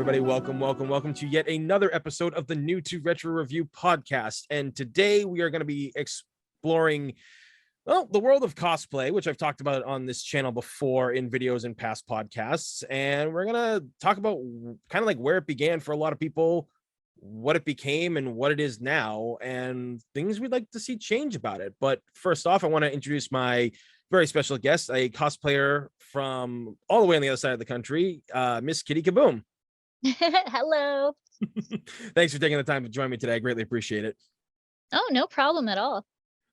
everybody. Welcome to yet another episode of the New to Retro Review podcast. And today we are going to be exploring, well, the world of cosplay, which I've talked about on this channel before in videos and past podcasts. And we're going to talk about kind of like where it began for a lot of people, what it became and what it is now, and things we'd like to see change about it. But first off, I want to introduce my very special guest, a cosplayer from all the way on the other side of the country, Miss KittyKaboom. Hello. Thanks for taking the time to join me today. I greatly appreciate it. Oh, no problem at all.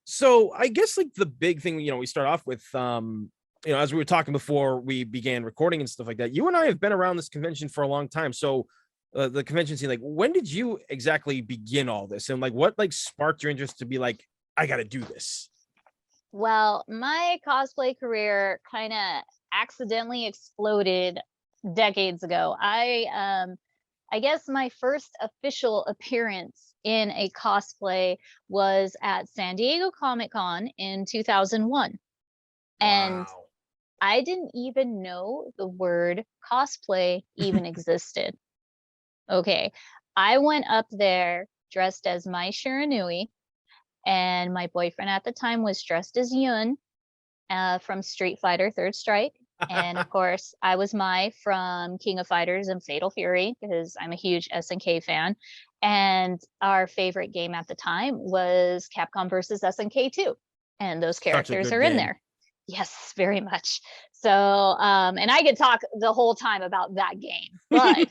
So I guess like the big thing, we start off with, as we were talking before we began recording and stuff like that, you and I have been around this convention for a long time. So the convention scene, like, when did you exactly begin all this? And like, what like sparked your interest to be like, I got to do this? Well, my cosplay career kind of accidentally exploded decades ago. I guess my first official appearance in a cosplay was at San Diego Comic-Con in 2001. And Wow. I didn't even know the word cosplay even existed. Okay. I went up there dressed as Mai Shiranui, and my boyfriend at the time was dressed as Yun from Street Fighter Third Strike. And of course, I was Mai from King of Fighters and Fatal Fury because I'm a huge SNK fan. And our favorite game at the time was Capcom versus SNK 2. And those characters are in there. Yes, very much. So, and I could talk the whole time about that game, but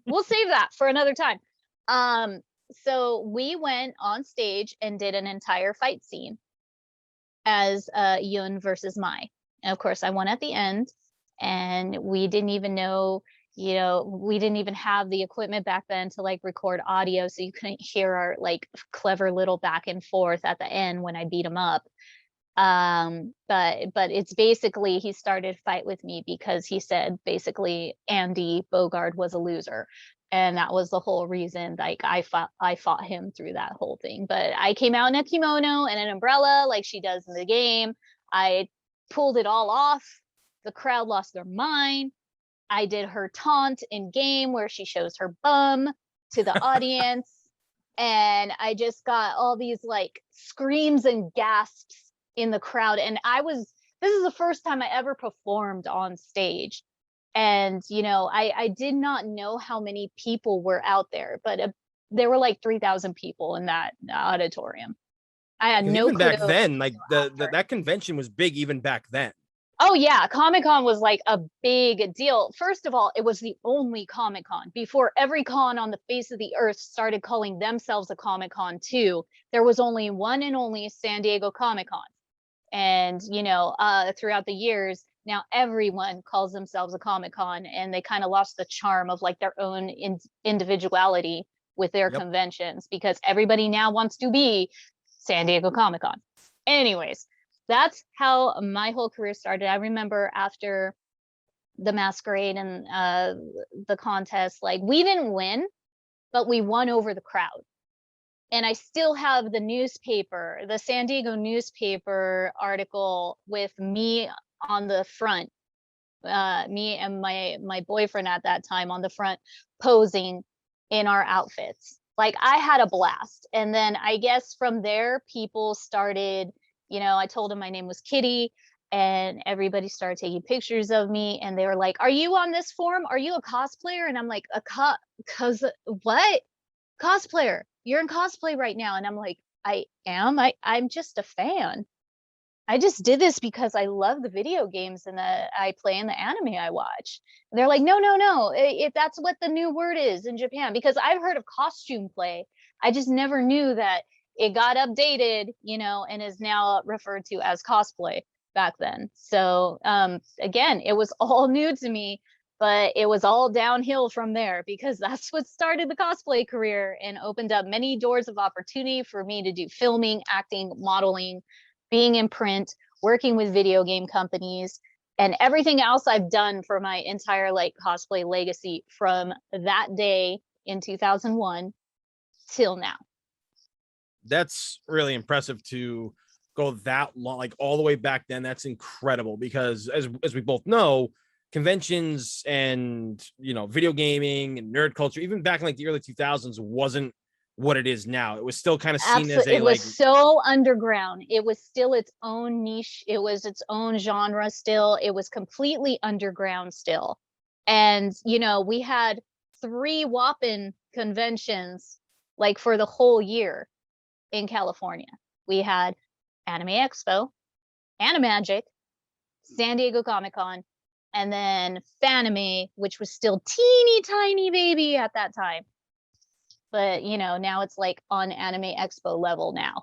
we'll save that for another time. So we went on stage and did an entire fight scene as Yun versus Mai. And of course, I won at the end, and we didn't even know, we didn't even have the equipment back then to like record audio, so you couldn't hear our like clever little back and forth at the end when I beat him up. But it's basically he started fight with me because he said basically Andy Bogard was a loser. And that was the whole reason, like, I fought him through that whole thing. But I came out in a kimono and an umbrella like she does in the game. I pulled it all off. The crowd lost their mind. I did her taunt in game where she shows her bum to the audience. And I just got all these like screams and gasps in the crowd. And this is the first time I ever performed on stage. And, I did not know how many people were out there, but there were like 3,000 people in that auditorium. I had no clue. Back then, like that convention was big even back then. Oh yeah, Comic-Con was like a big deal. First of all, it was the only Comic-Con. Before every con on the face of the earth started calling themselves a Comic-Con too, there was only one and only San Diego Comic-Con. And, throughout the years, now everyone calls themselves a Comic-Con, and they kind of lost the charm of like their own individuality with their conventions because everybody now wants to be San Diego Comic-Con. Anyways, that's how my whole career started. I remember after the masquerade and the contest, like we didn't win, but we won over the crowd. And I still have the newspaper, the San Diego newspaper article with me on the front, me and my boyfriend at that time on the front posing in our outfits. Like I had a blast. And then I guess from there, people started, I told them my name was Kitty, and everybody started taking pictures of me. And they were like, are you on this forum? Are you a cosplayer? And I'm like, what? Cosplayer? You're in cosplay right now. And I'm like, I am. I'm just a fan. I just did this because I love the video games and I play in the anime I watch. And they're like, no. If that's what the new word is in Japan, because I've heard of costume play. I just never knew that it got updated, and is now referred to as cosplay back then. So again, it was all new to me. But it was all downhill from there because that's what started the cosplay career and opened up many doors of opportunity for me to do filming, acting, modeling, being in print, working with video game companies, and everything else I've done for my entire like cosplay legacy from that day in 2001 till now. That's really impressive to go that long, like all the way back then. That's incredible because as we both know, conventions and, you know, video gaming and nerd culture, even back in like the early 2000s, wasn't what it is now. It was still kind of seen as Absolutely. a It like, was so underground. It was still its own niche. It was its own genre still. It was completely underground still. And, you know, we had 3 whopping conventions like for the whole year in California. We had Anime Expo, Animagic, San Diego Comic-Con, and then Fanime, which was still teeny tiny baby at that time. But, you know, now it's like on Anime Expo level now.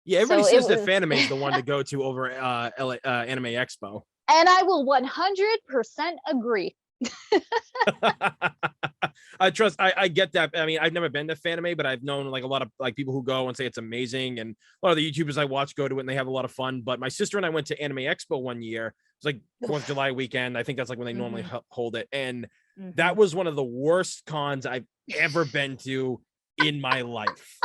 yeah, everybody So it says that was, Fanime is the one to go to over Anime Expo. and I will 100% agree. I get that. I mean, I've never been to Fanime, but I've known like a lot of like people who go and say it's amazing, and a lot of the YouTubers I watch go to it and they have a lot of fun. But my sister and I went to Anime Expo one year. It's like 4th of July weekend. I think that's like when they normally hold it, and that was one of the worst cons I've ever been to in my life.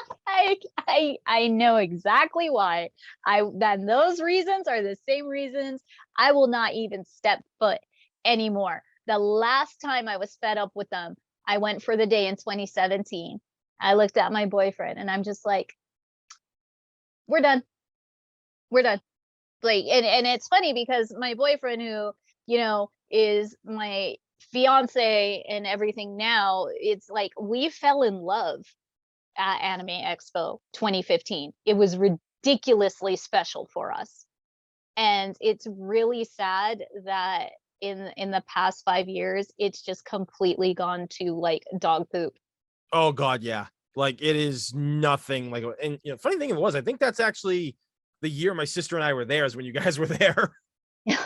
I know exactly why. Then those reasons are the same reasons I will not even step foot anymore. The last time I was fed up with them, I went for the day in 2017. I looked at my boyfriend and I'm just like, we're done. We're done. Like, and it's funny because my boyfriend, who, you know, is my fiance and everything now, it's like we fell in love at Anime Expo 2015. It was ridiculously special for us. And it's really sad that in the past 5 years, it's just completely gone to like dog poop. Oh God, yeah. Like it is nothing like. And you know, funny thing was, I think that's actually the year my sister and I were there. Is when you guys were there.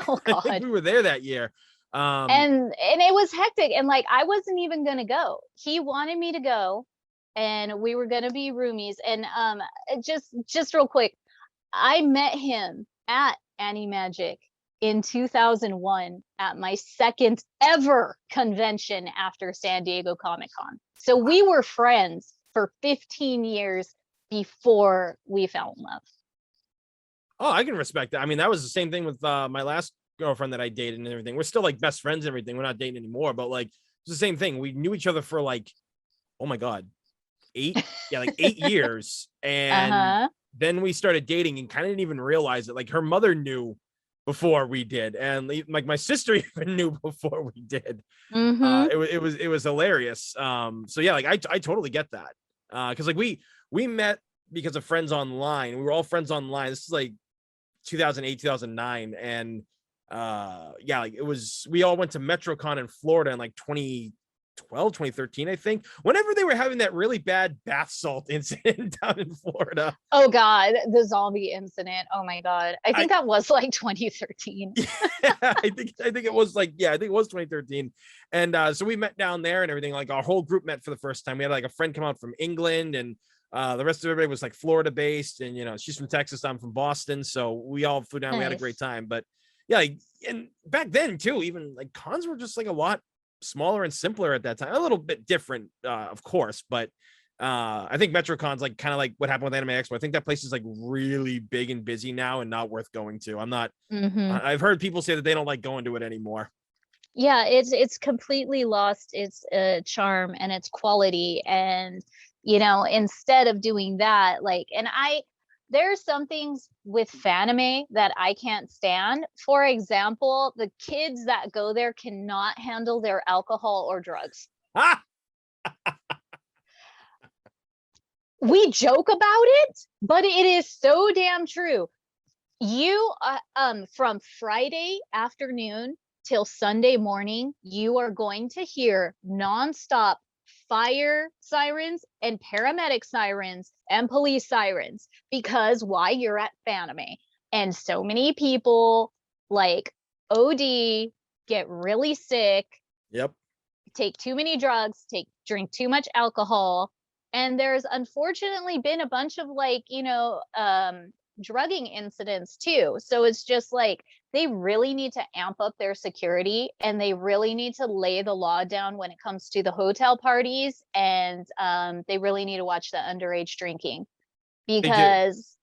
Oh I think God. we were there that yeyear. And it was hectic, and like I wasn't even gonna go. He wanted me to go, and we were gonna be roomies. And just real quick, I met him at Animagic in 2001 at my second ever convention after San Diego Comic-Con. So we were friends for 15 years before we fell in love. Oh, I can respect that. I mean, that was the same thing with my last girlfriend that I dated and everything. We're still like best friends and everything. We're not dating anymore, but like it's the same thing. We knew each other for like, oh my God, 8 years. And Uh-huh. then we started dating and kind of didn't even realize it. Like her mother knew before we did, and like my sister even knew before we did. Mm-hmm. It was hilarious. So yeah, like I totally get that. Because like we met because of friends online. We were all friends online. This is like 2008, 2009, and yeah, like it was. We all went to MetroCon in Florida in like 2012, 2013, I think. Whenever they were having that really bad bath salt incident down in Florida. Oh God, the zombie incident. Oh my God. I think I that was like 2013. yeah, I think it was like, yeah, I think it was 2013. And so we met down there and everything. Like our whole group met for the first time. We had like a friend come out from England, and the rest of everybody was like Florida based, and you know, she's from Texas, I'm from Boston, so we all flew down. We had a great Nice. time. But yeah, like, and back then too, even like cons were just like a lot smaller and simpler at that time. A little bit different, of course, but I think MetroCon's like kind of like what happened with Anime Expo. I think that place is like really big and busy now and not worth going to. I'm not. Mm-hmm. I've heard people say that they don't like going to it anymore. Yeah, it's completely lost its charm and its quality. And you know, instead of doing that, like, and there's some things with Fanime that I can't stand. For example, the kids that go there cannot handle their alcohol or drugs. Ah, We joke about it, but it is so damn true. You from Friday afternoon till Sunday morning, you are going to hear nonstop fire sirens and paramedic sirens and police sirens, because why? You're at Fanime, and so many people like OD, get really sick, yep. take too many drugs, drink too much alcohol. And there's unfortunately been a bunch of like, you know, drugging incidents too. So it's just like they really need to amp up their security, and they really need to lay the law down when it comes to the hotel parties. And they really need to watch the underage drinking, They do. because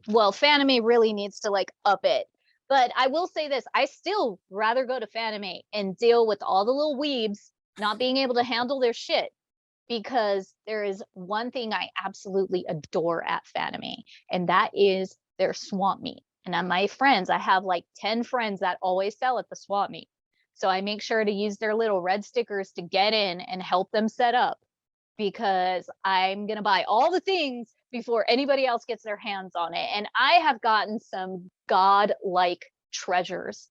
well, Fanime really needs to like up it. But I will say this, I still rather go to Fanime and deal with all the little weebs not being able to handle their shit, because there is one thing I absolutely adore at Fanime, and that is their swamp meet. And my friends, I have like 10 friends that always sell at the swamp meet. So I make sure to use their little red stickers to get in and help them set up, because I'm going to buy all the things before anybody else gets their hands on it. And I have gotten some god-like treasures.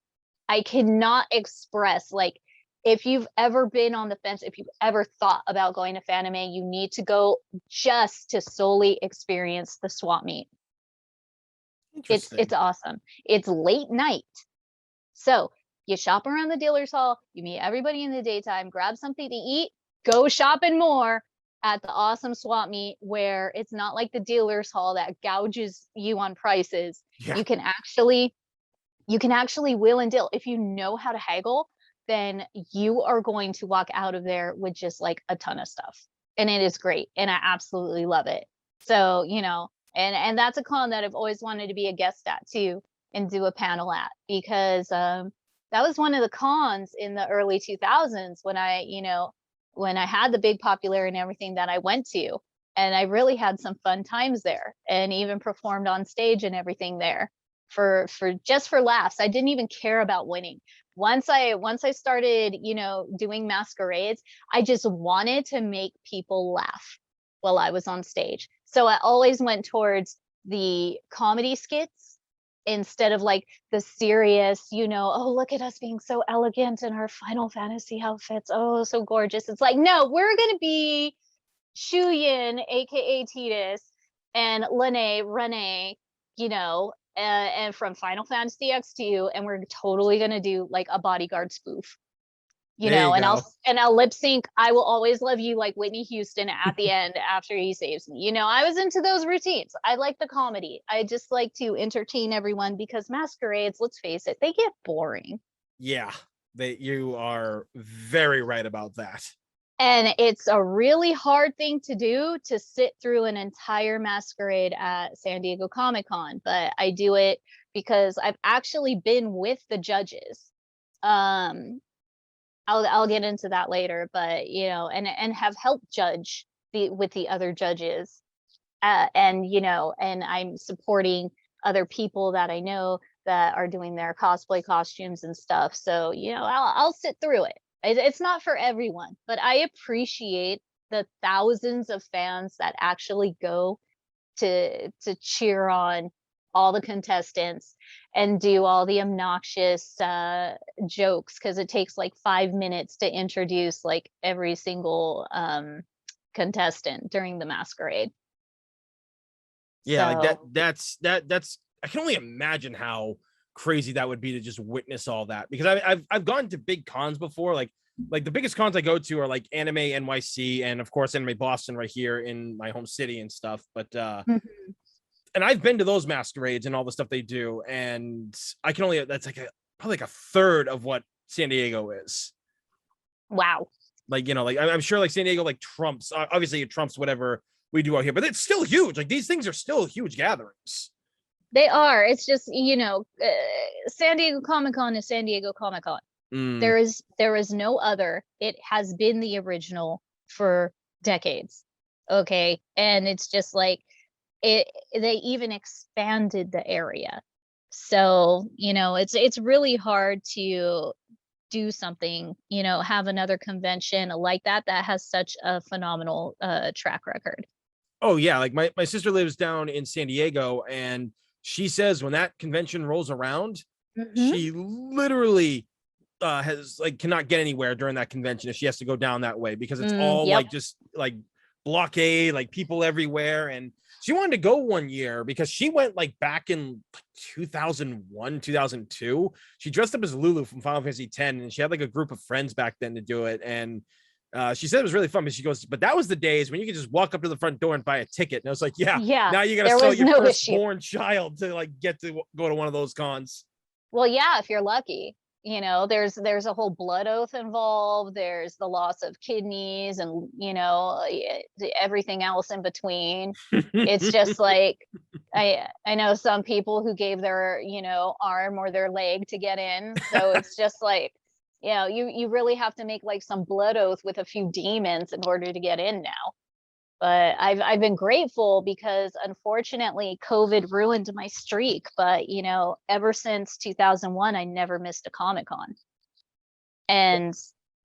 I cannot express, like, if you've ever been on the fence, if you've ever thought about going to Fanime, you need to go just to solely experience the swap meet. It's awesome. It's late night. So you shop around the dealer's hall, you meet everybody in the daytime, grab something to eat, go shopping more at the awesome swap meet, where it's not like the dealer's hall that gouges you on prices. Yeah. You can actually wheel and deal. If you know how to haggle, then you are going to walk out of there with just like a ton of stuff. And it is great. And I absolutely love it. So, you know, and that's a con that I've always wanted to be a guest at too, and do a panel at, because that was one of the cons in the early 2000s when I had the big popularity and everything that I went to. And I really had some fun times there, and even performed on stage and everything there for just for laughs. I didn't even care about winning. Once I started, you know, doing masquerades, I just wanted to make people laugh while I was on stage. So I always went towards the comedy skits instead of like the serious, you know, oh, look at us being so elegant in our Final Fantasy outfits. Oh, so gorgeous. It's like, no, we're going to be Shuyin, aka Titus, and Renee, you know, and from Final Fantasy X2, and we're totally going to do like a bodyguard spoof. You know, and I'll lip sync I Will Always Love You like Whitney Houston at the end after he saves me. You know, I was into those routines. I like the comedy. I just like to entertain everyone, because masquerades, let's face it, they get boring. Yeah, you are very right about that. And it's a really hard thing to do, to sit through an entire masquerade at San Diego Comic-Con, but I do it because I've actually been with the judges. I'll get into that later, but you know, and have helped judge with the other judges, and you know, and I'm supporting other people that I know that are doing their cosplay costumes and stuff. So you know, I'll sit through it. It's not for everyone, but I appreciate the thousands of fans that actually go to cheer on all the contestants and do all the obnoxious jokes, because it takes like 5 minutes to introduce like every single contestant during the masquerade. Yeah, So, like that's I can only imagine how crazy that would be to just witness all that, because I've gone to big cons before, like the biggest cons I go to are like Anime NYC and of course Anime Boston right here in my home city and stuff, but and I've been to those masquerades and all the stuff they do, and I can only, that's like probably like a third of what San Diego is. wow. Like, you know, like I'm sure like San Diego like trumps, obviously it trumps whatever we do out here, but it's still huge. Like these things are still huge gatherings. They are. It's just, you know, San Diego Comic-Con is San Diego Comic-Con. There is no other. It has been the original for decades. Okay. And it's just like, they even expanded the area. So, you know, it's really hard to do something, you know, have another convention like that has such a phenomenal track record. Oh yeah, like my sister lives down in San Diego, and she says when that convention rolls around, she literally has like cannot get anywhere during that convention if she has to go down that way, because it's all Yep. like just like blockade, like people everywhere. And she wanted to go one year because she went like back in 2001, 2002. She dressed up as Lulu from Final Fantasy X, and she had like a group of friends back then to do it. And she said it was really fun, but she goes, but that was the days when you could just walk up to the front door and buy a ticket. And I was like, yeah, now you got to sell your firstborn child to like get to go to one of those cons. Well, yeah, if you're lucky. You know, there's a whole blood oath involved. There's the loss of kidneys, and you know, everything else in between. It's just like, I know some people who gave their, arm or their leg to get in. So it's just like, you really have to make like some blood oath with a few demons in order to get in now. But I've been grateful because unfortunately COVID ruined my streak. But ever since 2001, I never missed a Comic-Con. And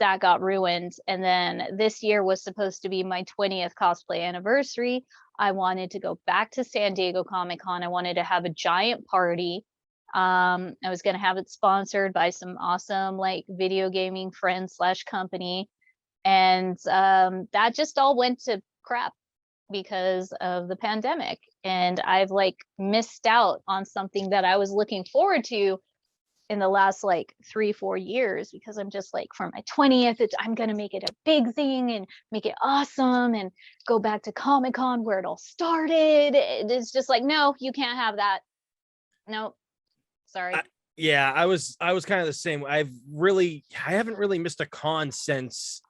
that got ruined. And then this year was supposed to be my 20th cosplay anniversary. I wanted to go back to San Diego Comic-Con. I wanted to have a giant party. I was going to have it sponsored by some awesome like video gaming friends slash company. And that just all went to crap because of the pandemic. And I've like missed out on something that I was looking forward to in the last like 3-4 years, because I'm just like, for my 20th, I'm gonna make it a big thing and make it awesome and go back to Comic-Con where it all started. It's just like, no, you can't have that. No, sorry. Yeah, I was kind of the same. I haven't really missed a con since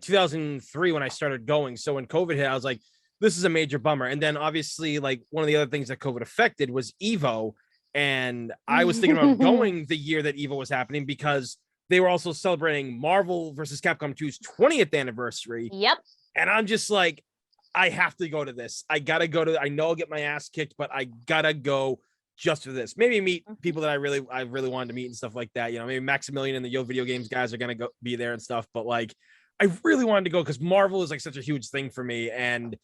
2003 when I started going. So when COVID hit, I was like, this is a major bummer. And then obviously, like, one of the other things that COVID affected was Evo. And I was thinking about going the year that Evo was happening because they were also celebrating Marvel versus Capcom 2's 20th anniversary. Yep. And I'm just like, I have to go to this. I gotta go to. I know I'll get my ass kicked, but I gotta go just for this. Maybe meet people that I really wanted to meet and stuff like that. Maybe Maximilian and the Yo Video Games guys are gonna be there and stuff. But like, I really wanted to go because Marvel is like such a huge thing for me. And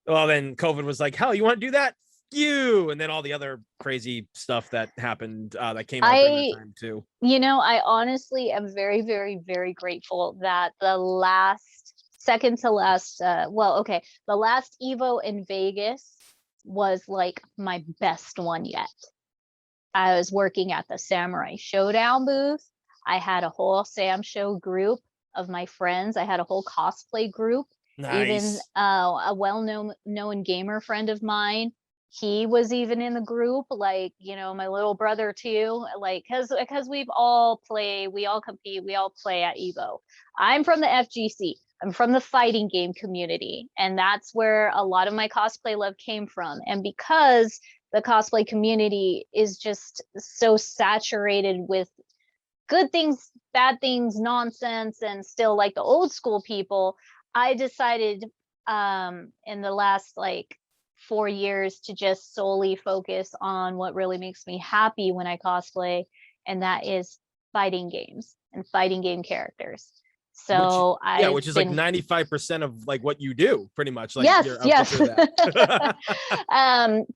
well, then COVID was like, hell, you want to do that? You. And then all the other crazy stuff that happened that came out during that time too. I honestly am very, very, very grateful that the second to last, the last Evo in Vegas was like my best one yet. I was working at the Samurai Showdown booth. I had a whole Sam Show group of my friends. I had a whole cosplay group. Nice. Even a well-known gamer friend of mine, he was even in the group, like, my little brother too, like, because we all compete, we all play at Evo. I'm from the FGC. I'm from the fighting game community, and that's where a lot of my cosplay love came from. And because the cosplay community is just so saturated with good things, bad things, nonsense, and still like the old school people, I decided in the last like 4 years to just solely focus on what really makes me happy when I cosplay, and that is fighting games and fighting game characters. So which is like 95% of like what you do, pretty much. Like, yes.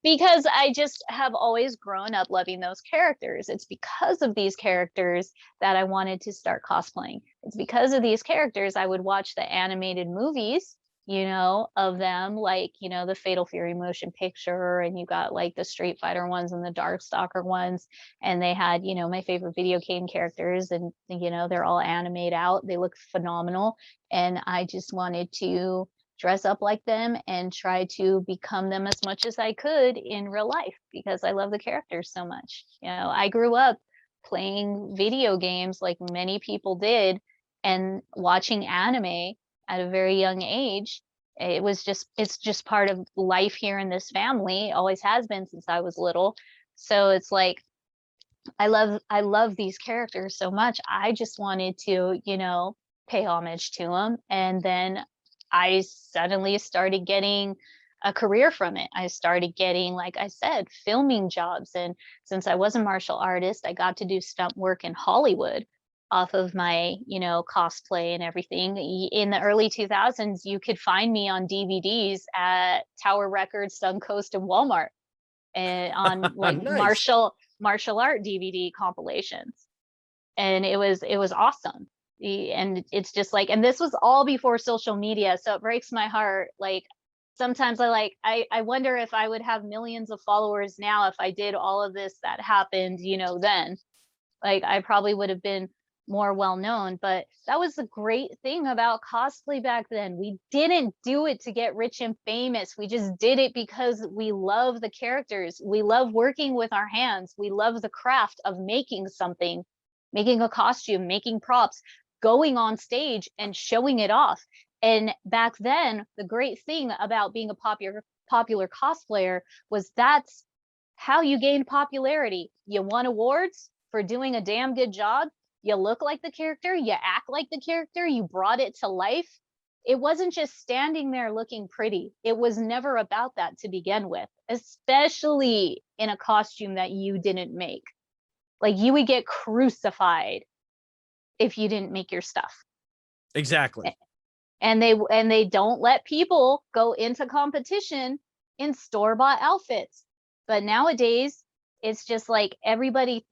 Because I just have always grown up loving those characters. It's because of these characters that I wanted to start cosplaying. It's because of these characters I would watch the animated movies, of them, like, the Fatal Fury motion picture, and you got like the Street Fighter ones and the Darkstalker ones, and they had, my favorite video game characters, and they're all animated out. They look phenomenal, and I just wanted to dress up like them and try to become them as much as I could in real life, because I love the characters so much. I grew up playing video games like many people did, and watching anime at a very young age. It's just part of life here in this family. Always has been since I was little. So it's like, I love these characters so much. I just wanted to, pay homage to them. And then I suddenly started getting a career from it. I started getting, like I said, filming jobs. And since I was a martial artist, I got to do stunt work in Hollywood off of my, cosplay and everything. In the early 2000s, you could find me on DVDs at Tower Records, Suncoast, and Walmart, and on like nice. martial art DVD compilations. And it was awesome. And it's just like, and this was all before social media. So it breaks my heart. Like, sometimes I wonder if I would have millions of followers now if I did all of this that happened, then. Like, I probably would have been more well known. But that was the great thing about cosplay back then. We didn't do it to get rich and famous. We just did it because we love the characters. We love working with our hands. We love the craft of making something, making a costume, making props, going on stage and showing it off. And back then, the great thing about being a popular cosplayer was that's how you gain popularity. You won awards for doing a damn good job. You look like the character, you act like the character, you brought it to life. It wasn't just standing there looking pretty. It was never about that to begin with, especially in a costume that you didn't make. Like, you would get crucified if you didn't make your stuff. Exactly. And they don't let people go into competition in store-bought outfits. But nowadays, it's just like everybody,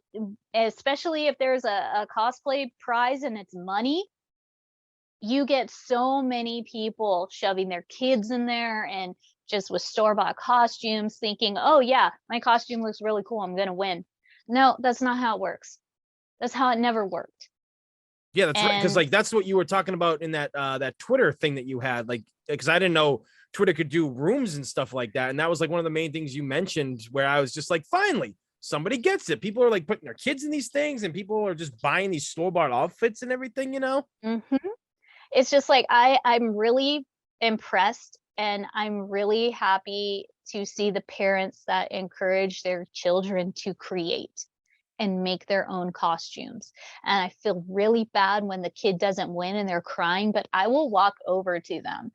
especially if there's a cosplay prize and it's money, you get so many people shoving their kids in there and just with store-bought costumes thinking, oh yeah, my costume looks really cool, I'm gonna win. No, that's not how it works. That's how it never worked. Yeah, that's right. Because And like that's what you were talking about in that Twitter thing that you had. Like, because I didn't know Twitter could do rooms and stuff like that, and that was like one of the main things you mentioned. Where I was just like, finally, somebody gets it. People are like putting their kids in these things, and people are just buying these store bought outfits and everything. You know? mhm. It's just like I'm really impressed, and I'm really happy to see the parents that encourage their children to create and make their own costumes. And I feel really bad when the kid doesn't win and they're crying, but I will walk over to them.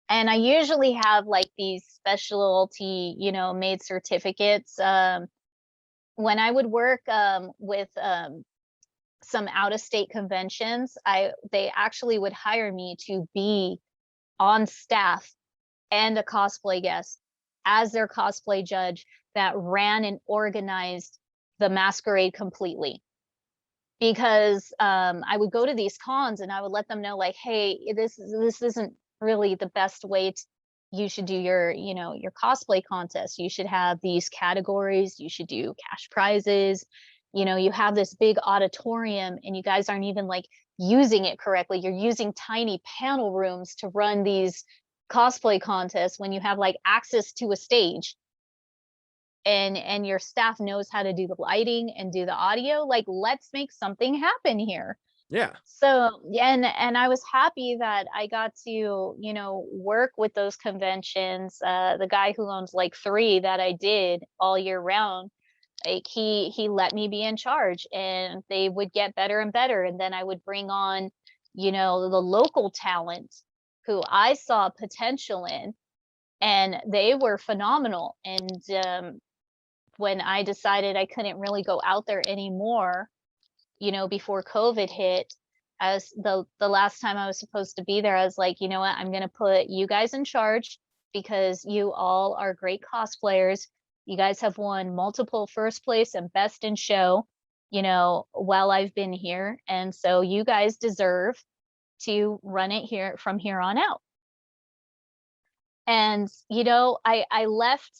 And I usually have like these specialty, made certificates. When I would work with some out of state conventions, they actually would hire me to be on staff and a cosplay guest as their cosplay judge that ran and organized the masquerade completely. Because I would go to these cons and I would let them know, like, hey, this isn't really the best way you should do your cosplay contest. You should have these categories, you should do cash prizes. You have this big auditorium and you guys aren't even like using it correctly. You're using tiny panel rooms to run these cosplay contests when you have like access to a stage, and your staff knows how to do the lighting and do the audio. Like, let's make something happen here. Yeah. So, and I was happy that I got to work with those conventions. The guy who owns like 3 that I did all year round, like he let me be in charge, and they would get better and better, and then I would bring on the local talent who I saw potential in, and they were phenomenal. And when I decided I couldn't really go out there anymore, before COVID hit, as the last time I was supposed to be there, I was like, you know what, I'm going to put you guys in charge because you all are great cosplayers. You guys have won multiple first place and best in show, while I've been here. And so you guys deserve to run it here from here on out. And, I left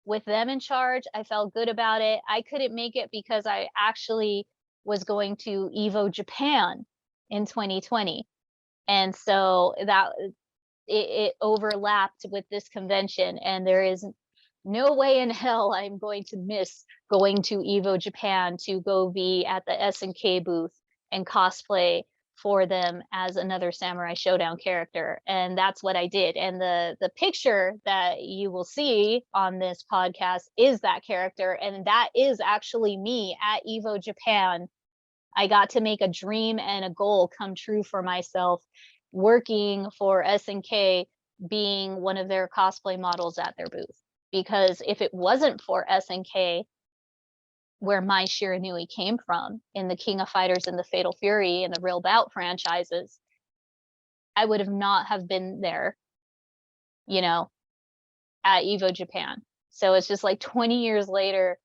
with them in charge. I felt good about it. I couldn't make it because I actually was going to Evo Japan in 2020. And so that it overlapped with this convention, and there is no way in hell I'm going to miss going to Evo Japan to go be at the SNK booth and cosplay for them as another Samurai Showdown character. And that's what I did. And the picture that you will see on this podcast is that character, and that is actually me at Evo Japan. I got to make a dream and a goal come true for myself, working for SNK, being one of their cosplay models at their booth. Because if it wasn't for SNK, where my Shiranui came from in the King of Fighters and the Fatal Fury and the Real Bout franchises, I would have not have been there, at Evo Japan. So it's just like 20 years later,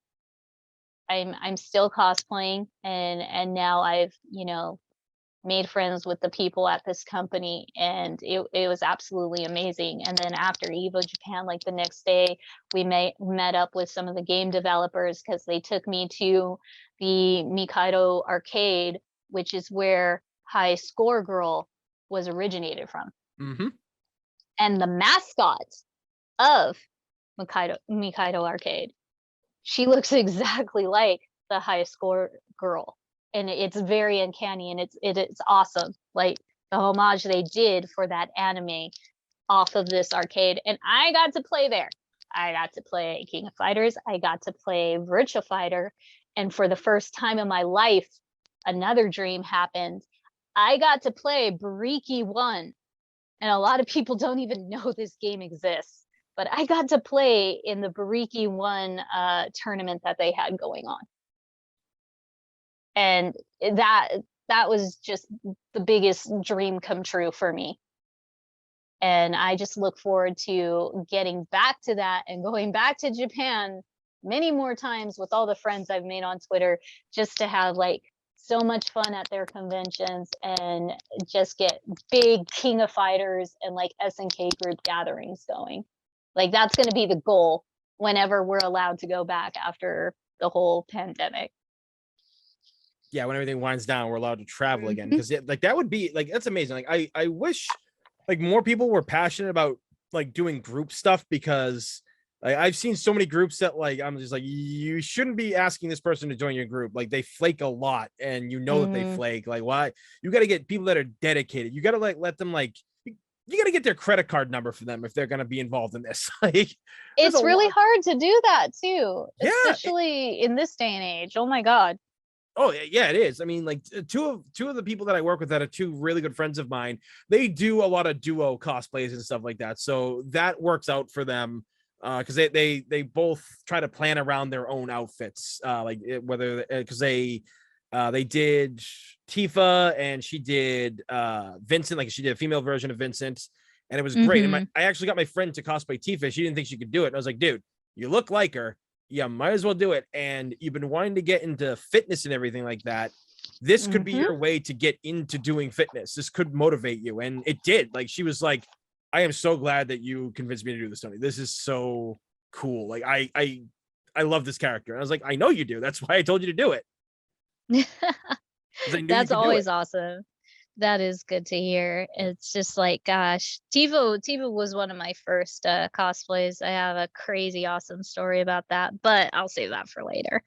I'm still cosplaying, and now I've made friends with the people at this company, and it was absolutely amazing. And then after Evo Japan, like the next day, we met up with some of the game developers because they took me to the Mikado arcade, which is where High Score Girl was originated from. Mm-hmm. And the mascot of Mikado arcade, she looks exactly like the High Score Girl. And it's very uncanny, and it's awesome, like the homage they did for that anime off of this arcade. And I got to play there. I got to play King of Fighters. I got to play Virtua Fighter. And for the first time in my life, another dream happened. I got to play Bariki 1. And a lot of people don't even know this game exists. But I got to play in the Bariki 1 tournament that they had going on. And that was just the biggest dream come true for me. And I just look forward to getting back to that and going back to Japan many more times with all the friends I've made on Twitter, just to have like so much fun at their conventions and just get big King of Fighters and like SNK group gatherings going. Like that's going to be the goal whenever we're allowed to go back after the whole pandemic. Yeah, when everything winds down, we're allowed to travel again, because like that would be like, that's amazing. Like I wish like more people were passionate about like doing group stuff, because like I've seen so many groups that like I'm just like, you shouldn't be asking this person to join your group. Like they flake a lot, and you know that they flake. Like why? You got to get people that are dedicated. You got to like let them like, you got to get their credit card number for them if they're going to be involved in this. Like it's really hard to do that too, yeah, especially in this day and age. Oh my God. Oh yeah, it is. I mean, like two of the people that I work with that are two really good friends of mine, they do a lot of duo cosplays and stuff like that. So that works out for them, because they both try to plan around their own outfits, whether because they did Tifa, and she did Vincent, like she did a female version of Vincent, and it was great. And I actually got my friend to cosplay Tifa. She didn't think she could do it. And I was like, dude, you look like her. Yeah, might as well do it. And you've been wanting to get into fitness and everything like that. This could be your way to get into doing fitness. This could motivate you. And it did. Like she was like, I am so glad that you convinced me to do this, Tony. This is so cool. Like I love this character. And I was like, I know you do. That's why I told you to do it. That's always awesome. That is good to hear. It's just like, gosh, Tifa was one of my first cosplays. I have a crazy awesome story about that, but I'll save that for later.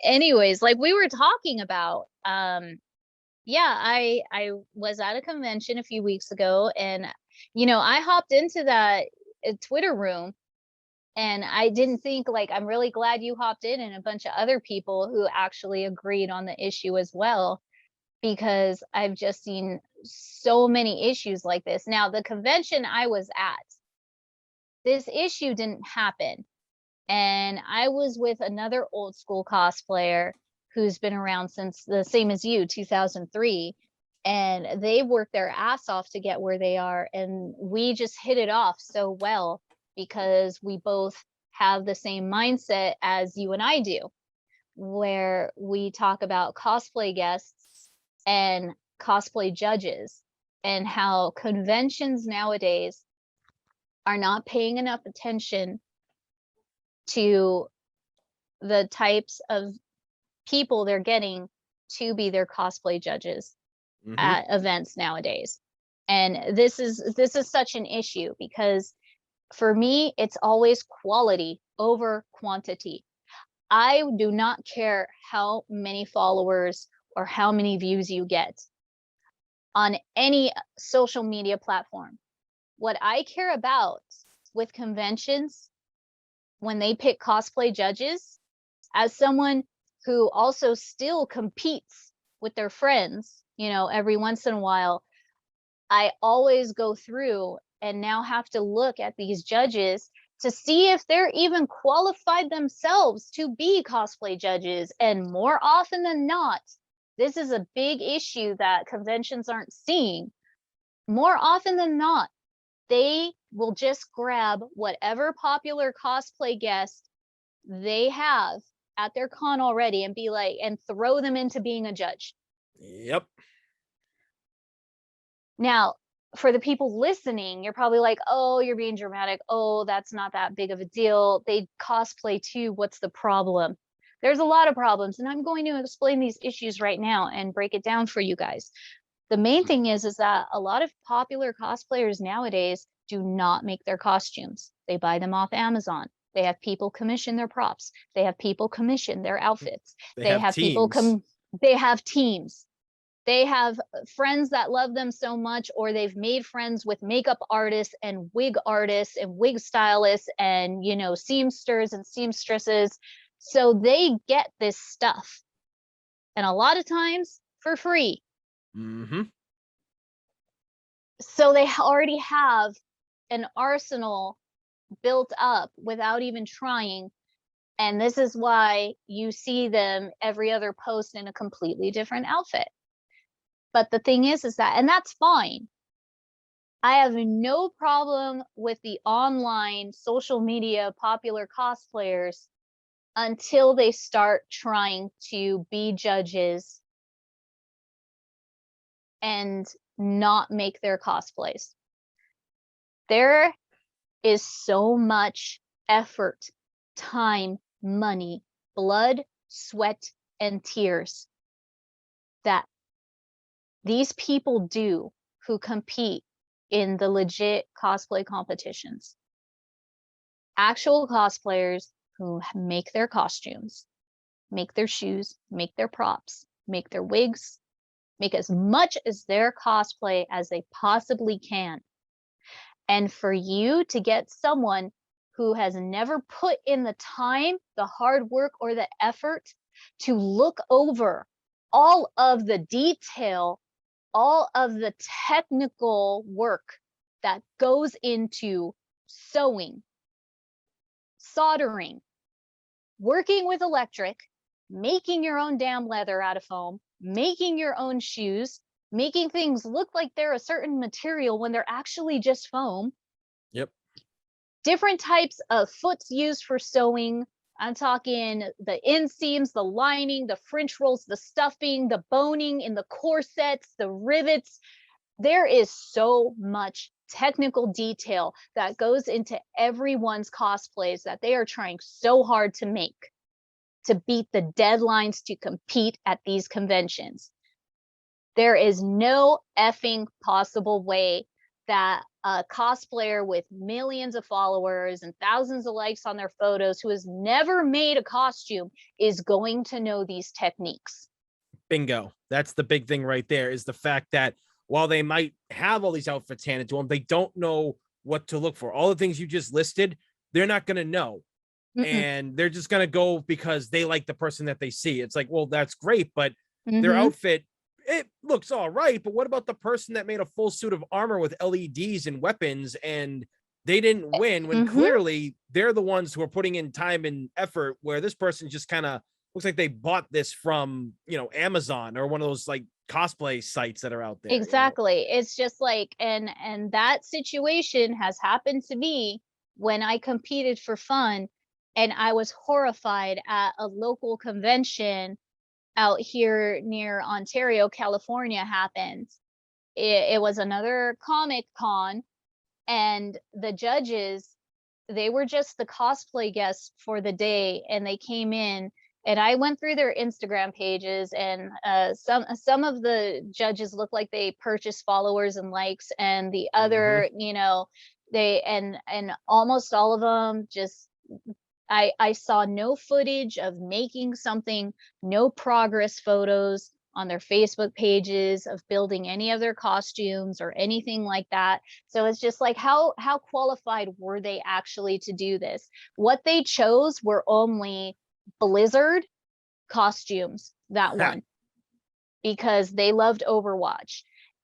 Anyways, like we were talking about, yeah, I was at a convention a few weeks ago, and I hopped into that Twitter room, and I didn't think, like, I'm really glad you hopped in, and a bunch of other people who actually agreed on the issue as well, because I've just seen so many issues like this. Now, the convention I was at, this issue didn't happen. And I was with another old school cosplayer who's been around since the same as you, 2003. And they worked their ass off to get where they are. And we just hit it off so well because we both have the same mindset as you and I do, where we talk about cosplay guests and cosplay judges, and how conventions nowadays are not paying enough attention to the types of people they're getting to be their cosplay judges at events nowadays. And this is such an issue, because for me, it's always quality over quantity. I do not care how many followers or how many views you get on any social media platform. What I care about with conventions, when they pick cosplay judges, as someone who also still competes with their friends, every once in a while, I always go through and now have to look at these judges to see if they're even qualified themselves to be cosplay judges. And more often than not, this is a big issue that conventions aren't seeing. More often than not, they will just grab whatever popular cosplay guest they have at their con already and be like, and throw them into being a judge. Yep. Now, for the people listening, you're probably like, oh, you're being dramatic. Oh, that's not that big of a deal. They cosplay too. What's the problem? There's a lot of problems, and I'm going to explain these issues right now and break it down for you guys. The main thing is that a lot of popular cosplayers nowadays do not make their costumes. They buy them off Amazon. They have people commission their props. They have people commission their outfits. They have people they have teams. They have friends that love them so much, or they've made friends with makeup artists and wig stylists and, you know, seamsters and seamstresses. So they get this stuff, and a lot of times for free. Mm-hmm. So they already have an arsenal built up without even trying. And this is why you see them every other post in a completely different outfit. But the thing is that, and that's fine. I have no problem with the online social media popular cosplayers until they start trying to be judges and not make their cosplays. There is so much effort, time, money, blood, sweat, and tears that these people do who compete in the legit cosplay competitions. Actual cosplayers who make their costumes, make their shoes, make their props, make their wigs, make as much as their cosplay as they possibly can. And for you to get someone who has never put in the time, the hard work, or the effort to look over all of the detail, all of the technical work that goes into sewing, soldering, working with electric, making your own damn leather out of foam, making your own shoes, making things look like they're a certain material when they're actually just foam. Yep. Different types of foots used for sewing. I'm talking the inseams, the lining, the French rolls, the stuffing, the boning in the corsets, the rivets. There is so much technical detail that goes into everyone's cosplays that they are trying so hard to make to beat the deadlines to compete at these conventions. There is no effing possible way that a cosplayer with millions of followers and thousands of likes on their photos who has never made a costume is going to know these techniques. Bingo. That's the big thing right there, is the fact that while they might have all these outfits handed to them, they don't know what to look for. All the things you just listed, they're not going to know. And they're just going to go because they like the person that they see. It's like, well, that's great, but their outfit, it looks all right. But what about the person that made a full suit of armor with LEDs and weapons and they didn't win, when clearly they're the ones who are putting in time and effort, where this person just kind of looks like they bought this from, you know, Amazon or one of those like cosplay sites that are out there. Exactly. You know? It's just like, and that situation has happened to me when I competed for fun, and I was horrified at a local convention out here near Ontario, California happened. It was another Comic Con, and the judges, they were just the cosplay guests for the day, and they came in, and I went through their Instagram pages, and some of the judges look like they purchased followers and likes, and the other, you know, they and almost all of them just, I saw no footage of making something, no progress photos on their Facebook pages of building any of their costumes or anything like that. So it's just like, how qualified were they actually to do this? What they chose were only Blizzard costumes, that one, because they loved Overwatch.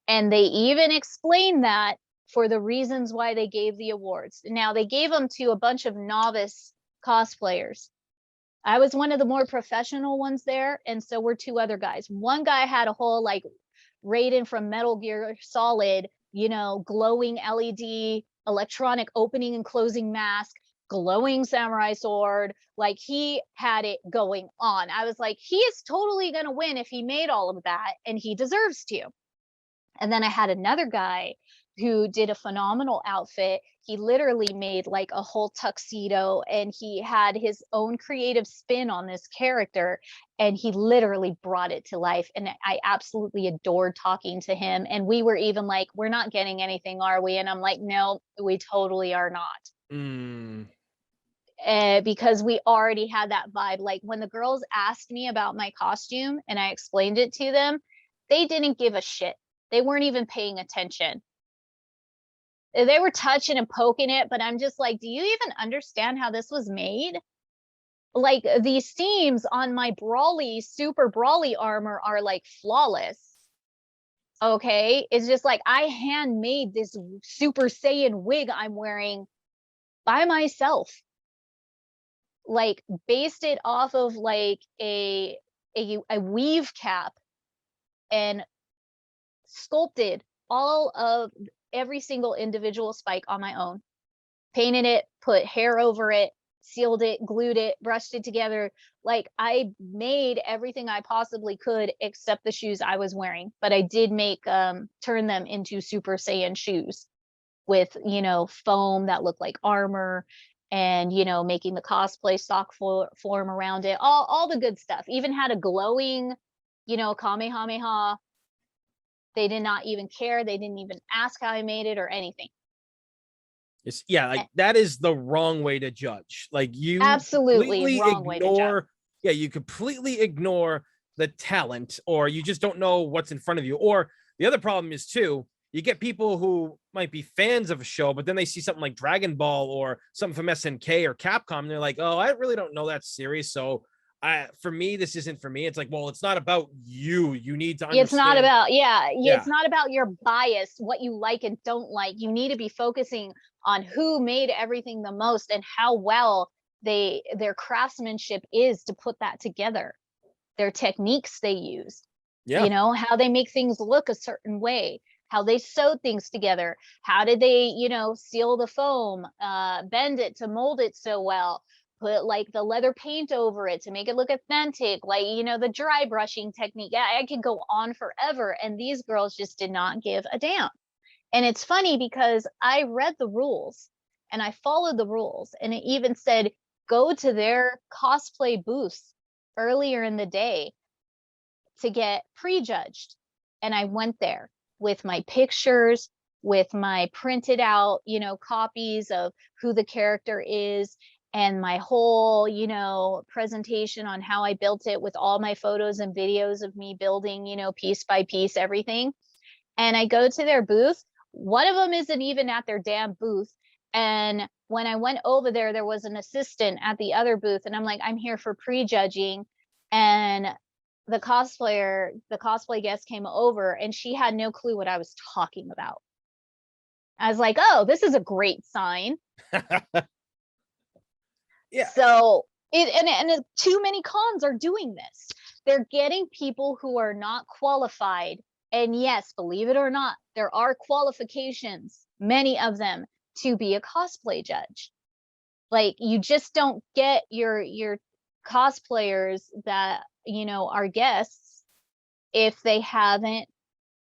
And they even explained that for the reasons why they gave the awards. Now, they gave them to a bunch of novice cosplayers. I was one of the more professional ones there, and so were two other guys. One guy had a whole like Raiden from Metal Gear Solid, you know, glowing LED electronic opening and closing mask, glowing samurai sword. Like, he had it going on. I was like, he is totally going to win if he made all of that, and he deserves to. And then I had another guy who did a phenomenal outfit. He literally made like a whole tuxedo, and he had his own creative spin on this character, and he literally brought it to life. And I absolutely adored talking to him. And we were even like, we're not getting anything, are we? And I'm like, no, we totally are not. Because we already had that vibe. Like, when the girls asked me about my costume and I explained it to them, They didn't give a shit. They weren't even paying attention. They were touching and poking it, but I'm just like, do you even understand how this was made? Like, the seams on my Brawly, super Brawly armor are like flawless. Okay, it's just like I handmade this Super Saiyan wig I'm wearing by myself. Like, based it off of like a weave cap, and sculpted all of every single individual spike on my own. Painted it, put hair over it, sealed it, glued it, brushed it together. Like, I made everything I possibly could except the shoes I was wearing. But I did make turn them into Super Saiyan shoes with, foam that looked like armor, and making the cosplay stock form around it. All the good stuff. Even had a glowing, Kamehameha. They did not even care. They didn't even ask how I made it or anything. It's, yeah, like that is the wrong way to judge. Like, you Absolutely completely wrong way to judge. ignore, yeah, you completely ignore the talent, or you just don't know what's in front of you. Or the other problem is too, you get people who might be fans of a show, but then they see something like Dragon Ball or something from SNK or Capcom, and they're like, oh, I really don't know that series. So for me, this isn't for me. It's like, well, it's not about you. You need to understand. It's not about, Yeah. it's not about your bias, what you like and don't like. You need to be focusing on who made everything the most and how well their craftsmanship is to put that together. Their techniques they use, Yeah. how they make things look a certain way, how they sew things together, how did they, seal the foam, bend it to mold it so well, put like the leather paint over it to make it look authentic, like, the dry brushing technique. Yeah, I could go on forever, and these girls just did not give a damn. And it's funny because I read the rules and I followed the rules, and it even said go to their cosplay booths earlier in the day to get prejudged. And I went there with my pictures, with my printed out, copies of who the character is, and my whole, presentation on how I built it with all my photos and videos of me building, piece by piece, everything. And I go to their booth. One of them isn't even at their damn booth. And when I went over there, there was an assistant at the other booth. And I'm like, I'm here for prejudging. And the cosplay guest came over, and she had no clue what I was talking about. I was like, oh, this is a great sign. Yeah. So too many cons are doing this. They're getting people who are not qualified. And yes, believe it or not, there are qualifications, many of them, to be a cosplay judge. Like, you just don't get your cosplayers that, are guests if they haven't,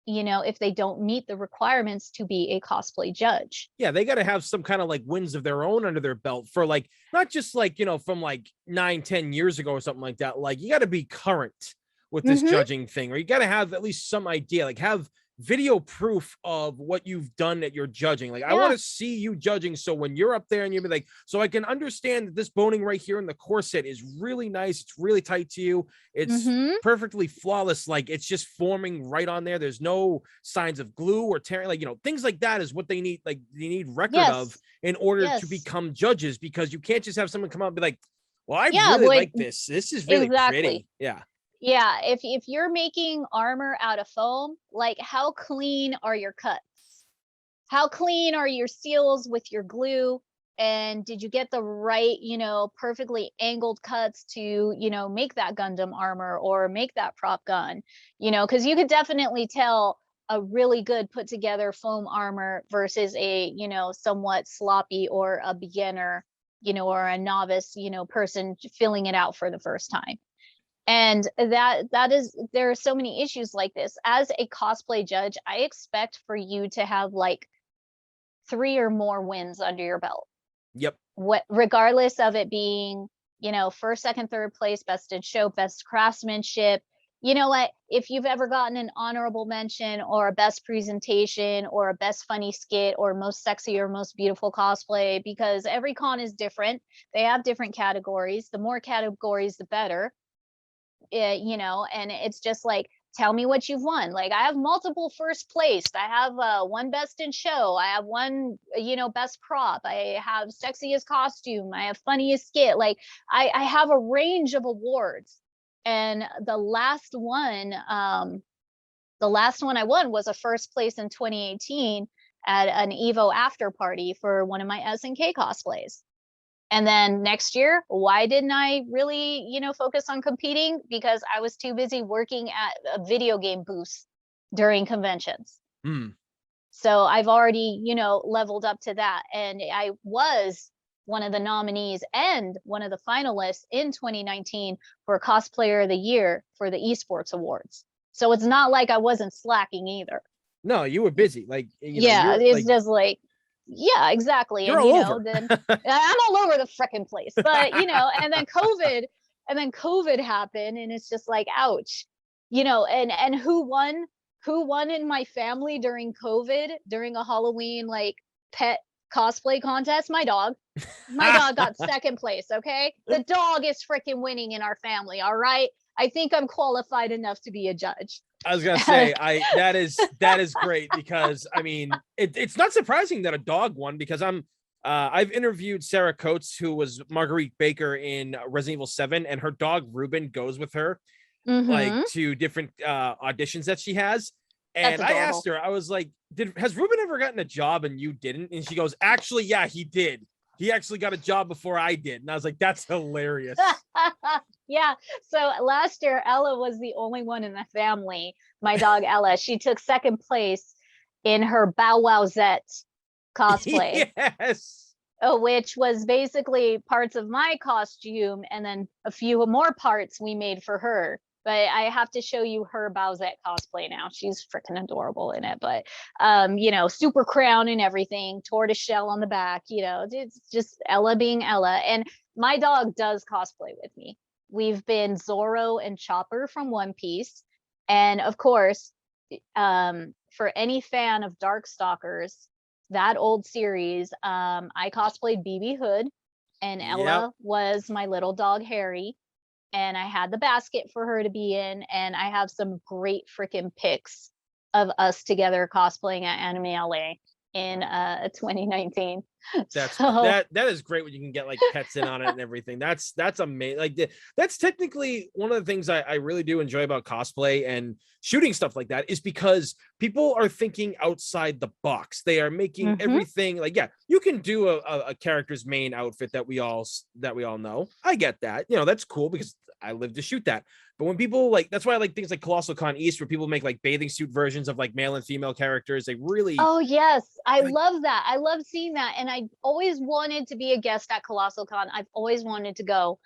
if they don't meet the requirements to be a cosplay judge. Yeah, they got to have some kind of like wins of their own under their belt for, like, not just like, from like 9-10 years ago or something like that. Like, you got to be current with this judging thing, or you got to have at least some idea, like have video proof of what you've done at your judging. Like, I want to see you judging, so when you're up there and you'll be like, so I can understand that this boning right here in the corset is really nice, it's really tight to you, it's perfectly flawless, like it's just forming right on there, there's no signs of glue or tearing, like, things like that is what they need, like they need record of in order to become judges, because you can't just have someone come out and be like, well, I really like this is really pretty. Yeah, if you're making armor out of foam, like, how clean are your cuts? How clean are your seals with your glue? And did you get the right, perfectly angled cuts to, make that Gundam armor or make that prop gun? Because you could definitely tell a really good put together foam armor versus a, somewhat sloppy or a beginner, or a novice, person filling it out for the first time. And there are so many issues like this. As a cosplay judge, I expect for you to have like 3 or more wins under your belt. Yep. Regardless of it being, first, second, third place, best in show, best craftsmanship. You know what? If you've ever gotten an honorable mention or a best presentation or a best funny skit or most sexy or most beautiful cosplay, because every con is different. They have different categories. The more categories, the better. And it's just like, tell me what you've won. Like, I have multiple first place. I have one best in show. I have one, best prop. I have sexiest costume. I have funniest skit. Like, I have a range of awards. And the last one I won was a first place in 2018 at an Evo after party for one of my SNK cosplays. And then next year, why didn't I really, focus on competing? Because I was too busy working at a video game booth during conventions. So I've already, leveled up to that. And I was one of the nominees and one of the finalists in 2019 for Cosplayer of the Year for the Esports Awards. So it's not like I wasn't slacking either. No, you were busy. Like, it's just like, yeah, exactly. You're and all over. Then I'm all over the frickin' place. But and then COVID happened, and it's just like, ouch. And who won? Who won in my family during COVID, during a Halloween like pet cosplay contest? My dog. My dog got second place. Okay. The dog is freaking winning in our family. All right. I think I'm qualified enough to be a judge. I was gonna say, that is great, because I mean, it's not surprising that a dog won, because I've interviewed Sarah Coates, who was Marguerite Baker in Resident Evil 7, and her dog Ruben goes with her like to different auditions that she has. And I asked her, I was like, has Ruben ever gotten a job and you didn't? And she goes, actually, yeah, he did. He actually got a job before I did. And I was like, that's hilarious. Yeah. So last year, Ella was the only one in the family. My dog, Ella, she took second place in her Bow Wowzette cosplay. Yes. Which was basically parts of my costume and then a few more parts we made for her. But I have to show you her Bowsette cosplay now. She's freaking adorable in it. But, super crown and everything, tortoise shell on the back, it's just Ella being Ella. And my dog does cosplay with me. We've been Zorro and Chopper from One Piece. And of course, for any fan of Darkstalkers, that old series, I cosplayed BB Hood, and Ella was my little dog Harry. And I had the basket for her to be in, and I have some great freaking pics of us together cosplaying at Anime LA in 2019. That is great when you can get like pets in on it and everything. That's amazing. Like that's technically one of the things I really do enjoy about cosplay and shooting stuff like that, is because people are thinking outside the box. They are making everything like, yeah, you can do a character's main outfit that we all know. I get that. That's cool, because I live to shoot that. But when people like, that's why I like things like Colossal Con East, where people make like bathing suit versions of like male and female characters. They really. Oh yes, I love that. I love seeing that, and I always wanted to be a guest at Colossal Con. I've always wanted to go,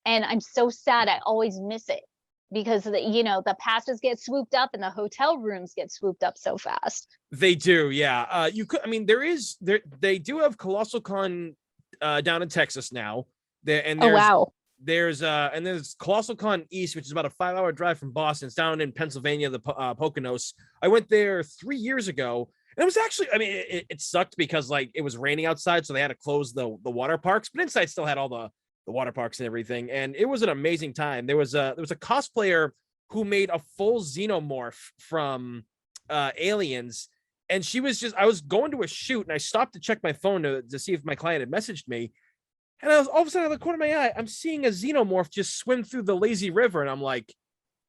and I'm so sad I always miss it, because the passes get swooped up and the hotel rooms get swooped up so fast. They do, yeah. You could. I mean, they do have Colossal Con down in Texas now. There's Colossal Con East, which is about a 5-hour drive from Boston. It's down in Pennsylvania, the Poconos. I went there 3 years ago, and it was actually, I mean, it sucked because like it was raining outside, so they had to close the water parks, but inside still had all the water parks and everything, and it was an amazing time. There was a cosplayer who made a full xenomorph from Aliens, and I was going to a shoot, and I stopped to check my phone to see if my client had messaged me. And I was all of a sudden, out of the corner of my eye, I'm seeing a xenomorph just swim through the lazy river. And I'm like,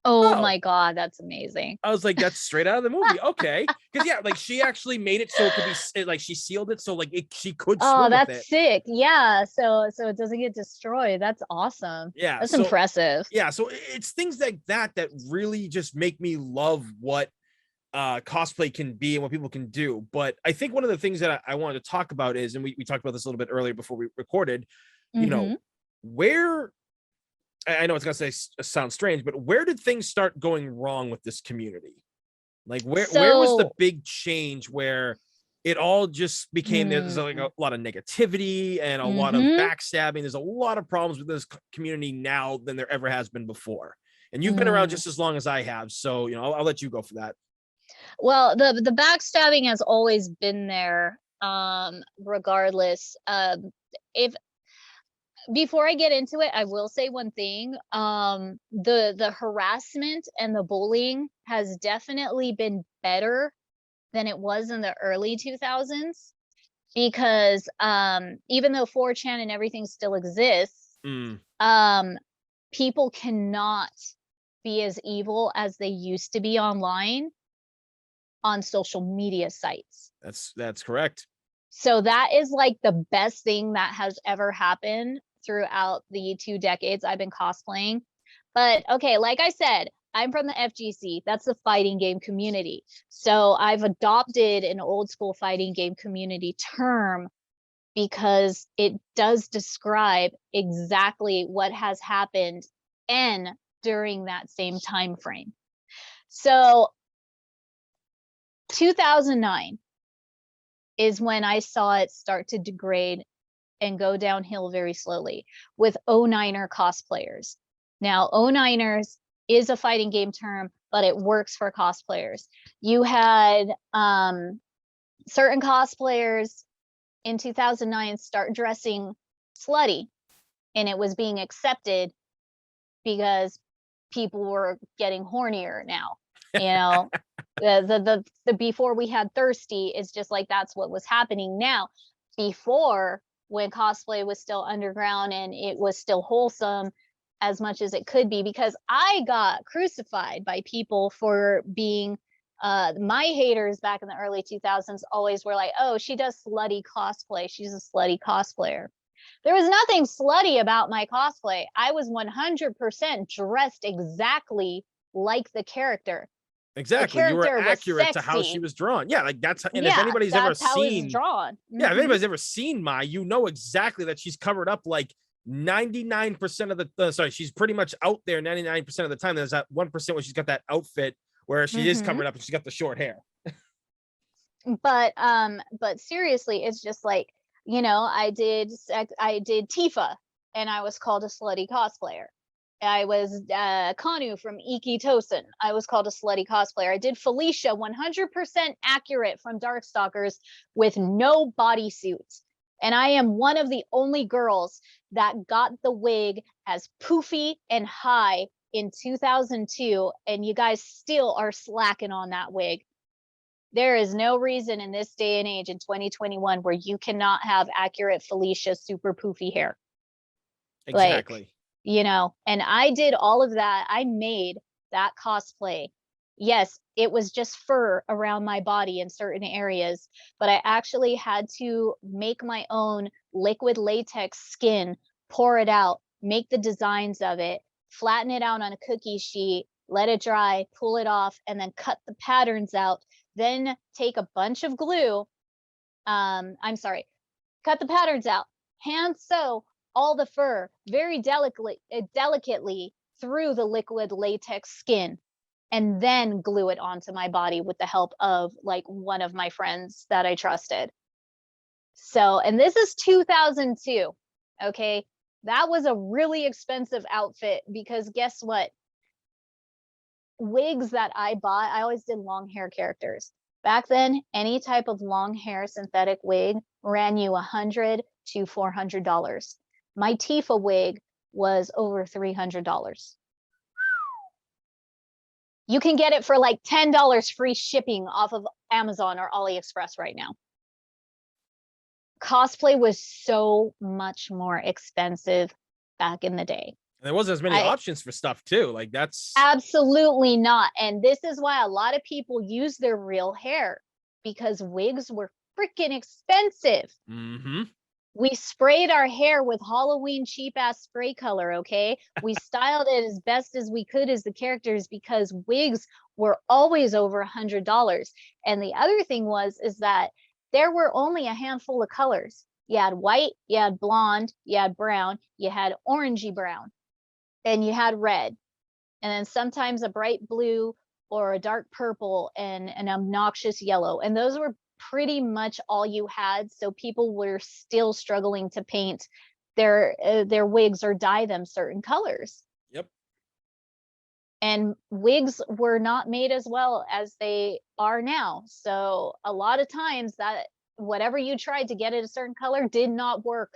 oh my God, that's amazing. I was like, that's straight out of the movie. Okay. Because yeah, like she actually made it so it could be like, she sealed it so like she could swim. Oh, that's sick. Yeah. So it doesn't get destroyed. That's awesome. Yeah. That's impressive. Yeah. So it's things like that really just make me love what cosplay can be and what people can do. But I think one of the things that I wanted to talk about is, and we talked about this a little bit earlier before we recorded, where, I know it's gonna sound strange, but where did things start going wrong with this community? Like where was the big change where it all just became, there's like a lot of negativity and a lot of backstabbing. There's a lot of problems with this community now than there ever has been before. And you've been around just as long as I have. So, I'll let you go for that. Well, the backstabbing has always been there, regardless. If before I get into it, I will say one thing. The harassment and the bullying has definitely been better than it was in the early 2000s, because even though 4chan and everything still exists, Mm, um people cannot be as evil as they used to be online on social media sites. that's correct. So that is like the best thing that has ever happened throughout the 2 decades I've been cosplaying. But okay, like I said, I'm from the FGC. That's the fighting game community. So I've adopted an old school fighting game community term because it does describe exactly what has happened and during that same time frame. So 2009 is when I saw it start to degrade and go downhill very slowly with 09er cosplayers. Now, 09ers is a fighting game term, but it works for cosplayers. You had certain cosplayers in 2009 start dressing slutty, and it was being accepted because people were getting hornier now. You know, the before we had thirsty, is just like that's what was happening now. Before, when cosplay was still underground and it was still wholesome as much as it could be, because I got crucified by people for being my haters back in the early 2000s always were like, oh, she does slutty cosplay, she's a slutty cosplayer. There was nothing slutty about my cosplay. I was 100% dressed exactly like the character. The Exactly. You were character was accurate to how she sexy. was drawn. Yeah, like that's and if Yeah, anybody's ever that's how it's seen, drawn. yeah, if anybody's ever seen Mai, you know exactly that she's covered up like 99% of the sorry, she's pretty much out there 99% of the time. There's that 1% where she's got that outfit where she is Mm-hmm. covered up and she's got the short hair. But seriously, it's just like, you know, I did Tifa, and I was called a slutty cosplayer. I was Kanu from Iki Tosin. I was called a slutty cosplayer. I did Felicia, 100% accurate from Darkstalkers, with no bodysuit. And I am one of the only girls that got the wig as poofy and high in 2002, and you guys still are slacking on that wig. There is no reason in this day and age in 2021 where you cannot have accurate Felicia super poofy hair. Exactly. Like, you know, and I did all of that. I made that cosplay. Yes, it was just fur around my body in certain areas, but I actually had to make my own liquid latex skin, pour it out, make the designs of it, flatten it out on a cookie sheet, let it dry, pull it off, and then cut the patterns out. Then take a bunch of glue. I'm sorry, cut the patterns out, hand sew all the fur very delicately through the liquid latex skin, and then glue it onto my body with the help of like one of my friends that I trusted. So, and this is 2002. Okay. That was a really expensive outfit because guess what? Wigs that I bought, I always did long hair characters. Back then, any type of long hair synthetic wig ran you $100 to $400. My Tifa wig was over $300. You can get it for like $10 free shipping off of Amazon or AliExpress right now. Cosplay was so much more expensive back in the day. And there wasn't as many options for stuff too. Like that's absolutely not. And this is why a lot of people use their real hair, because wigs were freaking expensive. Mm-hmm. We sprayed our hair with Halloween cheap ass spray color, okay? We styled it as best as we could as the characters because wigs were always over $100. And the other thing is that there were only a handful of colors. You had white, you had blonde, you had brown, you had orangey brown, and you had red. And then sometimes a bright blue or a dark purple and an obnoxious yellow. And those were pretty much all you had. So people were still struggling to paint their wigs or dye them certain colors. Yep. And wigs were not made as well as they are now. So a lot of times that whatever you tried to get it a certain color did not work.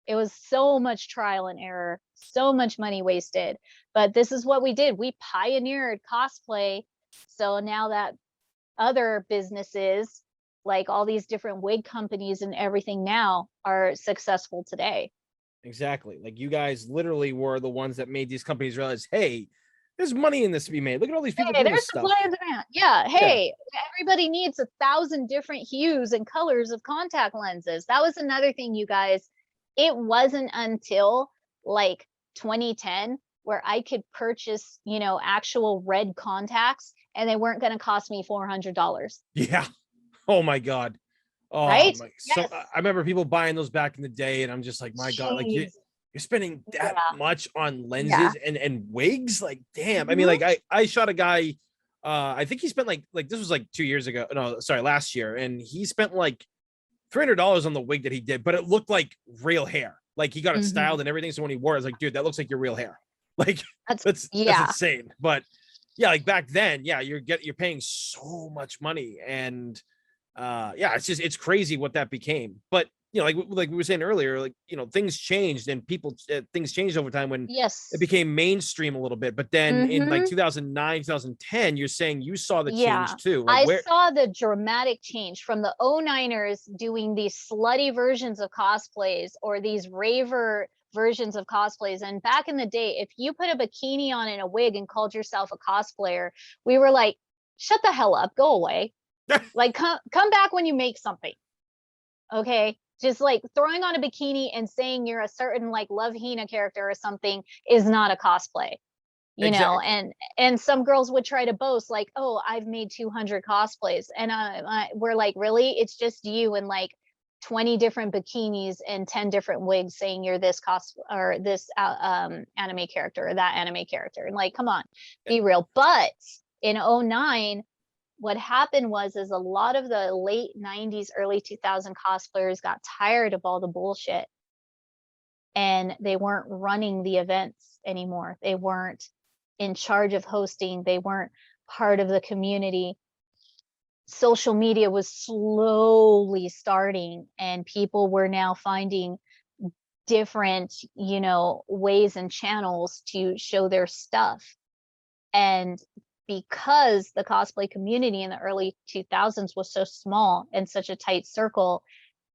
It was so much trial and error, so much money wasted. But this is what we did. We pioneered cosplay. So now that other businesses, like all these different wig companies and everything now, are successful today. Exactly. Like you guys literally were the ones that made these companies realize, hey, there's money in this to be made. Look at all these people Hey, doing there's this stuff. supply and demand. Yeah. Yeah. Hey, everybody needs 1,000 different hues and colors of contact lenses. That was another thing, you guys. It wasn't until like 2010 where I could purchase, actual red contacts, and they weren't going to cost me $400. Yeah. Oh my God. Oh Right? my. So Yes. I remember people buying those back in the day, and I'm just like, my God, like Jeez. you're spending that Yeah. much on Yeah. lenses and wigs. Like, damn. I mean, Mhm. like I shot a guy. I think he spent like this was like 2 years ago. No, sorry, last year, and he spent like $300 on the wig that he did, but it looked like real hair. Like he got it Mhm. styled and everything. So when he wore it, I was like, dude, that looks like your real hair. Like That's that's yeah. insane. But yeah, like back then, yeah, you're paying so much money, and yeah, it's crazy what that became. But like we were saying earlier, like things changed and things changed over time when it Yes. became mainstream a little bit. But then in like Mhm. 2009, 2010, you're saying you saw the change Yeah, too. Like I where? saw the dramatic change from the 09ers doing these slutty versions of cosplays or these raver versions of cosplays. And back in the day, if you put a bikini on and a wig and called yourself a cosplayer, we were like, shut the hell up, go away. Like come back when you make something. Okay. Just like throwing on a bikini and saying you're a certain like Love Hina character or something is not a cosplay. Exactly. And some girls would try to boast like, oh, I've made 200 cosplays, and we're like, really? It's just you and like 20 different bikinis and 10 different wigs saying you're this or this anime character or that anime character, and like, come on, be real. But in 09, what happened was is a lot of the late 90s early 2000 cosplayers got tired of all the bullshit, and they weren't running the events anymore. They weren't in charge of hosting. They weren't part of the community. Social media was slowly starting, and people were now finding different, ways and channels to show their stuff. And because the cosplay community in the early 2000s was so small and such a tight circle,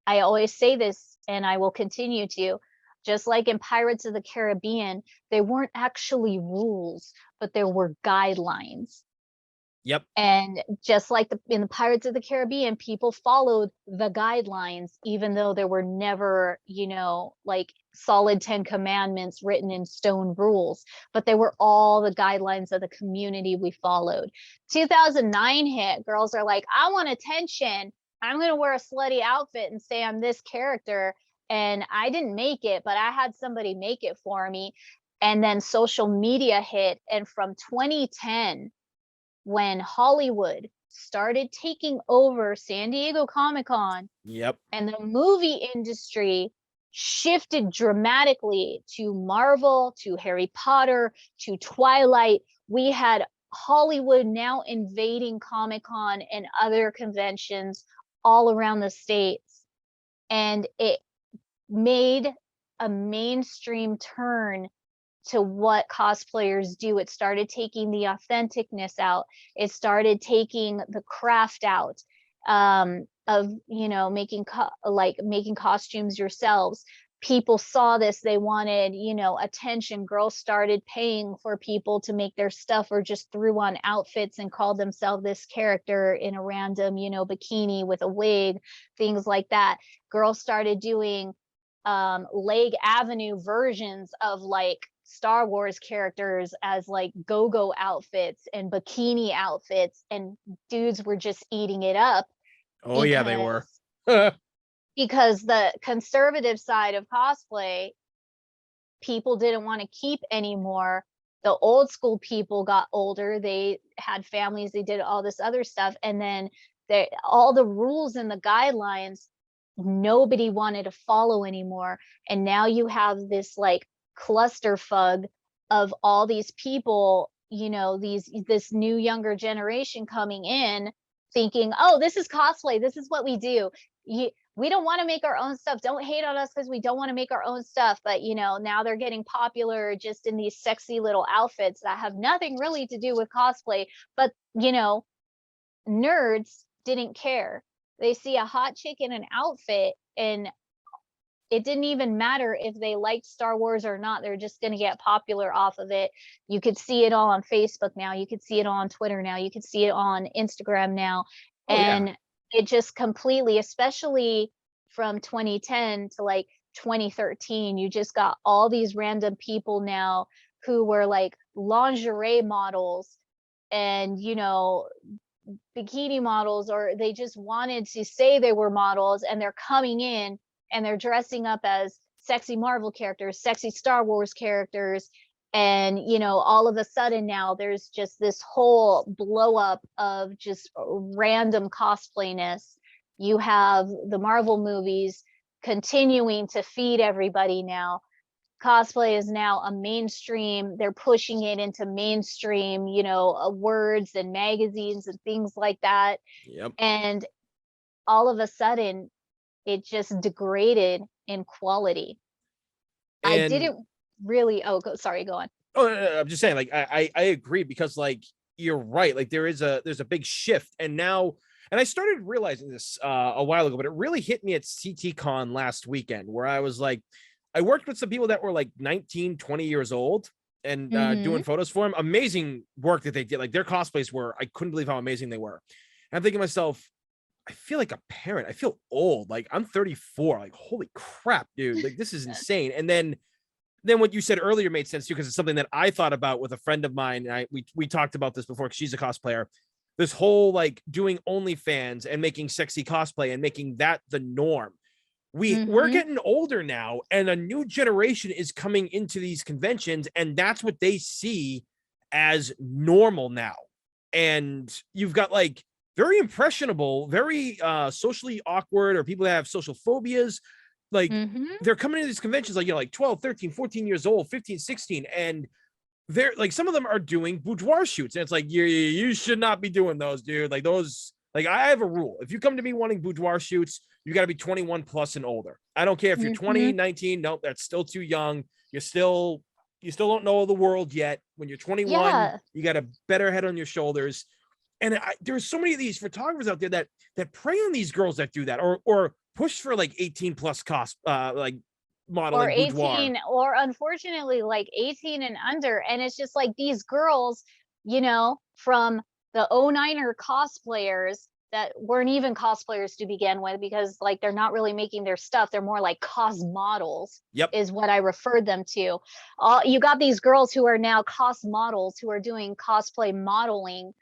I always say this and I will continue to. Just like in Pirates of the Caribbean, they weren't actually rules, but there were guidelines. Yep. And just like in the Pirates of the Caribbean, people followed the guidelines, even though there were never, like solid 10 commandments written in stone rules, but they were all the guidelines of the community we followed. 2009 hit, girls are like, I want attention. I'm going to wear a slutty outfit and say I'm this character. And I didn't make it, but I had somebody make it for me. And then social media hit. And from 2010, when Hollywood started taking over San Diego Comic-Con Yep. and the movie industry shifted dramatically to Marvel, to Harry Potter, to Twilight, we had Hollywood now invading Comic-Con and other conventions all around the states. And it made a mainstream turn to what cosplayers do. It started taking the authenticness out. It started taking the craft out, of making costumes yourselves. People saw this, they wanted attention. Girls started paying for people to make their stuff, or just threw on outfits and called themselves this character in a random bikini with a wig, things like that. Girls started doing Leg Avenue versions of like Star Wars characters as like go-go outfits and bikini outfits, and dudes were just eating it up Oh yeah, they because were. because the conservative side of cosplay, people didn't want to keep anymore. The old school people got older, they had families, they did all this other stuff, and then all the rules and the guidelines nobody wanted to follow anymore. And now you have this like clusterfuck of all these people, this new younger generation coming in thinking, oh, this is cosplay, this is what we do. we don't want to make our own stuff. Don't hate on us because we don't want to make our own stuff. But now they're getting popular just in these sexy little outfits that have nothing really to do with cosplay. But nerds didn't care. They see a hot chick in an outfit, and it didn't even matter if they liked Star Wars or not. They're just going to get popular off of it. You could see it all on Facebook now. You could see it on Twitter now. You could see it on Instagram now. Oh, and yeah. it just completely, especially from 2010 to like 2013, you just got all these random people now who were like lingerie models and bikini models, or they just wanted to say they were models, and they're coming in and they're dressing up as sexy Marvel characters, sexy Star Wars characters. And, all of a sudden now there's just this whole blow up of just random cosplayness. You have the Marvel movies continuing to feed everybody now. Cosplay is now a mainstream. They're pushing it into mainstream, words and magazines and things like that. Yep. And all of a sudden, it just degraded in quality. I And didn't really. Oh, sorry, go on. oh, no, I'm just saying, like, I agree, because like you're right, like there's a big shift, and now, and I started realizing this a while ago, but it really hit me at CTCon last weekend, where I was like, I worked with some people that were like 19, 20 years old, and doing photos for them. Amazing work that they did. Like their cosplays were, I couldn't believe how amazing they were. And I'm thinking to myself, I feel like a parent. I feel old. Like I'm 34. Like, holy crap, dude. Like this is insane. And then what you said earlier made sense too, because it's something that I thought about with a friend of mine. And we talked about this before, because she's a cosplayer. This whole like doing OnlyFans and making sexy cosplay and making that the norm. We're getting older now, and a new generation is coming into these conventions, and that's what they see as normal now. And you've got like very impressionable, very socially awkward, or people that have social phobias. Like they're coming to these conventions like, like 12, 13, 14 years old, 15, 16. And they're like, some of them are doing boudoir shoots. And it's like, you should not be doing those, dude. Like those, like I have a rule. If you come to me wanting boudoir shoots, you got to be 21 plus and older. I don't care if you're 20, 19. Nope, that's still too young. You still don't know the world yet. When you're 21, you got a better head on your shoulders. And there's so many of these photographers out there that prey on these girls that do that, or push for like 18 plus cost, like modeling or 18, boudoir. or unfortunately like 18 and under. And it's just like these girls, from the 09er cosplayers that weren't even cosplayers to begin with, because like they're not really making their stuff. They're more like cos models. Yep. Is what I referred them to. You got these girls who are now cos models, who are doing cosplay modeling,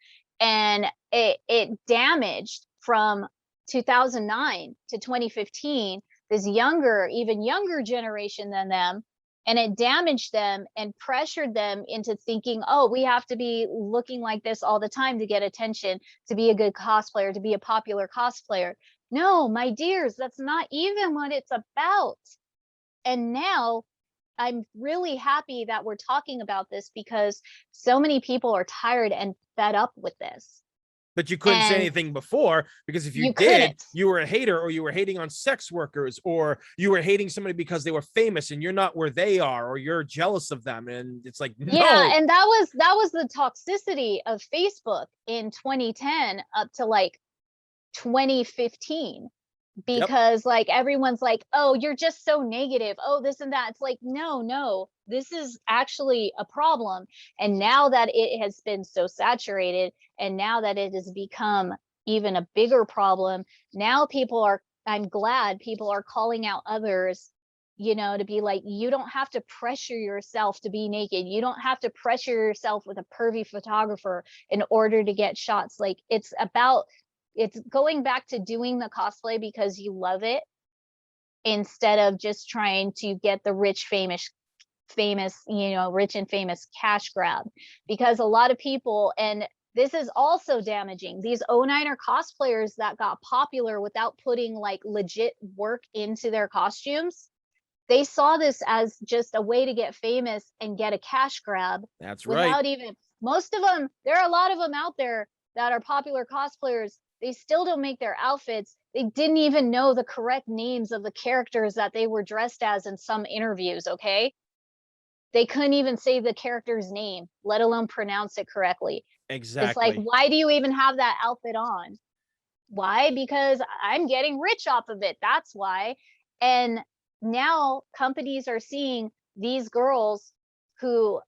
and it damaged from 2009 to 2015 this even younger generation than them. And it damaged them and pressured them into thinking, oh, we have to be looking like this all the time to get attention, to be a good cosplayer, to be a popular cosplayer. No, my dears, that's not even what it's about. And now I'm really happy that we're talking about this, because so many people are tired and fed up with this. But you couldn't say anything before, because if you did, you were a hater, or you were hating on sex workers, or you were hating somebody because they were famous and you're not where they are, or you're jealous of them. And it's like, no. Yeah, and that was the toxicity of Facebook in 2010 up to like 2015. Because like everyone's like, oh, you're just so negative, oh, this and that. It's like, no, this is actually a problem. And now that it has been so saturated, and now that it has become even a bigger problem, now I'm glad people are calling out others, to be like, you don't have to pressure yourself to be naked. You don't have to pressure yourself with a pervy photographer in order to get shots. Like it's going back to doing the cosplay because you love it, instead of just trying to get the rich and famous cash grab. Because a lot of people, and this is also damaging, these 09er cosplayers that got popular without putting like legit work into their costumes, they saw this as just a way to get famous and get a cash grab. That's without right. even, most of them, there are a lot of them out there that are popular cosplayers They still don't make their outfits. They didn't even know the correct names of the characters that they were dressed as in some interviews, okay? They couldn't even say the character's name, let alone pronounce it correctly. It's like, Exactly. why do you even have that outfit on? Why? Because I'm getting rich off of it. That's why. And now companies are seeing these girls who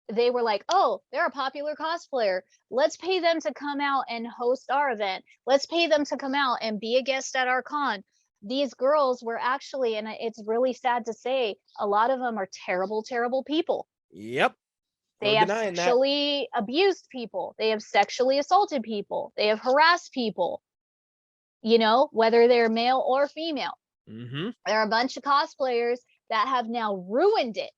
they were like, oh, they're a popular cosplayer. Let's pay them to come out and host our event. Let's pay them to come out and be a guest at our con. These girls were actually, and it's really sad to say, a lot of them are terrible, terrible people. Yep. They No have denying that. sexually abused people. They have sexually assaulted people. They have harassed people, you know, whether they're male or female. Mm-hmm. There are a bunch of cosplayers that have now ruined it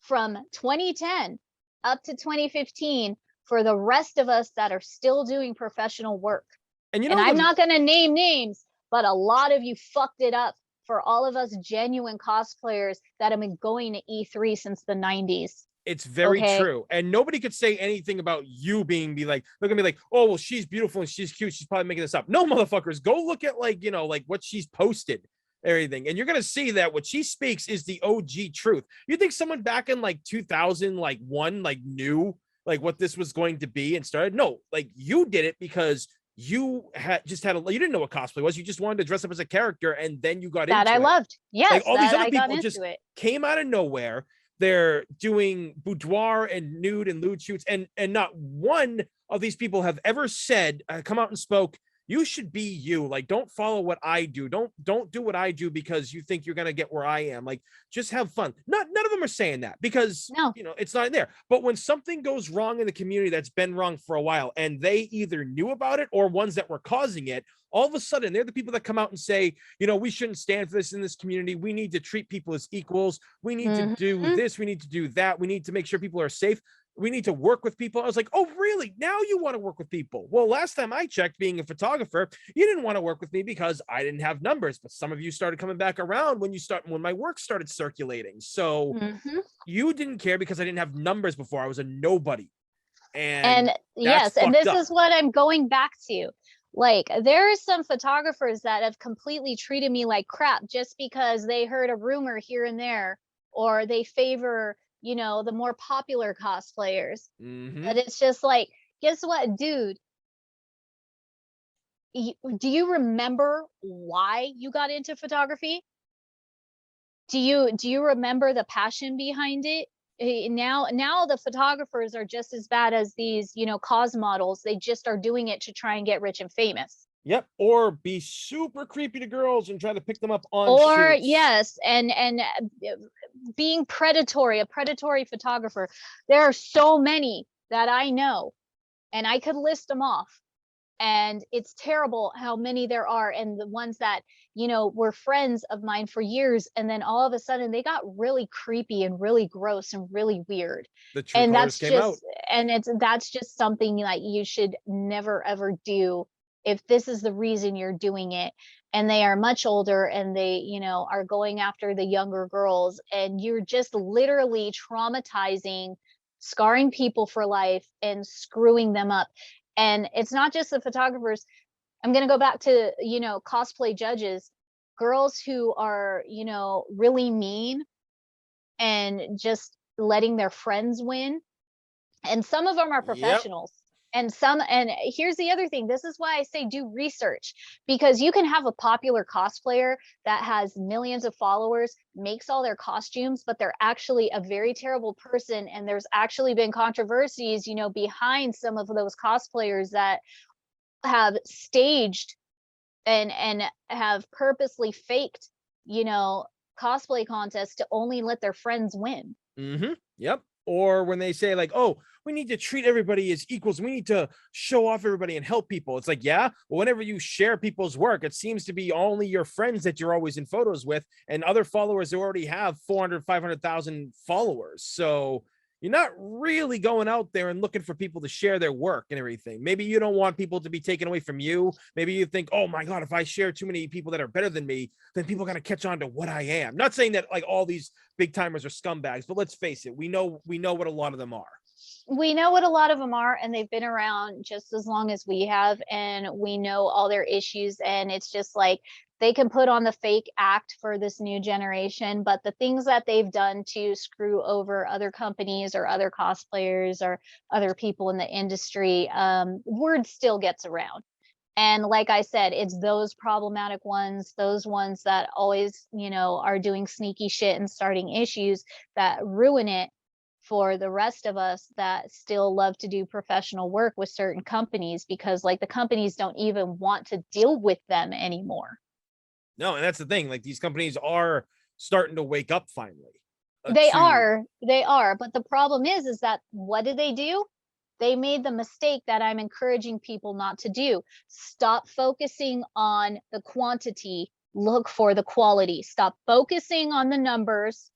from 2010 up to 2015 for the rest of us that are still doing professional work. And you And know, I'm not going to name names, but a lot of you fucked it up for all of us genuine cosplayers that have been going to E3 since the 90s. it's very Okay. true. And nobody could say anything about you be like, look at me like, oh, well, she's beautiful and she's cute. She's probably making this up. No, motherfuckers, go look at like, you know, like what she's posted, everything. And you're going to see that what she speaks is the OG truth. You think someone back in like 2001, like knew like what this was going to be and started? No, like you did it because you you didn't know what cosplay was. You just wanted to dress up as a character and then you got that into I it. loved. Yes, Like all these other I got people into just it. came out of nowhere. They're doing boudoir and nude and lewd shoots, and not one of these people have ever said, come out and spoke, you should be you. Like, don't follow what I do. Don't do what I do because you think you're gonna get where I am. Like, just have fun. None of them are saying that because No. you know it's not in there. But when something goes wrong in the community that's been wrong for a while, and they either knew about it or ones that were causing it, all of a sudden they're the people that come out and say, you know, we shouldn't stand for this in this community. We need to treat people as equals. We need to do this. We need to do that. We need to make sure people are safe. We need to work with people. I was like, oh, really? Now you want to work with people? Well, last time I checked, being a photographer, you didn't want to work with me because I didn't have numbers. But some of you started coming back around when my work started circulating. So you didn't care because I didn't have numbers before. I was a nobody. And yes, and this up. is what I'm going back to. Like, there are some photographers that have completely treated me like crap just because they heard a rumor here and there, or they favor, you know, the more popular cosplayers. But it's just like, guess what, dude? Do you remember why you got into photography? Do you remember the passion behind it? Now the photographers are just as bad as these, you know, cos models. They just are doing it to try and get rich and famous. Yep, or be super creepy to girls and try to pick them up on or shoots. Yes, and being predatory, a predatory photographer. There are so many that I know, and I could list them off. And it's terrible how many there are, and the ones that, you know, were friends of mine for years, and then all of a sudden they got really creepy and really gross and really weird. The true And colors came out. and that's just something that you should never ever do if this is the reason you're doing it. And they are much older, and they, you know, are going after the younger girls, and you're just literally traumatizing, scarring people for life and screwing them up. And it's not just the photographers. I'm going to go back to, you know, cosplay judges, girls who are, you know, really mean and just letting their friends win. And some of them are professionals. And here's the other thing. This is why I say do research, because you can have a popular cosplayer that has millions of followers, makes all their costumes, but they're actually a very terrible person. And there's actually been controversies, you know, behind some of those cosplayers that have staged and have purposely faked, you know, cosplay contests to only let their friends win. Yep. Or when they say like, oh, we need to treat everybody as equals. We need to show off everybody and help people. It's like, yeah, well, whenever you share people's work, it seems to be only your friends that you're always in photos with, and other followers who already have 400, 500,000 followers. So you're not really going out there and looking for people to share their work and everything. Maybe you don't want people to be taken away from you. Maybe you think, oh my God, if I share too many people that are better than me, then people are going to catch on to what I am. Not saying that like all these big timers are scumbags, but let's face it. We know what a lot of them are. We know what a lot of them are, and they've been around just as long as we have, and we know all their issues, and it's just like they can put on the fake act for this new generation, but the things that they've done to screw over other companies or other cosplayers or other people in the industry, word still gets around. And like I said, it's those problematic ones, those ones that always, are doing sneaky shit and starting issues that ruin it for the rest of us that still love to do professional work with certain companies, because like the companies don't even want to deal with them anymore. No, and that's the thing. Like these companies are starting to wake up finally. They are, but the problem is that what do? They made the mistake that I'm encouraging people not to do. Stop focusing on the quantity, look for the quality. Stop focusing on the numbers,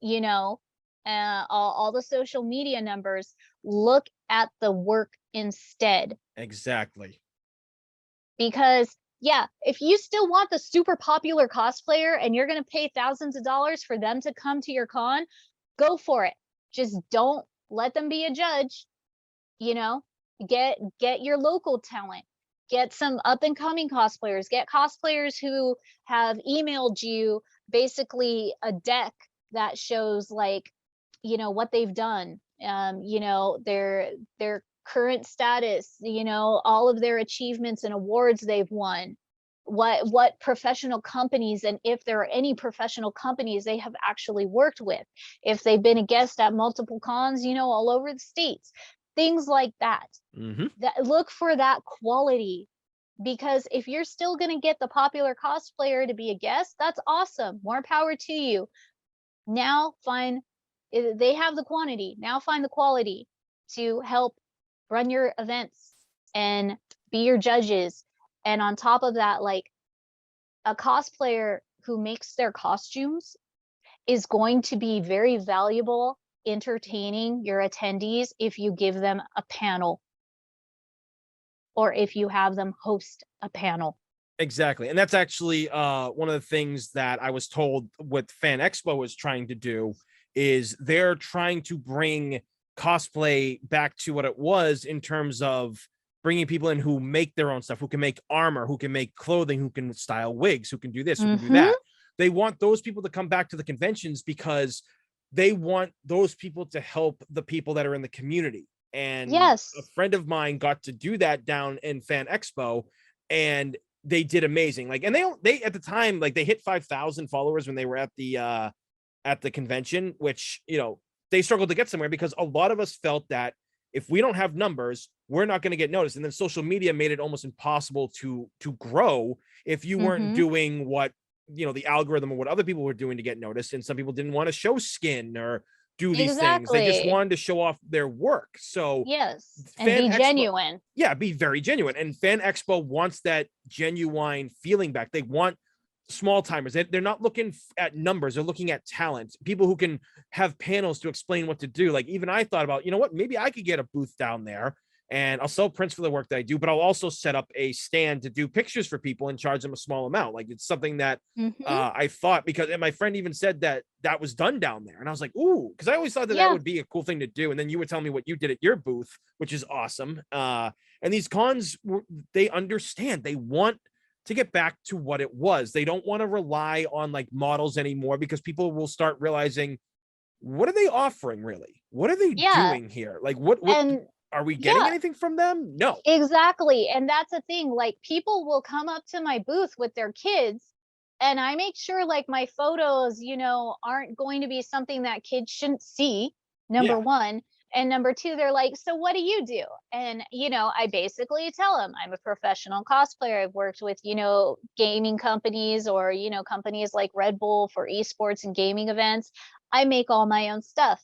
you know, all the social media numbers. Look at the work instead. Exactly. Because yeah, if you still want the super popular cosplayer and you're going to pay thousands of dollars for them to come to your con, go for it. Just don't let them be a judge. Get your local talent, get some up and coming cosplayers, get cosplayers who have emailed you basically a deck that shows like what they've done, their current status, all of their achievements and awards they've won, what professional companies, and if there are any professional companies they have actually worked with, if they've been a guest at multiple cons, all over the states, things like that. That look for that quality, because if you're still going to get the popular cosplayer to be a guest, that's awesome, more power to you. Now they have the quantity, now find the quality to help run your events and be your judges. And on top of that, like a cosplayer who makes their costumes is going to be very valuable entertaining your attendees if you give them a panel or if you have them host a panel. Exactly. And that's actually one of the things that I was told what Fan Expo is trying to do is they're trying to bring cosplay back to what it was in terms of bringing people in who make their own stuff, who can make armor, who can make clothing, who can style wigs, who can do this, who can do that. They want those people to come back to the conventions because they want those people to help the people that are in the community. And yes, a friend of mine got to do that down in Fan Expo, and they did amazing. Like, and they at the time, like they hit 5,000 followers when they were at the convention, which, they struggled to get somewhere because a lot of us felt that if we don't have numbers, we're not going to get noticed. And then social media made it almost impossible to grow if you weren't doing what, the algorithm or what other people were doing to get noticed. And some people didn't want to show skin or do these things. They just wanted to show off their work. So yes, and be genuine. Yeah, be very genuine. And Fan Expo wants that genuine feeling back. They want small timers. They're not looking at numbers. They're looking at talent, people who can have panels to explain what to do. Like even I thought about, what, maybe I could get a booth down there and I'll sell prints for the work that I do, but I'll also set up a stand to do pictures for people and charge them a small amount. Like it's something that I thought, because and my friend even said that was done down there. And I was like, ooh, because I always thought that would be a cool thing to do. And then you were telling me what you did at your booth, which is awesome. And these cons, they understand, they want to get back to what it was. They don't want to rely on like models anymore, because people will start realizing, what are they offering really? What are they doing here? Like what are we getting anything from them? No. Exactly. And that's a thing. Like people will come up to my booth with their kids, and I make sure like my photos, aren't going to be something that kids shouldn't see. Number one. And number two, they're like, so what do you do? And, I basically tell them I'm a professional cosplayer. I've worked with, gaming companies or, companies like Red Bull for esports and gaming events. I make all my own stuff.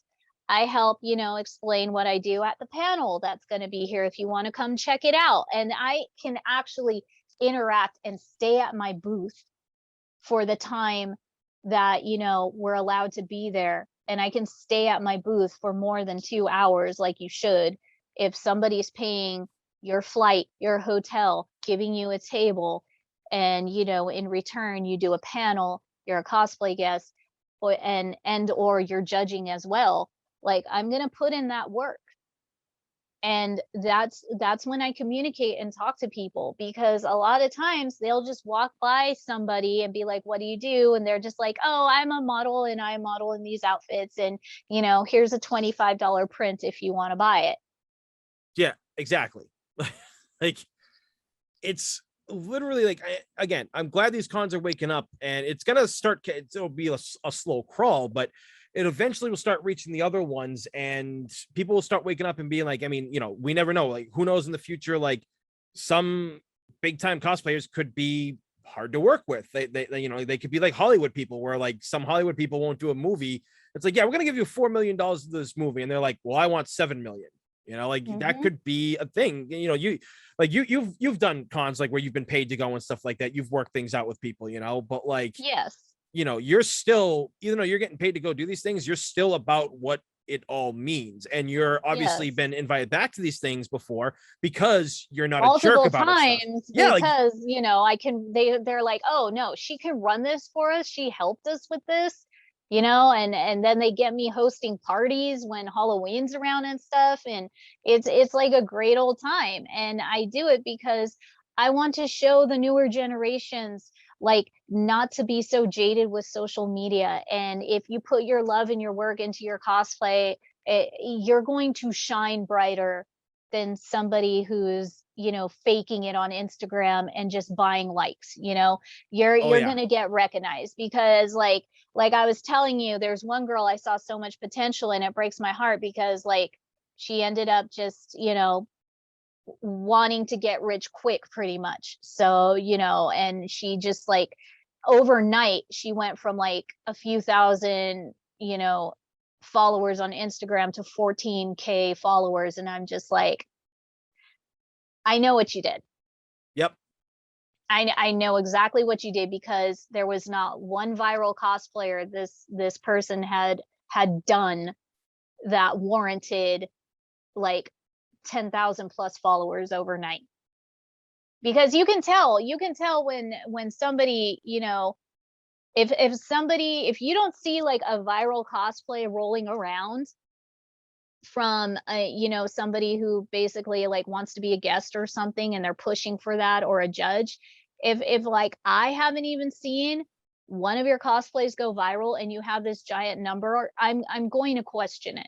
I help, explain what I do at the panel that's going to be here if you want to come check it out. And I can actually interact and stay at my booth for the time that, we're allowed to be there. And I can stay at my booth for more than 2 hours, like you should. If somebody's paying your flight, your hotel, giving you a table, and, in return, you do a panel, you're a cosplay guest, or you're judging as well. Like I'm going to put in that work. And that's when I communicate and talk to people, because a lot of times they'll just walk by somebody and be like, what do you do? And they're just like, oh, I'm a model and I model in these outfits, and here's a $25 print if you want to buy it. Yeah, exactly. Like, it's literally like, again, I'm glad these cons are waking up, and it's gonna start. It'll be a slow crawl, but it eventually will start reaching the other ones, and people will start waking up and being like, I mean, we never know. Like, who knows in the future? Like, some big time cosplayers could be hard to work with. They could be like Hollywood people, where like some Hollywood people won't do a movie. It's like, yeah, we're gonna give you $4 million to this movie, and they're like, well, I want 7 million. Like that could be a thing. You've done cons like where you've been paid to go and stuff like that. You've worked things out with people, but like, Yes. You're still, even though you're getting paid to go do these things, you're still about what it all means. And you're obviously Yes. been invited back to these things before because you're not a jerk Multiple about it. times, Yeah, because they're like, oh no, she can run this for us, she helped us with this, and then they get me hosting parties when Halloween's around and stuff, and it's like a great old time. And I do it because I want to show the newer generations, like, not to be so jaded with social media. And if you put your love and your work into your cosplay, you're going to shine brighter than somebody who's faking it on Instagram and just buying likes. You're oh yeah, going to get recognized, because like I was telling you, there's one girl I saw so much potential in. It breaks my heart because like she ended up just wanting to get rich quick pretty much. So and she just like overnight she went from like a few thousand followers on Instagram to 14K followers, and I'm just like, I know what you did. yep, I know exactly what you did, because there was not one viral cosplayer this person had done that warranted like 10,000 plus followers overnight. Because you can tell when somebody, if you don't see like a viral cosplay rolling around from somebody who basically like wants to be a guest or something, and they're pushing for that, or a judge, if like I haven't even seen one of your cosplays go viral and you have this giant number, I'm going to question it.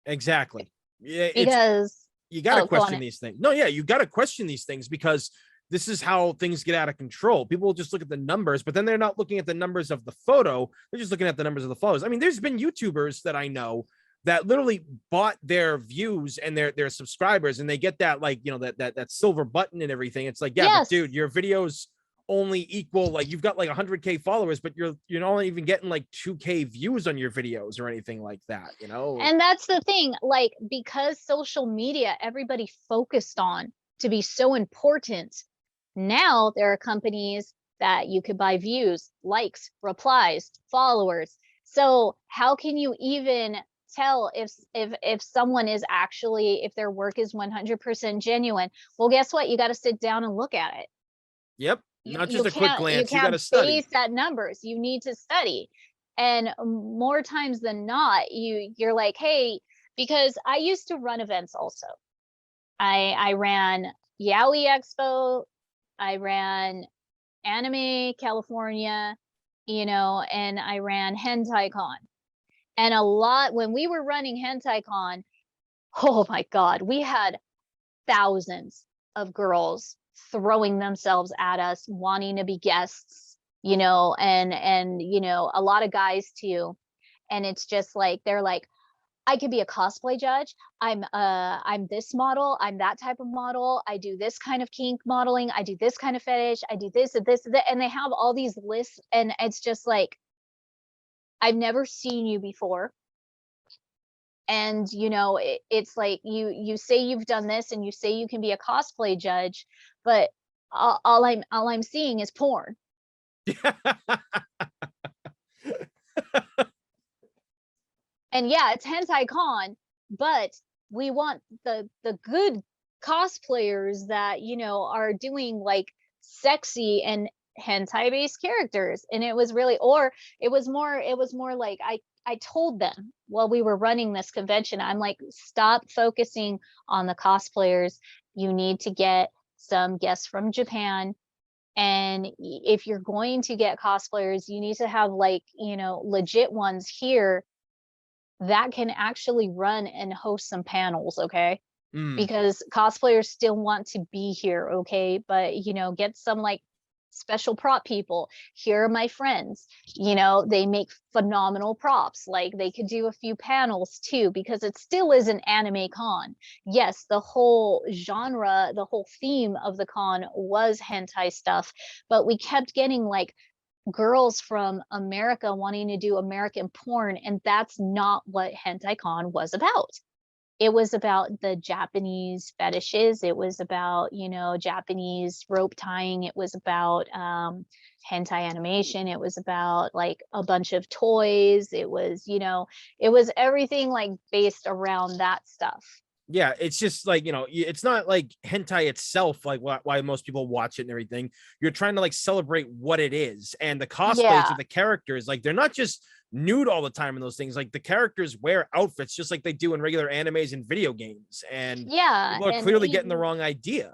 exactly. Yeah, Because you got to go on question it. these things. No, yeah, you got to question these things, because this is how things get out of control. People just look at the numbers, but then they're not looking at the numbers of the photo. They're just looking at the numbers of the photos. I mean, there's been YouTubers that I know that literally bought their views and their subscribers, and they get that like that silver button and everything. It's like, yeah, but Yes. dude, your videos only equal, like, you've got like 100K followers, but you're not even getting like 2K views on your videos or anything like that. And that's the thing, like, because social media, everybody focused on to be so important. Now there are companies that you could buy views, likes, replies, followers. So how can you even tell if someone is actually, if their work is 100% genuine? Well, guess what? You got to sit down and look at it. Yep. Not just a quick glance. You got to can't study. base that numbers. You need to study. And more times than not, you're like, hey, because I used to run events also. I ran Yaoi Expo, I ran Anime California, and I ran Hentai Con. And a lot, when we were running Hentai Con, oh my God, we had thousands of girls throwing themselves at us, wanting to be guests, and a lot of guys too. And it's just like, they're like, I could be a cosplay judge. I'm this model, I'm that type of model, I do this kind of kink modeling, I do this kind of fetish, I do this and this and that. And they have all these lists, and it's just like, I've never seen you before. And it's like, you say you've done this, and you say you can be a cosplay judge, but all I'm seeing is porn. And yeah, it's hentai con, but we want the good cosplayers that are doing like sexy and hentai based characters. And it was really, or it was more like I told them while we were running this convention, I'm like, stop focusing on the cosplayers. You need to get some guests from Japan. And if you're going to get cosplayers, you need to have like, legit ones here that can actually run and host some panels, okay? Mm. Because cosplayers still want to be here, okay? But get some like special prop people. Here are my friends. They make phenomenal props. Like they could do a few panels too, because it still is an anime con. Yes, the whole genre, the whole theme of the con was hentai stuff, but we kept getting like girls from America wanting to do American porn, and that's not what hentai con was about. It was about the Japanese fetishes. It was about, Japanese rope tying. It was about hentai animation. It was about like a bunch of toys. It was everything like based around that stuff. Yeah, it's just like, it's not like hentai itself, like why most people watch it and everything. You're trying to like celebrate what it is. And the cosplays Yeah. of the characters, like they're not just nude all the time in those things. Like the characters wear outfits just like they do in regular animes and video games. And Yeah. people are And clearly getting the wrong idea.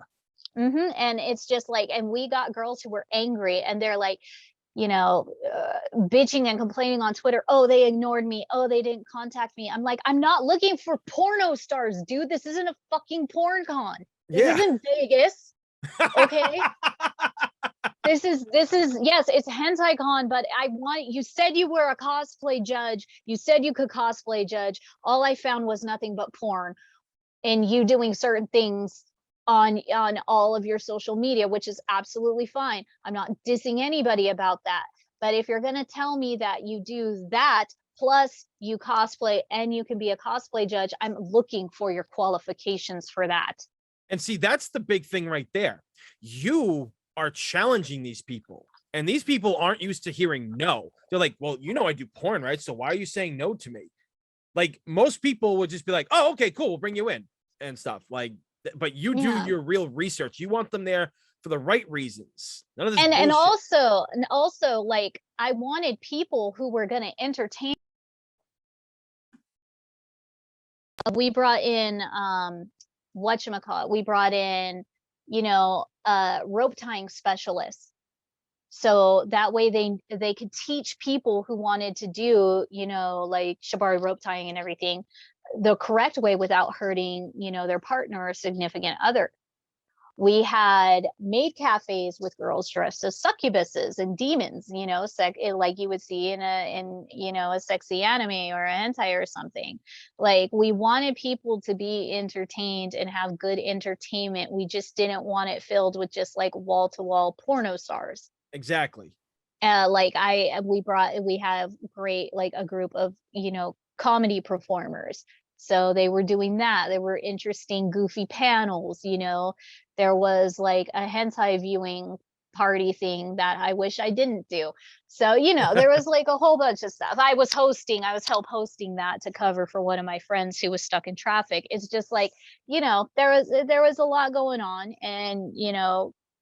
and it's just like, and we got girls who were angry and they're like, bitching and complaining on Twitter. Oh, they ignored me. Oh, they didn't contact me. I'm like, I'm not looking for porno stars, dude. This isn't a fucking porn con. This Yeah. isn't Vegas. Okay. This is yes, it's hentai con, but you said you were a cosplay judge. You said you could cosplay judge. All I found was nothing but porn and you doing certain things on all of your social media, which is absolutely fine. I'm not dissing anybody about that. But if you're going to tell me that you do that plus you cosplay and you can be a cosplay judge, I'm looking for your qualifications for that. And see, that's the big thing right there. You are challenging these people, and these people aren't used to hearing no. They're like, well, I do porn, right? So why are you saying no to me? Like most people would just be like, oh, okay, cool, we'll bring you in and stuff. Like, but you do Yeah. your real research. You want them there for the right reasons. None of this And bullshit. also like I wanted people who were going to entertain. We brought in whatchamacallit, we brought in, rope tying specialists. So that way they could teach people who wanted to do, like shibari rope tying and everything the correct way without hurting, their partner or significant other. We had maid cafes with girls dressed as succubuses and demons, like you would see in a sexy anime or a hentai or something. Like we wanted people to be entertained and have good entertainment. We just didn't want it filled with just like wall to wall porno stars. Exactly. We have great, like a group of, comedy performers. So they were doing that. There were interesting, goofy panels, there was like a hentai viewing party thing that I wish I didn't do. So, there was like a whole bunch of stuff. I was help hosting that to cover for one of my friends who was stuck in traffic. It's just like, there was a lot going on and,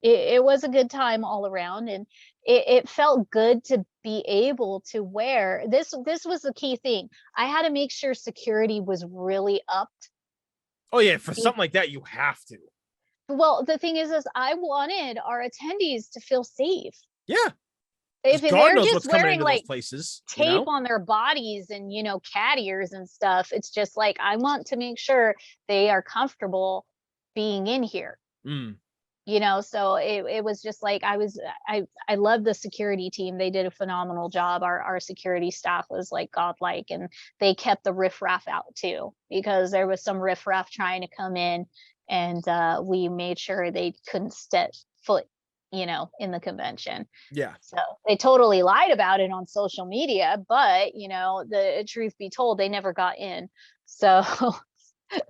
it was a good time all around. And it felt good to be able to wear this was the key thing. I had to make sure security was really upped. Oh yeah, for something like that, you have to. Well, the thing is I wanted our attendees to feel safe. Yeah. If God they're knows just what's coming wearing into like those places. tape on their bodies and cat ears and stuff, it's just like I want to make sure they are comfortable being in here. Mm. So it was just like I love the security team. They did a phenomenal job. Our security staff was like godlike, and they kept the riffraff out too, because there was some riffraff trying to come in, and we made sure they couldn't step foot in the convention. Yeah. So they totally lied about it on social media, but the truth be told, they never got in. So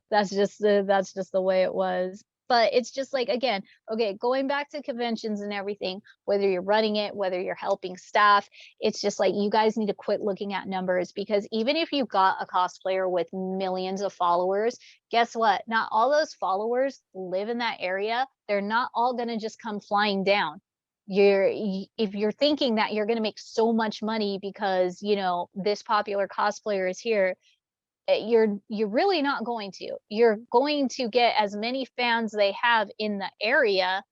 that's just the way it was. But it's just like, again, okay, going back to conventions and everything, whether you're running it, whether you're helping staff, it's just like you guys need to quit looking at numbers, because even if you got a cosplayer with millions of followers, guess what? Not all those followers live in that area. They're not all going to just come flying down. if you're thinking that you're going to make so much money because, you know, this popular cosplayer is here, you're really not going to. You're going to get as many fans they have in the area,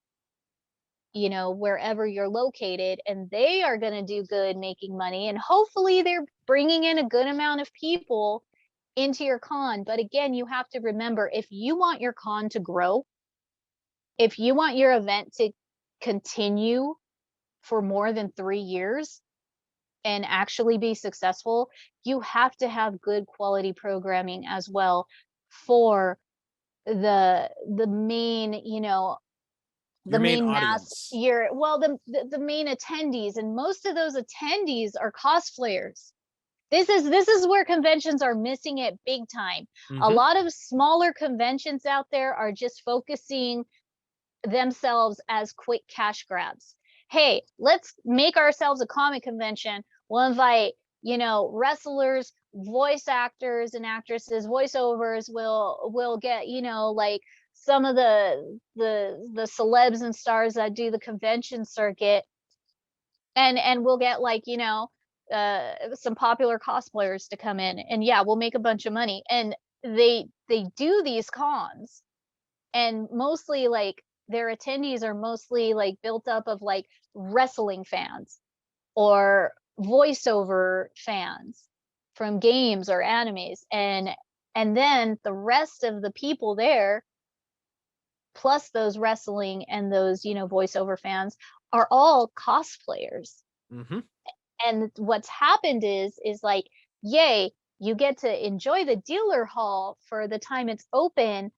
you know, wherever you're located, and they are going to do good making money, and hopefully they're bringing in a good amount of people into your con. But again, you have to remember, if you want your con to grow, if you want your event to continue for more than 3 years and actually be successful, you have to have good quality programming as well for the main, you know, the Your main main mass, audience. your, well, the main attendees, and most of those attendees are cosplayers. This is where conventions are missing it big time. A Mm-hmm. lot of smaller conventions out there are just focusing themselves as quick cash grabs. Hey, let's make ourselves a comic convention. We'll invite, you know, wrestlers, voice actors and actresses, voiceovers. We'll get, you know, like some of the celebs and stars that do the convention circuit, and we'll get, like, you know, some popular cosplayers to come in, and yeah, we'll make a bunch of money. And they do these cons, and mostly, like, their attendees are mostly like built up of like wrestling fans or voiceover fans from games or animes, and then the rest of the people there, plus those wrestling and those, you know, voiceover fans, are all cosplayers. Mm-hmm. And what's happened is like, yay, you get to enjoy the dealer hall for the time it's open,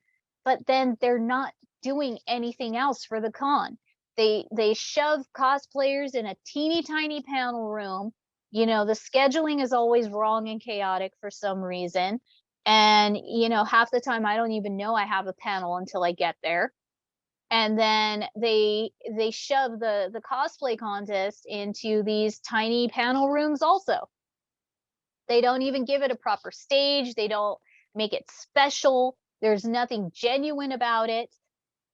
but then they're not doing anything else for the con. They shove cosplayers in a teeny tiny panel room. You know, the scheduling is always wrong and chaotic for some reason, and you know, half the time I don't even know I have a panel until I get there. And then they shove the cosplay contest into these tiny panel rooms also. They don't even give it a proper stage, they don't make it special, there's nothing genuine about it.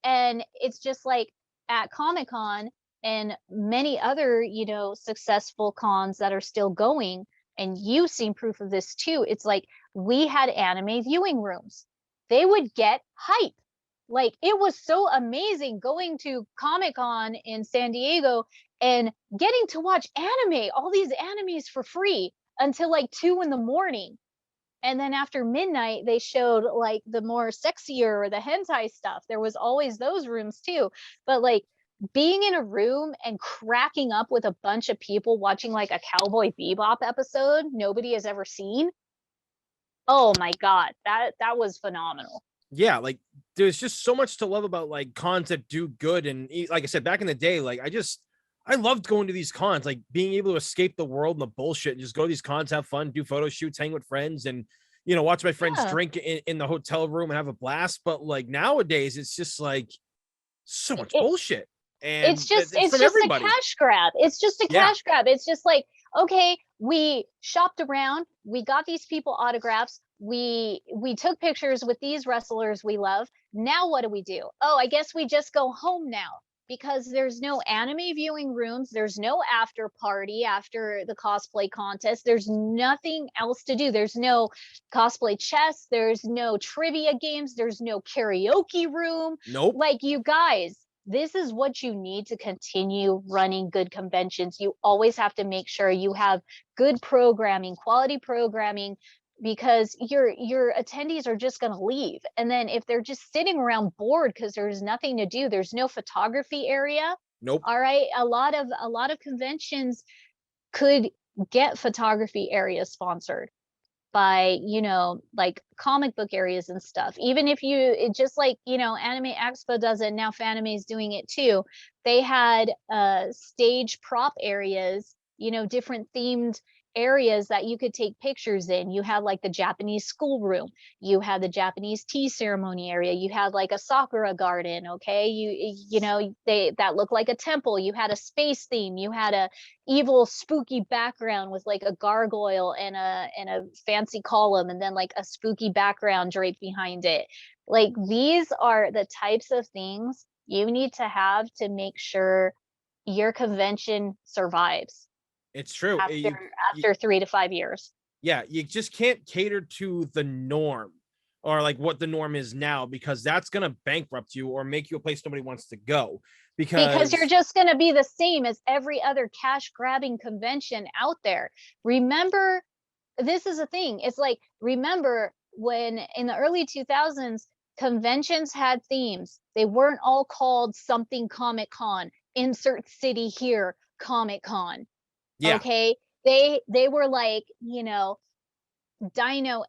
And it's just like, at Comic-Con and many other, you know, successful cons that are still going, and you've seen proof of this too, it's like, we had anime viewing rooms. They would get hype. Like, it was so amazing going to Comic-Con in San Diego and getting to watch anime, all these animes for free until like 2 in the morning. And then after midnight, they showed like the more sexier or the hentai stuff. There was always those rooms too. But like, being in a room and cracking up with a bunch of people watching like a Cowboy Bebop episode nobody has ever seen. Oh my God, that was phenomenal. Yeah, like there's just so much to love about like cons that do good. And like I said, back in the day, like I loved going to these cons, like being able to escape the world and the bullshit and just go to these cons, have fun, do photo shoots, hang with friends, and you know, watch my friends Yeah. drink in the hotel room and have a blast. But like nowadays, it's just like so much It, bullshit. it's And just it's it's from just a everybody. cash grab. It's just a Yeah. cash grab. It's just like, okay, we shopped around, we got these people autographs, we took pictures with these wrestlers we love. Now what do? Oh, I guess we just go home now, because there's no anime viewing rooms, there's no after party after the cosplay contest, there's nothing else to do. There's no cosplay chess, there's no trivia games, there's no karaoke room. Nope. Like, you guys, this is what you need to continue running good conventions. You always have to make sure you have good programming, quality programming, because your attendees are just going to leave. And then if they're just sitting around bored because there's nothing to do, there's no photography area. Nope. All right, a lot of conventions could get photography areas sponsored by, you know, like comic book areas and stuff. Even if you, it just like, you know, Anime Expo does it now, Fanime is doing it too. They had stage prop areas, you know, different themed areas that you could take pictures in. You had like the Japanese schoolroom, you had the Japanese tea ceremony area, you had like a sakura garden, okay, you know, they that looked like a temple, you had a space theme, you had a evil spooky background with like a gargoyle and a fancy column, and then like a spooky background draped behind it. Like, these are the types of things you need to have to make sure your convention survives It's true. after 3 to 5 years. Yeah, you just can't cater to the norm or like what the norm is now, because that's going to bankrupt you or make you a place nobody wants to go, Because you're because just going to be the same as every other cash grabbing convention out there. Remember, this is a thing. It's like, remember when in the early 2000s, conventions had themes. They weren't all called something Comic Con, insert city here, Comic Con. yeah, Okay. They were like, Dino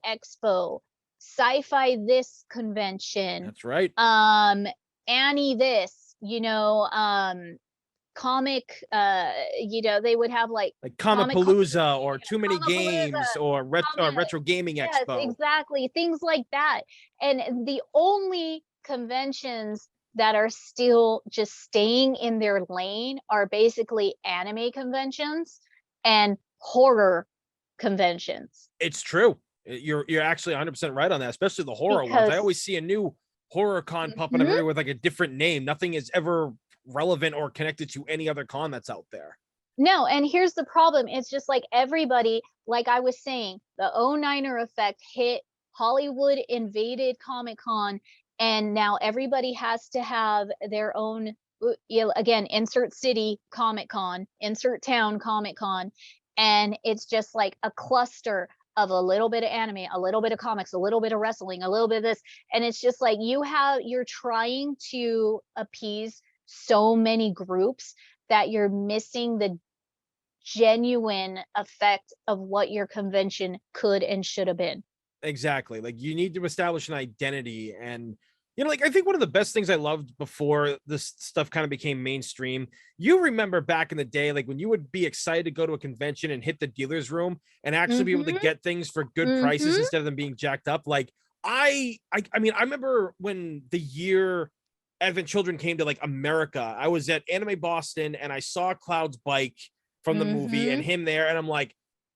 Expo, Sci-Fi this convention, that's right. Annie this, comic, they would have like Like comic Comicpalooza or Too Many Comicpalooza, Games or comic, Retro Gaming yes, Expo. exactly, things like that. And the only conventions that are still just staying in their lane are basically anime conventions and horror conventions. It's true. You're actually 100% right on that, especially the horror ones. I Because always see a new horror con popping up Mhm. everywhere with like a different name. Nothing is ever relevant or connected to any other con that's out there. No, and here's the problem. It's just like everybody, like I was saying, the 09er effect hit, Hollywood invaded Comic Con, and now everybody has to have their own, again, insert city Comic Con, insert town Comic Con. And it's just like a cluster of a little bit of anime, a little bit of comics, a little bit of wrestling, a little bit of this. And it's just like you're trying to appease so many groups that you're missing the genuine effect of what your convention could and should have been. Exactly. Like you need to establish an identity. And like I think one of the best things I loved before this stuff kind of became mainstream, you remember back in the day, like when you would be excited to go to a convention and hit the dealer's room and actually be able to Mm-hmm. get things for good prices Mm-hmm. instead of them being jacked up. Like I mean, I remember when the year Advent Children came to like America, I was at Anime Boston and I saw Cloud's bike from the movie and Mm-hmm. him there, and I'm like,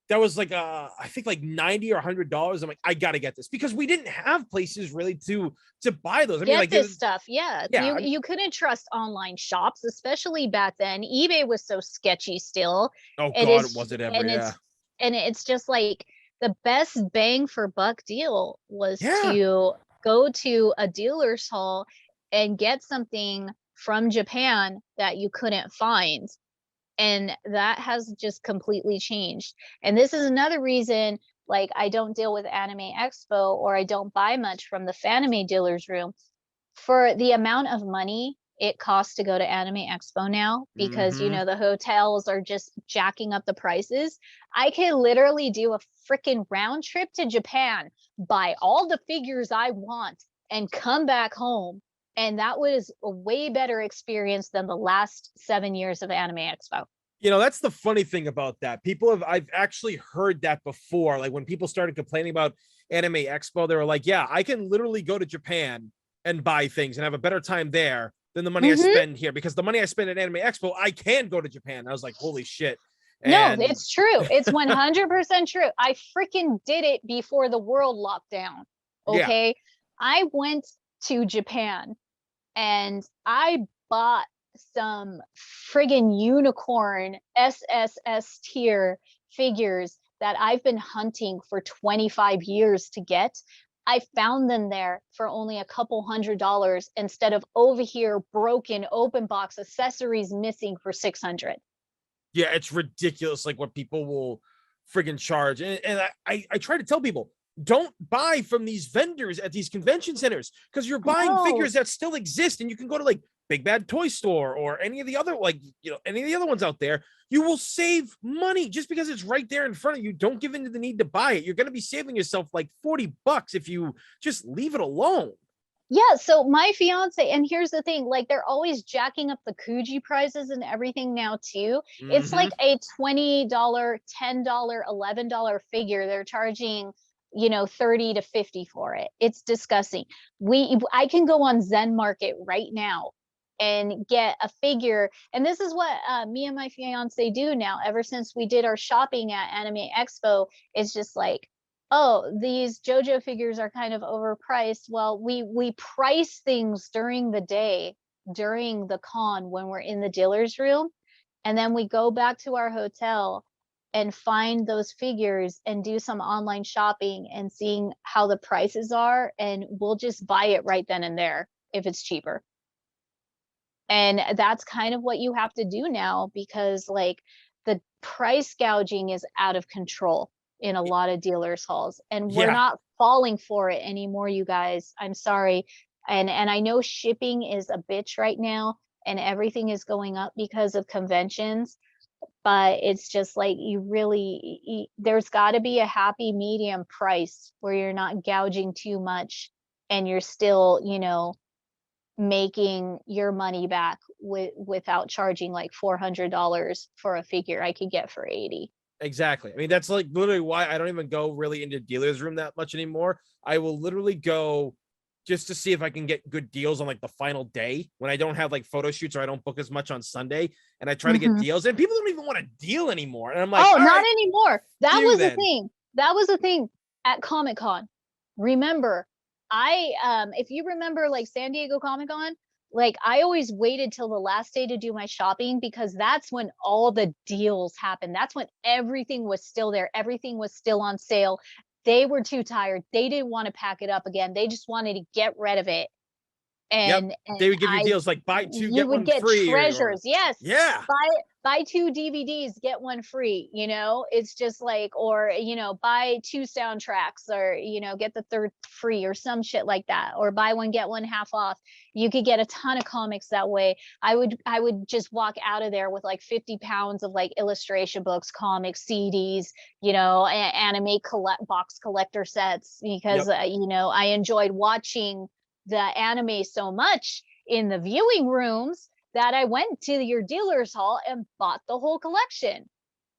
that was like I think like $90 or $100. I'm like, I gotta get this, because we didn't have places really to buy those. I mean, Get like this stuff. Yeah. yeah, You couldn't trust online shops, especially back then. eBay was so sketchy still. oh It god, is was it ever? and Yeah, it's just like the best bang for buck deal was yeah, to go to a dealer's hall and get something from Japan that you couldn't find. And that has just completely changed. And this is another reason, like, I don't deal with Anime Expo or I don't buy much from the Fanime dealer's room for the amount of money it costs to go to Anime Expo now, because mm-hmm. the hotels are just jacking up the prices. I can literally do a freaking round trip to Japan, buy all the figures I want, and come back home. And that was a way better experience than the last 7 years of Anime Expo. That's the funny thing about that. I've actually heard that before. Like when people started complaining about Anime Expo, they were like, yeah, I can literally go to Japan and buy things and have a better time there than the money I Mm-hmm. spend here, because the money I spend at Anime Expo, I can go to Japan. I was like, holy shit. No, And it's true. It's 100% true. I freaking did it before the world locked down. yeah, Okay. I went to Japan and I bought some friggin' unicorn SSS tier figures that I've been hunting for 25 years to get. I found them there for only a couple $100 instead of over here broken open box accessories missing for 600. yeah, it's ridiculous, like what people will friggin' charge. And I try to tell people, don't buy from these vendors at these convention centers, because you're buying No, figures that still exist, and you can go to like Big Bad Toy Store or any of the other, like, any of the other ones out there. You will save money just because it's right there in front of you. Don't give in to the need to buy it. You're going to be saving yourself like $40 if you just leave it alone. yeah, so my fiance, and here's the thing, like they're always jacking up the Kuji prices and everything now too. It's Mm-hmm. like a $20, $10, $11 figure. They're charging, 30 to 50 for it. It's disgusting. I can go on Zen Market right now and get a figure. And this is what me and my fiance do now, ever since we did our shopping at Anime Expo. It's just like, oh, these JoJo figures are kind of overpriced. Well, we price things during the day, during the con when we're in the dealer's room. and then we go back to our hotel and find those figures and do some online shopping and seeing how the prices are, and we'll just buy it right then and there if it's cheaper. And that's kind of what you have to do now, because like the price gouging is out of control in a lot of dealers halls, and we're Yeah, not falling for it anymore, you guys. I'm sorry. And I know shipping is a bitch right now and everything is going up because of conventions, but it's just like you really there's got to be a happy medium price where you're not gouging too much and you're still, making your money back without charging like $400 for a figure I could get for 80. exactly. I mean, that's like literally why I don't even go really into dealer's room that much anymore. I will literally go just to see if I can get good deals on like the final day when I don't have like photo shoots or I don't book as much on Sunday, and I try to get Mhm. deals, and people don't even want to deal anymore. And I'm like, Oh, all not right, anymore. That you was a then. thing. That was a thing at Comic Con. Remember, if you remember like San Diego Comic Con, like I always waited till the last day to do my shopping because that's when all the deals happened. That's when everything was still there. Everything was still on sale. They were too tired. They didn't want to pack it up again. They just wanted to get rid of it. Yep. And They would give you I deals like buy two, you get would one get free, or treasures. Yes. yeah. Buy two DVDs, get one free, it's just like, or buy two soundtracks, or get the third free or some shit like that, or buy one get one half off. You could get a ton of comics that way. I would just walk out of there with like 50 pounds of like illustration books, comics, CDs, anime box collector sets, because Yep. I enjoyed watching the anime so much in the viewing rooms that I went to your dealer's hall and bought the whole collection.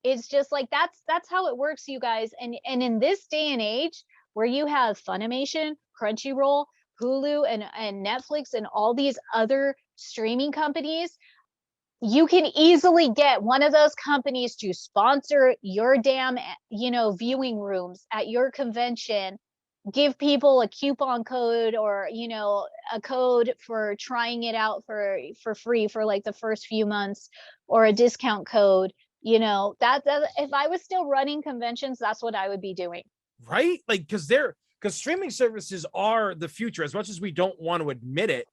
It's just like that's how it works, you guys. And in this day and age where you have Funimation, Crunchyroll, Hulu, and Netflix, and all these other streaming companies, you can easily get one of those companies to sponsor your damn, viewing rooms at your convention, give people a coupon code, or a code for trying it out for free for like the first few months, or a discount code. That if I was still running conventions, that's what I would be doing. Right? Like, because streaming services are the future, as much as we don't want to admit it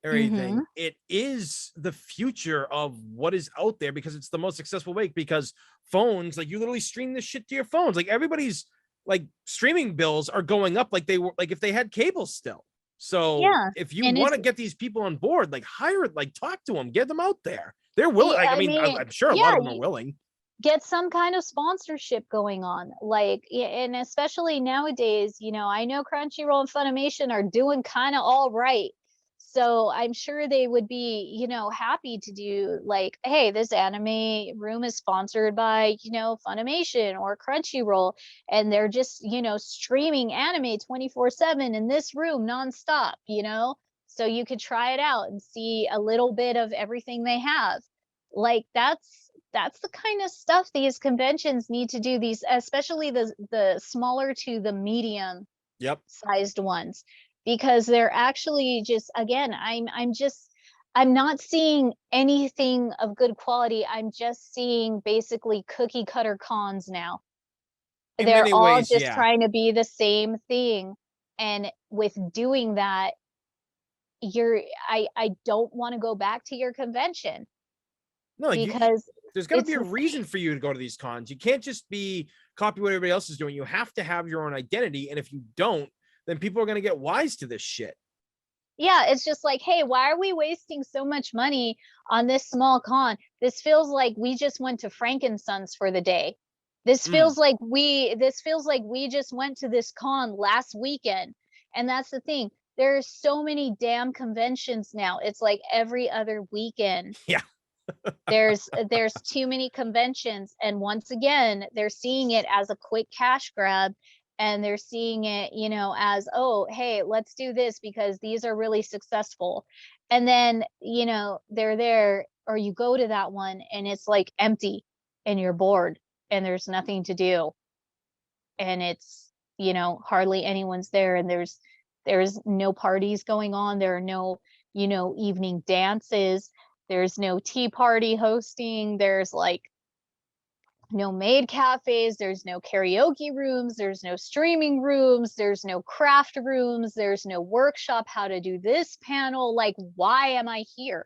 or Mm-hmm. anything. It is the future of what is out there because it's the most successful way. Because phones, like, you literally stream this shit to your phones. Like, everybody's like streaming bills are going up like they were, like if they had cable still. So Yeah. if you And want it's to get these people on board, like, hire it, like, talk to them, get them out there. They're willing. yeah, Like, I I mean, mean, I'm sure a lot yeah, of them are willing. get some kind of sponsorship going on, like, and especially nowadays, I know Crunchyroll and Funimation are doing kind of all right, so I'm sure they would be, happy to do like, hey, this anime room is sponsored by, Funimation or Crunchyroll, and they're just, streaming anime 24/7 in this room nonstop, so you could try it out and see a little bit of everything they have. Like, that's the kind of stuff these conventions need to do, these, especially the smaller to the medium Yep. sized ones, because they're actually just, again, I'm not seeing anything of good quality. I'm just seeing basically cookie cutter cons now. In They're many all ways, just yeah. trying to be the same thing, and with doing that, I don't want to go back to your convention, No, like, because there's got to it's be a reason for you to go to these cons. You can't just be copy what everybody else is doing. You have to have your own identity, and if you don't, then people are going to get wise to this shit. yeah, it's just like, hey, why are we wasting so much money on this small con? This feels like we just went to Frankensons for the day. Mm. This feels like we just went to this con last weekend. And that's the thing. There's so many damn conventions now. It's like every other weekend. Yeah. There's too many conventions, and once again, they're seeing it as a quick cash grab, and they're seeing it, as, oh, hey, let's do this because these are really successful. And then, they're there, or you go to that one and it's like empty and you're bored and there's nothing to do, and it's, hardly anyone's there, and there's no parties going on, there are no, evening dances, There's no tea party hosting. There's like no maid cafes. There's no karaoke rooms. There's no streaming rooms. There's no craft rooms. There's no workshop how to do this panel. Like, why am I here?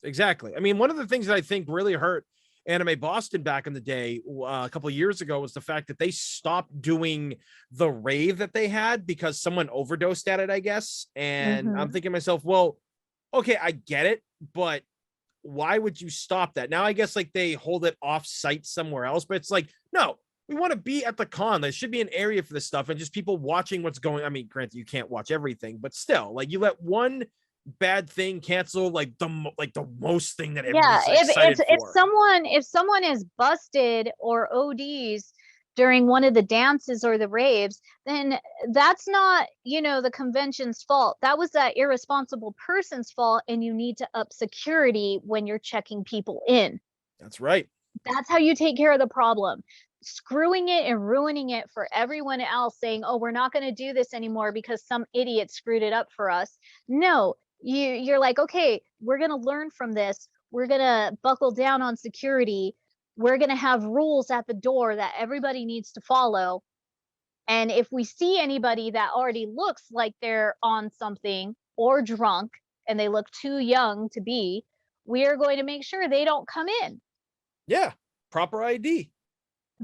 Exactly. I mean, one of the things that I think really hurt Anime Boston back in the day, a couple of years ago, was the fact that they stopped doing the rave that they had because someone overdosed at it, I guess. And I'm thinking to myself, well, okay, I get it, but why would you stop that? Now, I guess like they hold it off site somewhere else, but it's like, no, we want to be at the con. There should be an area for this stuff and just people watching what's going. I mean, granted, you can't watch everything, but still, like you let one bad thing cancel like the most thing that Yeah, everybody's excited if for. someone is busted or ODs during one of the dances or the raves, then that's not, you know, the convention's fault. That was that irresponsible person's fault, and you need to up security when you're checking people in. That's right. That's how you take care of the problem. Screwing it and ruining it for everyone else, saying, oh, we're not going to do this anymore because some idiot screwed it up for us. No, you're like, okay, we're going to learn from this. We're going to buckle down on security. We're going to have rules at the door that everybody needs to follow. And if we see anybody that already looks like they're on something or drunk and they look too young to be, we are going to make sure they don't come in. Yeah, proper ID.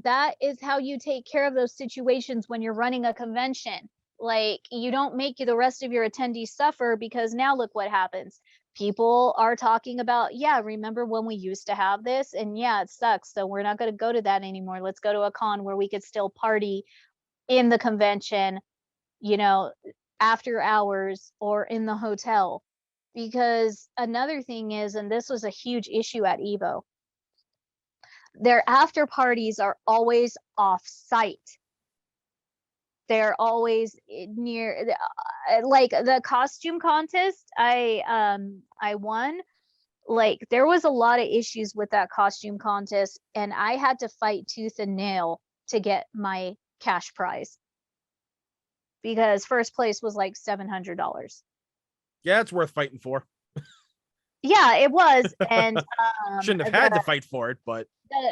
That is how you take care of those situations when you're running a convention. Like, you don't make the rest of your attendees suffer, because now look what happens. People are talking about, yeah, remember when we used to have this? And yeah, it sucks. So we're not going to go to that anymore. Let's go to a con where we could still party in the convention, you know, after hours or in the hotel. Because another thing is, and this was a huge issue at Evo, their after parties are always off site. They're always near, like the costume contest I won. Like, there was a lot of issues with that costume contest, and I had to fight tooth and nail to get my cash prize, because first place was like $700. Yeah, it's worth fighting for. Yeah, it was. And Shouldn't have had to fight for it, but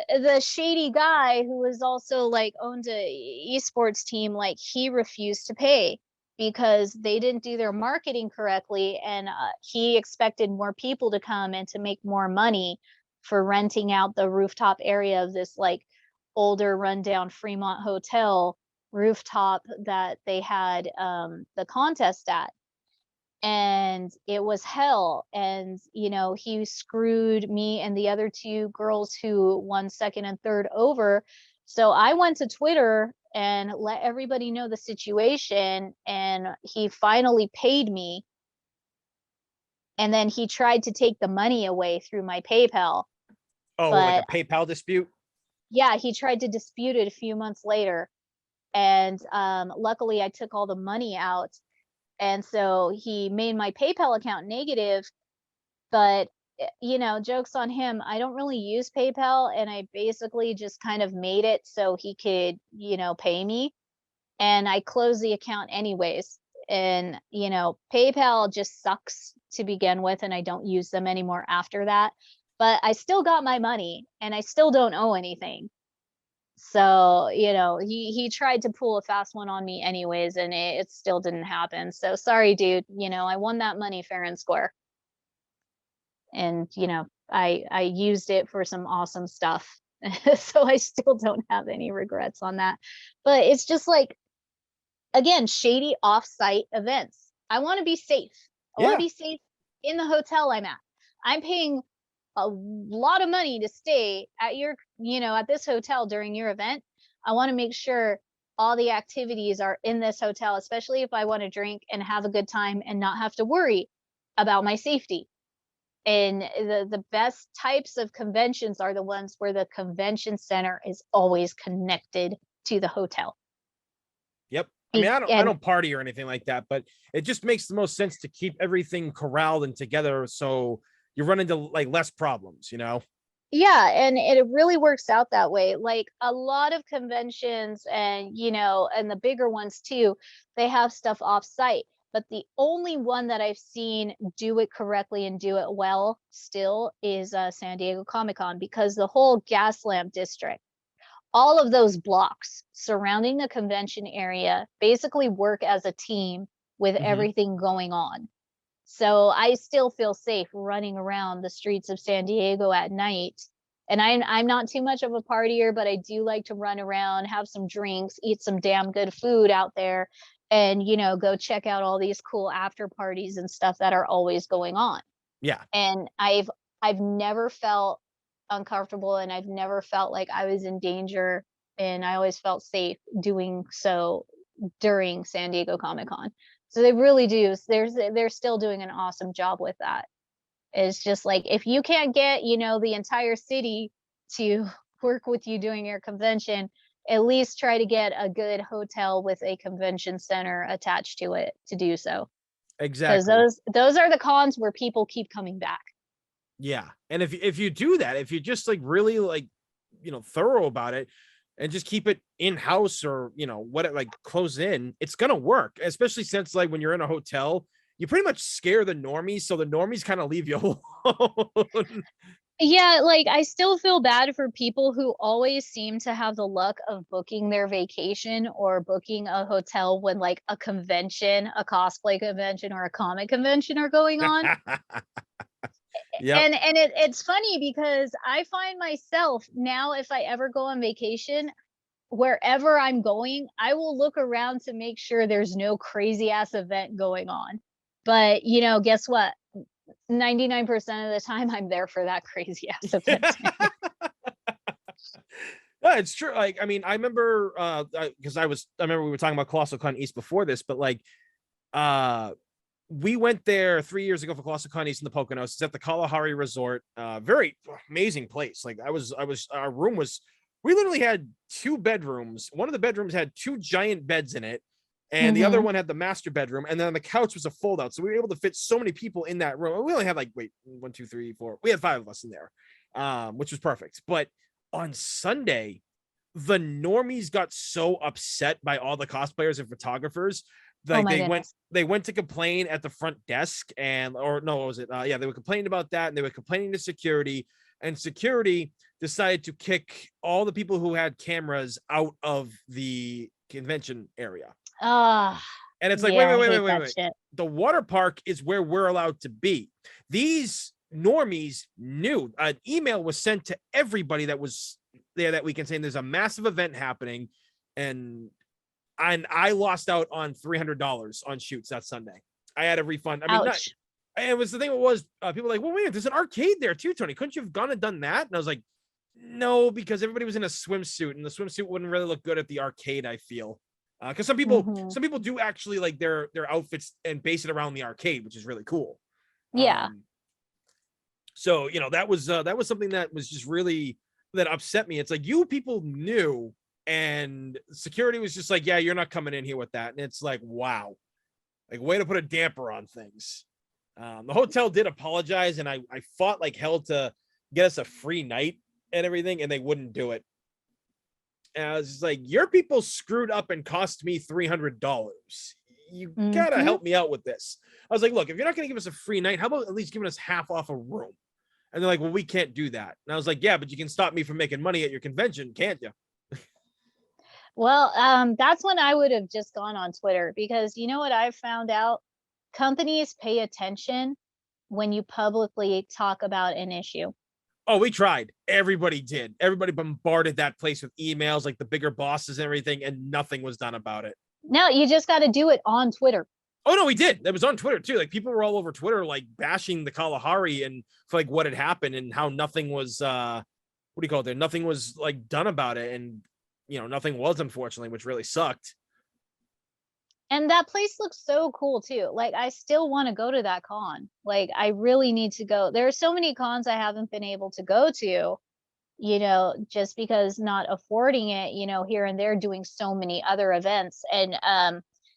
the shady guy who was also like owned a esports team, like, he refused to pay because they didn't do their marketing correctly, and he expected more people to come and to make more money for renting out the rooftop area of this like older rundown Fremont hotel rooftop that they had the contest at. And it was hell. And, you know, he screwed me and the other two girls who won second and third over. So I went to Twitter and let everybody know the situation, and he finally paid me. And then he tried to take the money away through my PayPal. oh, But like a PayPal dispute. yeah, he tried to dispute it a few months later. And luckily I took all the money out. And so he made my PayPal account negative. But, you know, joke's on him. I don't really use PayPal, and I basically just kind of made it so he could, you know, pay me. And I closed the account anyways. And, you know, PayPal just sucks to begin with, and I don't use them anymore after that. But I still got my money, and I still don't owe anything. So, you know, he tried to pull a fast one on me anyways, and it still didn't happen. So sorry, dude. You know, I won that money fair and square. And, you know, I used it for some awesome stuff. So I still don't have any regrets on that. But it's just like, again, shady off-site events. I want to be safe. I want Yeah. to be safe in the hotel I'm at. I'm paying a lot of money to stay at your, you know, at this hotel during your event. I want to make sure all the activities are in this hotel, especially if I want to drink and have a good time and not have to worry about my safety. And the best types of conventions are the ones where the convention center is always connected to the hotel. Yep. I mean, I And don't party or anything like that, but it just makes the most sense to keep everything corralled and together so you run into like less problems, you know? yeah, and it really works out that way. Like, a lot of conventions, and, you know, and the bigger ones too, they have stuff off site. but the only one that I've seen do it correctly and do it well still is San Diego Comic-Con, because the whole Gaslamp district, all of those blocks surrounding the convention area basically work as a team with everything going on. So I still feel safe running around the streets of San Diego at night. And I'm not too much of a partier, but I do like to run around, have some drinks, eat some damn good food out there, and go check out all these cool after parties and stuff that are always going on. Yeah. And I've never felt uncomfortable, and I've never felt like I was in danger, and I always felt safe doing so during San Diego Comic-Con. So they really do. They're still doing an awesome job with that. It's just like, if you can't get, the entire city to work with you doing your convention, at least try to get a good hotel with a convention center attached to it to do so. Because Exactly. those are the cons where people keep coming back. Yeah. And if you do that, if you just like really like, thorough about it and just keep it in-house, or, what it like close in, it's going to work. Especially since like when you're in a hotel, you pretty much scare the normies. So the normies kind of leave you alone. Yeah, like I still feel bad for people who always seem to have the luck of booking their vacation or booking a hotel when like a convention, a cosplay convention or a comic convention are going on. Yep. And it's funny because I find myself now, if I ever go on vacation, wherever I'm going, I will look around to make sure there's no crazy ass event going on. But guess what? 99% of the time I'm there for that crazy ass event. No, it's true. Like, I mean, I remember because I remember we were talking about Colossal Con East before this, but like we went there 3 years ago for Colossal Con East in the Poconos. It's at the Kalahari Resort. Very amazing place. Like our room was, we literally had 2 bedrooms. One of the bedrooms had 2 giant beds in it, and the other one had the master bedroom, and then the couch was a fold out. So we were able to fit so many people in that room. We only had like, 1, 2, 3, 4. We had 5 of us in there, which was perfect. But on Sunday, the normies got so upset by all the cosplayers and photographers. Like they went to complain at the front desk, and or no, what was it? Yeah, they were complaining about that, and they were complaining to security, and security decided to kick all the people who had cameras out of the convention area. And it's like, yeah, wait. shit. The water park is where we're allowed to be. These normies knew. An email was sent to everybody that was there that weekend saying there's a massive event happening, and I lost out on $300 on shoots that Sunday. I had a refund. I mean, Ouch. it was the thing. It was people were like, well, wait, there's an arcade there too, Tony. Couldn't you have gone and done that? And I was like, no, because everybody was in a swimsuit, and the swimsuit wouldn't really look good at the arcade, I feel. Because some people do actually like their outfits and base it around the arcade, which is really cool. Yeah. So that was something that was just really, that upset me. It's like, you people knew, and security was just like, yeah, you're not coming in here with that. And it's like, wow, like, way to put a damper on things. The hotel did apologize, and I fought like hell to get us a free night and everything, and they wouldn't do it. And I was just like, your people screwed up and cost me $300. You gotta help me out with this. I was like, look, if you're not gonna give us a free night, how about at least giving us half off a room? And they're like, well, we can't do that. And I was like, yeah, but you can stop me from making money at your convention, can't you? Well, that's when I would have just gone on Twitter, because you know what I've found out? Companies pay attention when you publicly talk about an issue. Oh, we tried. Everybody did. Everybody bombarded that place with emails, like the bigger bosses and everything, and nothing was done about it. No, you just got to do it on Twitter. Oh, no, we did. It was on Twitter, too. Like, people were all over Twitter, like, bashing the Kalahari and for, like, what had happened and how nothing was, what do you call it there? Nothing was, like, done about it. And, nothing was, unfortunately, which really sucked. And that place looks so cool, too. Like, I still want to go to that con. Like, I really need to go. There are so many cons I haven't been able to go to, just because not affording it, here and there, doing so many other events. And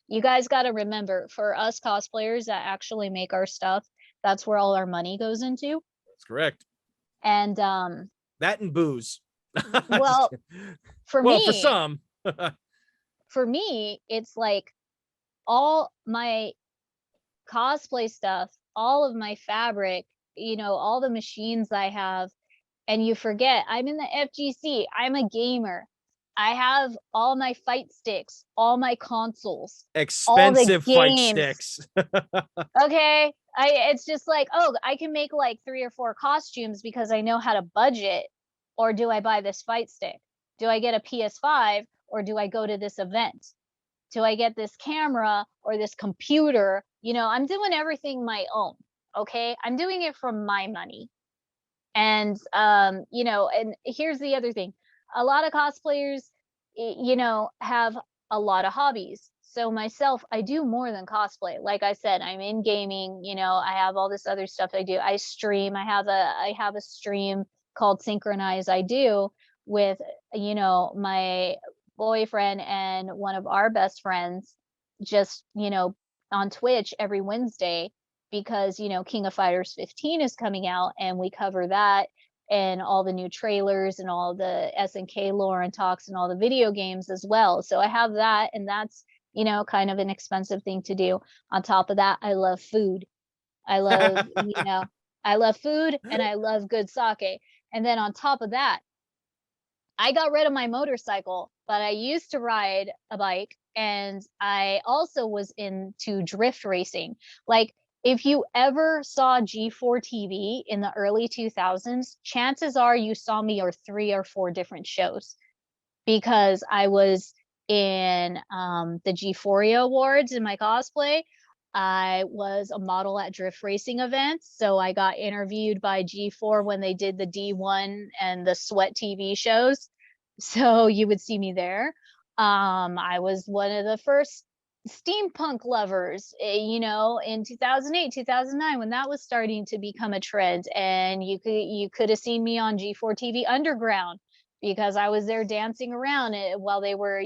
you guys got to remember, for us cosplayers that actually make our stuff, that's where all our money goes into. That's correct. And that and booze. Well, for some. For me, it's like all my cosplay stuff, all of my fabric, all the machines I have, and you forget I'm in the FGC. I'm a gamer. I have all my fight sticks, all my consoles, all the Expensive fight games. sticks. Okay. It's just like, oh, I can make like 3 or 4 costumes because I know how to budget. Or do I buy this fight stick? Do I get a PS5 or do I go to this event? Do I get this camera or this computer? I'm doing everything my own. Okay. I'm doing it from my money. And and here's the other thing. A lot of cosplayers, have a lot of hobbies. So myself, I do more than cosplay. Like I said, I'm in gaming, I have all this other stuff I do. I stream. I have a stream called Synchronize I do with, my boyfriend and one of our best friends, just, on Twitch every Wednesday, because King of Fighters 15 is coming out, and we cover that and all the new trailers and all the SNK lore and talks and all the video games as well. So I have that, and that's kind of an expensive thing to do. On top of that, I love food. I love, I love food, and I love good sake. And then on top of that, I got rid of my motorcycle, but I used to ride a bike, and I also was into drift racing. Like, if you ever saw G4 TV in the early 2000s, chances are you saw me or 3 or 4 different shows, because I was in the G4 Awards in my cosplay. I was a model at drift racing events. So I got interviewed by G4 when they did the D1 and the Sweat TV shows. So you would see me there. I was one of the first steampunk lovers, in 2008, 2009, when that was starting to become a trend. And you could have seen me on G4 TV Underground, because I was there dancing around while they were,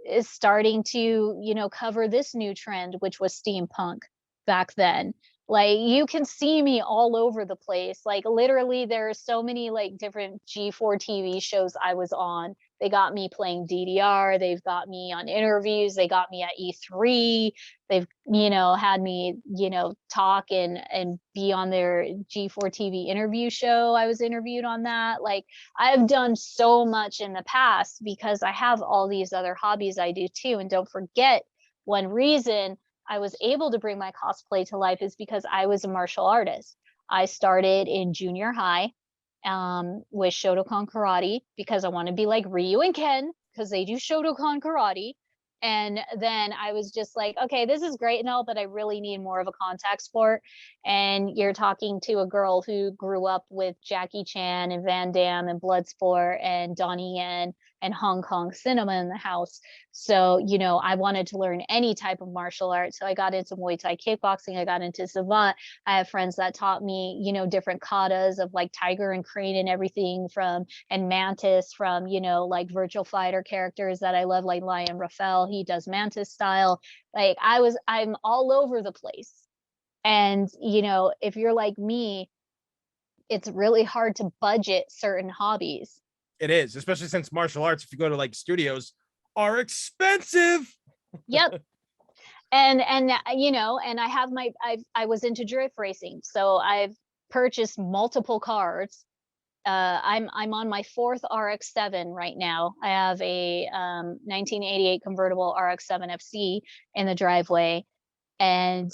is starting to, cover this new trend, which was steampunk back then. Like, you can see me all over the place. Like, literally, there are so many like different G4 TV shows I was on. They got me playing DDR. They've got me on interviews. They got me at E3. They've, had me, talk and be on their G4 TV interview show. I was interviewed on that. Like, I've done so much in the past because I have all these other hobbies I do too. And don't forget, one reason I was able to bring my cosplay to life is because I was a martial artist. I started in junior high with Shotokan karate, because I want to be like Ryu and Ken, because they do Shotokan karate. And then I was just like, okay, this is great and all, but I really need more of a contact sport. And you're talking to a girl who grew up with Jackie Chan and Van Damme and Bloodsport and Donnie Yen and Hong Kong cinema in the house. So, I wanted to learn any type of martial arts. So I got into Muay Thai kickboxing. I got into Savant. I have friends that taught me, different katas of like Tiger and Crane and everything and Mantis from, like Virtual Fighter characters that I love, like Lion Rafael. He does Mantis style. Like, I'm all over the place. And, if you're like me, it's really hard to budget certain hobbies. It is, especially since martial arts, if you go to like studios, are expensive. Yep. And and I was into drift racing, so I've purchased multiple cars. I'm on my 4th RX-7 right now. I have a 1988 convertible RX-7 FC in the driveway, and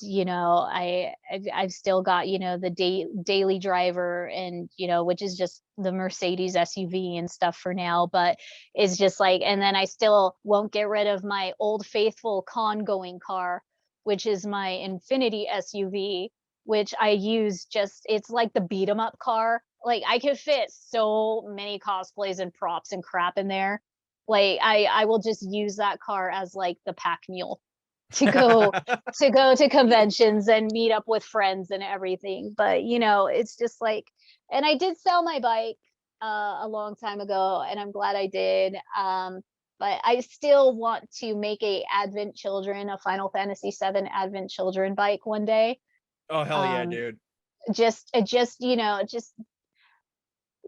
I've still got the daily driver, and which is just the Mercedes SUV and stuff for now. But it's just like, and then I still won't get rid of my old faithful con going car, which is my Infinity SUV, which I use it's like the beat 'em up car. Like, I could fit so many cosplays and props and crap in there. Like, I will just use that car as like the pack mule to go to conventions and meet up with friends and everything. But it's just like, and I did sell my bike a long time ago, and I'm glad I did. But I still want to make a Final Fantasy VII Advent Children bike one day. Oh hell yeah, dude. Just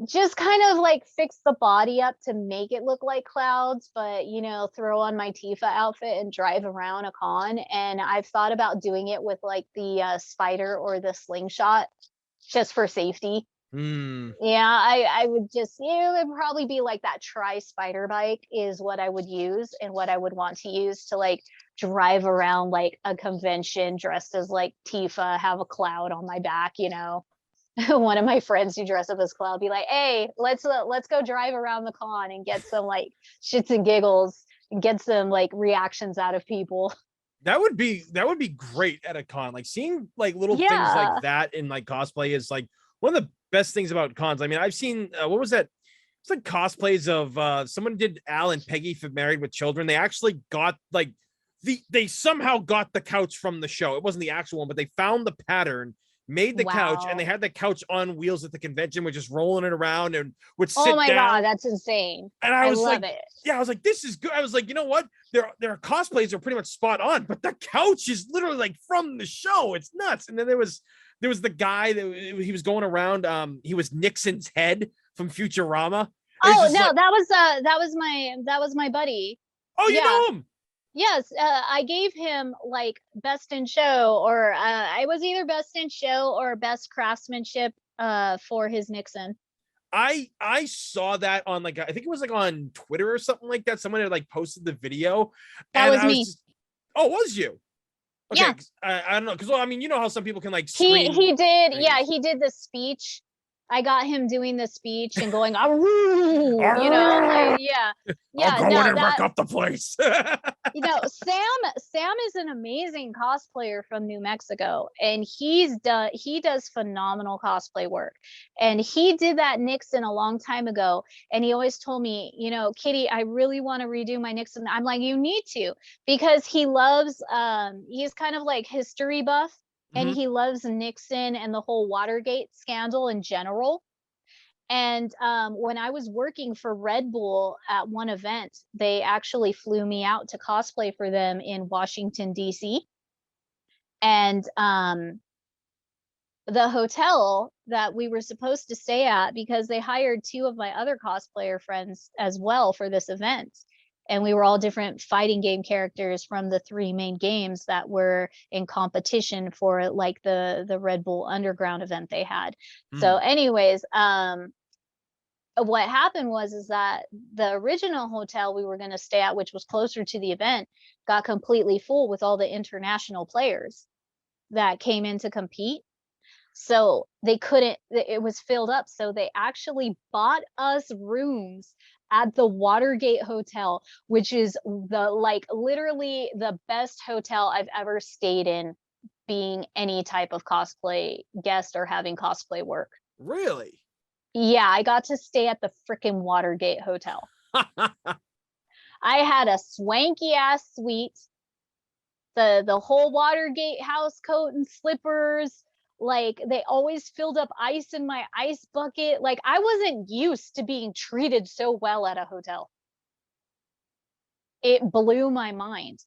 just kind of like fix the body up to make it look like clouds, but you know, throw on my Tifa outfit and drive around a con. And I've thought about doing it with like the spider or the slingshot just for safety. Hmm. Yeah, I would just, you know, it'd probably be like that tri spider bike is what I would use and what I would want to use to like drive around like a convention dressed as like Tifa, have a cloud on my back, you know. One of my friends who dress up as Cloud be like, "Hey, let's go drive around the con and get some like shits and giggles and get some like reactions out of people." That would be great at a con. Like seeing like little things like Yeah, that in like cosplay is like one of the best things about cons. I mean, I've seen what was that? It's like cosplays of someone did Al and Peggy for Married with Children. They actually got like they somehow got the couch from the show. It wasn't the actual one, but they found the pattern, made the couch, and they wow. had the couch on wheels at the convention, with just rolling it around and would Oh sit my God, down. that's insane. And I I was love like, it. yeah, I was like, this is good. I was like, you know what? Their cosplays are pretty much spot on, but the couch is literally like from the show. It's nuts. And then there was the guy that he was going around. He was Nixon's head from Futurama. And it's Oh just no, like, that was my buddy. oh, you Yeah. know him. Yes, I gave him like best in show, or I was either best in show or best craftsmanship for his Nixon. I saw that on like I think it was like on Twitter or something like that. Someone had like posted the video, That and was I was me. just, oh, was you? Yeah. Okay, I don't know, because well, I mean, you know how some people can like He screen he did, yeah, things. he did the speech. I got him doing the speech and going, "Arroo," you know, like yeah. I'll Yeah, go in no, and wreck that up the place. you know, Sam is an amazing cosplayer from New Mexico, and he does phenomenal cosplay work. And he did that Nixon a long time ago, and he always told me, you know, Kitty, I really want to redo my Nixon. I'm like, you need to, because he loves he's kind of like history buff, and Mhm. he loves Nixon and the whole Watergate scandal in general. And when I was working for Red Bull at one event, they actually flew me out to cosplay for them in Washington, D.C. And the hotel that we were supposed to stay at, because they hired two of my other cosplayer friends as well for this event. And we were all different fighting game characters from the three main games that were in competition for like the Red Bull Underground event they had. So, Mm. anyways, what happened was is that the original hotel we were going to stay at, which was closer to the event, got completely full with all the international players that came in to compete. So they couldn't, it was filled up, so they actually bought us rooms at the Watergate Hotel, which is the like literally the best hotel I've ever stayed in, being any type of cosplay guest or having cosplay work. Really? Yeah, I got to stay at the freaking Watergate Hotel. I had a swanky ass suite, the whole Watergate house coat and slippers. Like they always filled up ice in my ice bucket. Like I wasn't used to being treated so well at a hotel. It blew my mind.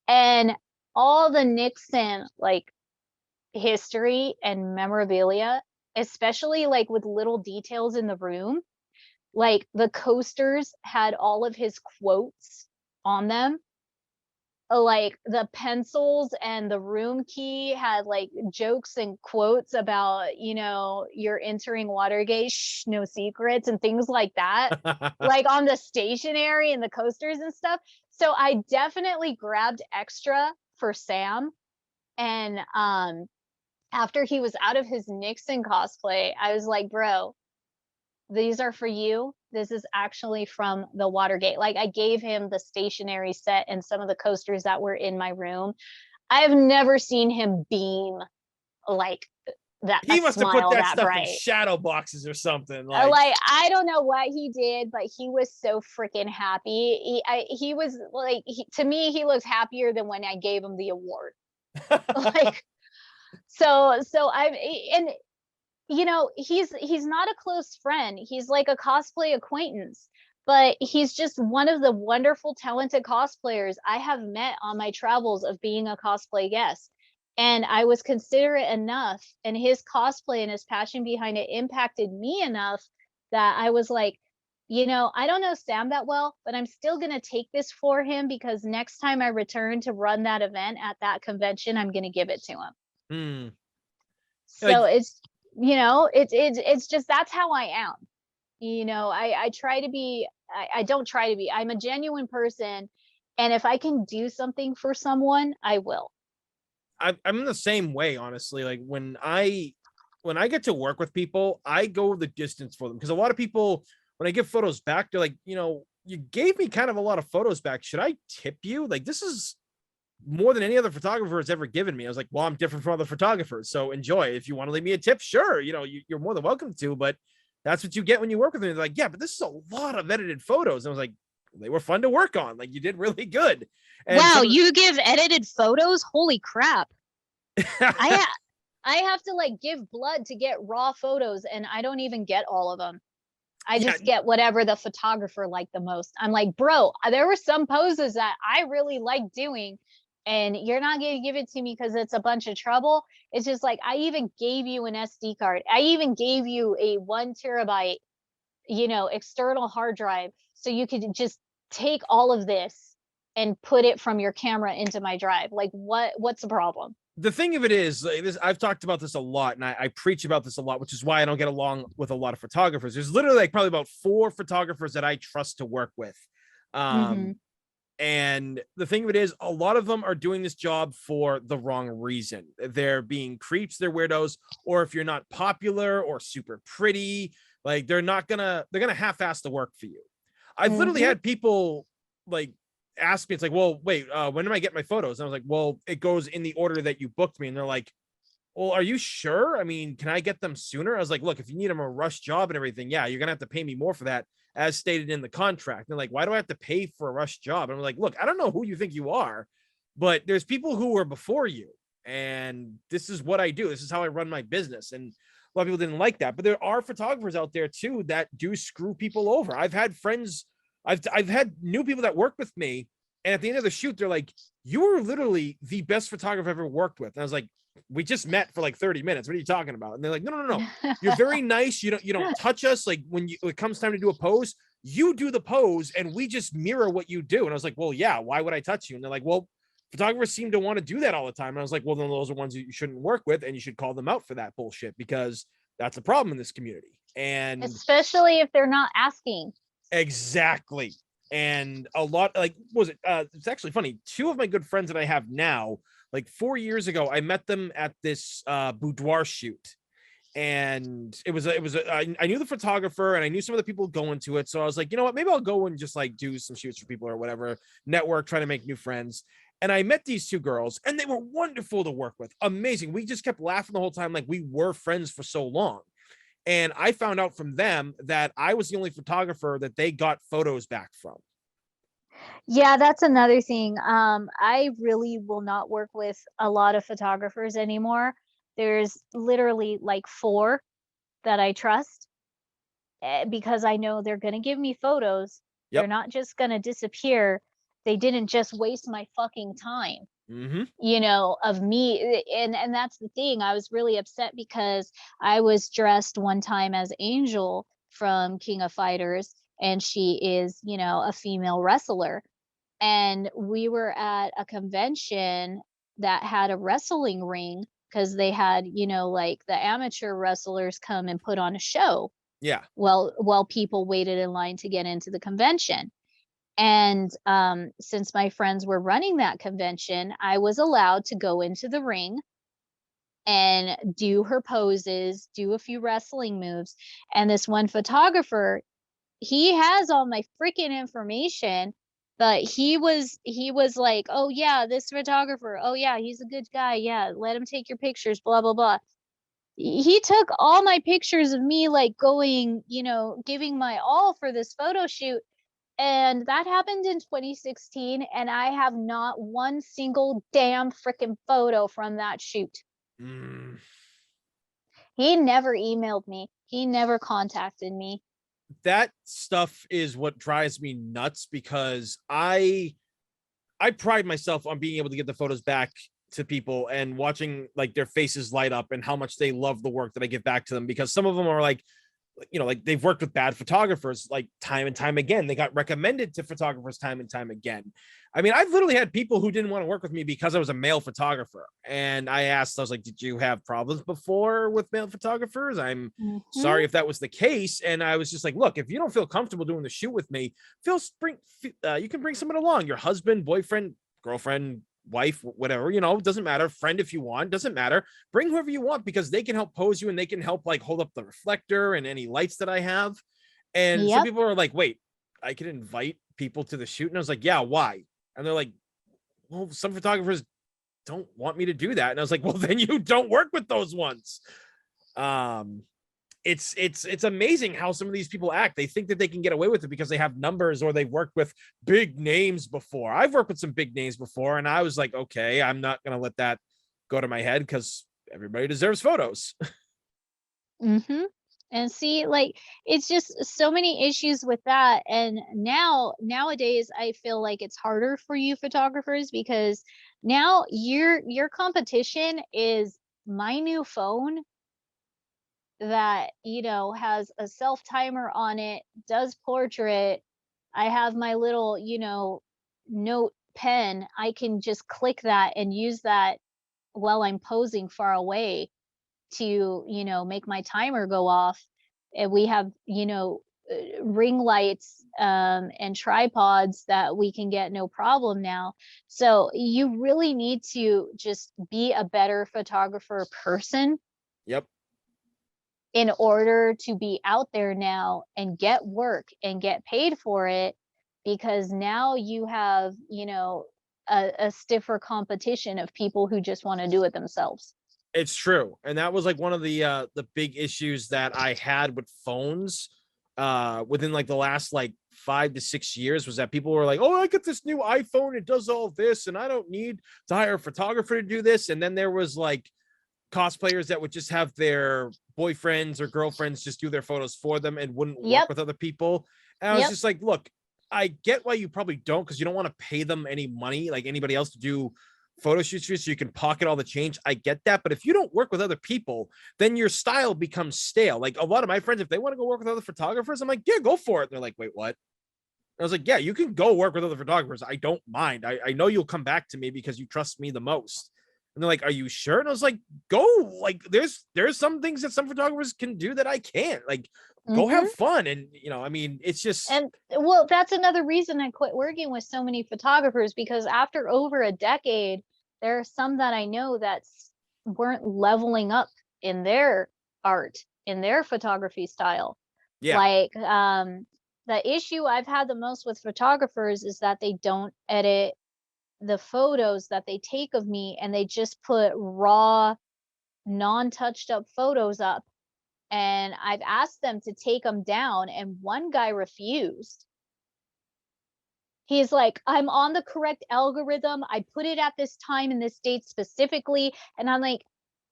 And all the Nixon like history and memorabilia, especially like with little details in the room, like the coasters had all of his quotes on them. Like the pencils and the room key had like jokes and quotes about, you know, you're entering Watergate, shh, no secrets and things like that, like on the stationery and the coasters and stuff. So I definitely grabbed extra for Sam. And after he was out of his Nixon cosplay, I was like, bro, these are for you. This is actually from the Watergate. Like I gave him the stationery set and some of the coasters that were in my room. I've never seen him beam like that, a He must have put smile that that stuff in bright. shadow boxes or something. Like, Like I don't know what he did, but he was so freaking happy. He was like to me, he looks happier than when I gave him the award. Like so I've and you know, he's not a close friend. He's like a cosplay acquaintance, but he's just one of the wonderful, talented cosplayers I have met on my travels of being a cosplay guest. And I was considerate enough, and his cosplay and his passion behind it impacted me enough that I was like, I don't know Sam that well, but I'm still going to take this for him because next time I return to run that event at that convention, I'm going to give it to him. Hmm. So Like, it's just, that's how I am. I try to be, I don't try to be, I'm a genuine person. And if I can do something for someone, I will. I'm the same way, honestly. Like when I get to work with people, I go the distance for them because a lot of people, when I give photos back, they're like, you gave me kind of a lot of photos back. Should I tip you? Like, this is more than any other photographer has ever given me. I was like, well, I'm different from other photographers, so enjoy. If you want to leave me a tip, sure, you're more than welcome to. But that's what you get when you work with me. They're like, yeah, but this is a lot of edited photos. And I was like, they were fun to work on. Like, you did really good. And Wow, some of you give edited photos? Holy crap. the, I have to like give blood to get raw photos, and I don't even get all of them. I yeah, just get whatever the photographer liked the most. I'm like, bro, there were some poses that I really like doing, and you're not going to give it to me because it's a bunch of trouble. It's just like, I even gave you an SD card. I even gave you a 1 terabyte, external hard drive. So you could just take all of this and put it from your camera into my drive. Like, what's the problem? the thing of it is, like, this, I've talked about this a lot, and I preach about this a lot, which is why I don't get along with a lot of photographers. There's literally like probably about 4 photographers that I trust to work with. Mm-hmm. And the thing of it is, a lot of them are doing this job for the wrong reason. They're being creeps, they're weirdos, or if you're not popular or super pretty, like they're gonna half-ass the work for you. I've literally Mm-hmm. had people like ask me, it's like, well, wait, when do I get my photos? And I was like, well, it goes in the order that you booked me. And they're like, well, are you sure? I mean, can I get them sooner? I was like, look, if you need them a rush job and everything, yeah, you're gonna have to pay me more for that, as stated in the contract. And they're like, why do I have to pay for a rush job? And I'm like, look, I don't know who you think you are, but there's people who were before you, and this is what I do. This is how I run my business. And a lot of people didn't like that, but there are photographers out there too that do screw people over. I've had friends, I've had new people that work with me, and at the end of the shoot, they're like, you were literally the best photographer I've ever worked with. And I was like, we just met for like 30 minutes. What are you talking about? And they're like, no. You're very nice. You don't touch us. Like when it comes time to do a pose, you do the pose and we just mirror what you do. And I was like, well, yeah, why would I touch you? And they're like, well, photographers seem to want to do that all the time. And I was like, well, then those are ones that you shouldn't work with, and you should call them out for that bullshit, because that's a problem in this community. And Especially if they're not asking. exactly. And a lot, like, was it it's actually funny, 2 of my good friends that I have now, like 4 years ago, I met them at this boudoir shoot. And I knew the photographer and I knew some of the people going to it, so I was like, you know what, maybe I'll go and just like do some shoots for people or whatever, network, trying to make new friends. And I met these 2 girls, and they were wonderful to work with, amazing. We just kept laughing the whole time, like we were friends for so long. And I found out from them that I was the only photographer that they got photos back from. Yeah, that's another thing. I really will not work with a lot of photographers anymore. There's literally like 4 that I trust, because I know they're going to give me photos. They're Yep. not just going to disappear. They didn't just waste my fucking time, Mm-hmm. of me. And that's the thing. I was really upset because I was dressed one time as Angel from King of Fighters, and she is, a female wrestler. And we were at a convention that had a wrestling ring because they had, like the amateur wrestlers come and put on a show Yeah. while people waited in line to get into the convention. And since my friends were running that convention, I was allowed to go into the ring and do her poses, do a few wrestling moves. And this one photographer, he has all my freaking information, but he was like, oh yeah, this photographer, oh yeah, he's a good guy, yeah, let him take your pictures, blah blah blah. He took all my pictures of me like going, giving my all for this photo shoot. And that happened in 2016, and I have not one single damn freaking photo from that shoot. Mm. He never emailed me, he never contacted me. That stuff is what drives me nuts, because I pride myself on being able to get the photos back to people and watching like their faces light up and how much they love the work that I give back to them, because some of them are like you know, like they've worked with bad photographers like time and time again. They got recommended to photographers time and time again. I mean, I've literally had people who didn't want to work with me because I was a male photographer. And I asked, I was like, did you have problems before with male photographers? I'm Mhm. sorry if that was the case. And I was just like, look, if you don't feel comfortable doing the shoot with me, you can bring someone along, your husband, boyfriend, girlfriend, wife, whatever, you know, doesn't matter, friend if you want, doesn't matter, bring whoever you want, because they can help pose you and they can help like hold up the reflector and any lights that I have. And some Yep. people are like, wait, I can invite people to the shoot? And I was like, yeah, why? And they're like, well, some photographers don't want me to do that. And I was like, well, then you don't work with those ones. um it's amazing how some of these people act. They think that they can get away with it because they have numbers or they've worked with big names before. I've worked with some big names before, and I was like, okay, I'm not gonna let that go to my head because everybody deserves photos. Mhm. And see, like, it's just so many issues with that. And nowadays, I feel like it's harder for you photographers because now your competition is my new phone that, has a self timer on it, does portrait. I have my little, note pen. I can just click that and use that while I'm posing far away to, make my timer go off. And we have, ring lights and tripods that we can get no problem now. So you really need to just be a better photographer person Yep. in order to be out there now and get work and get paid for it, because now you have, a stiffer competition of people who just want to do it themselves. It's true. And that was like one of the big issues that I had with phones within like the last like 5 to 6 years, was that people were like, oh, I got this new iPhone, it does all this, and I don't need to hire a photographer to do this. And then there was like cosplayers that would just have their boyfriends or girlfriends just do their photos for them and wouldn't work Yep. with other people. And I was Yep. just like, look, I get why you probably don't, because you don't want to pay them any money like anybody else to do photo shoots for you so you can pocket all the change. I get that. But if you don't work with other people, then your style becomes stale. Like a lot of my friends, if they want to go work with other photographers, I'm like, yeah, go for it. And they're like, wait, what? I was like, yeah, you can go work with other photographers. I don't mind. I know you'll come back to me because you trust me the most. And they're like, are you sure? And I was like, go. Like, there's some things that some photographers can do that I can't. Like, go have Hmm. fun. And I mean, it's just, And well, that's another reason I quit working with so many photographers, because after over a decade, there are some that I know that weren't leveling up in their art, in their photography style. yeah. Like, the issue I've had the most with photographers is that they don't edit the photos that they take of me, and they just put raw, non-touched up photos up. And I've asked them to take them down, and one guy refused. He's like, I'm on the correct algorithm. I put it at this time and this date specifically. And I'm like,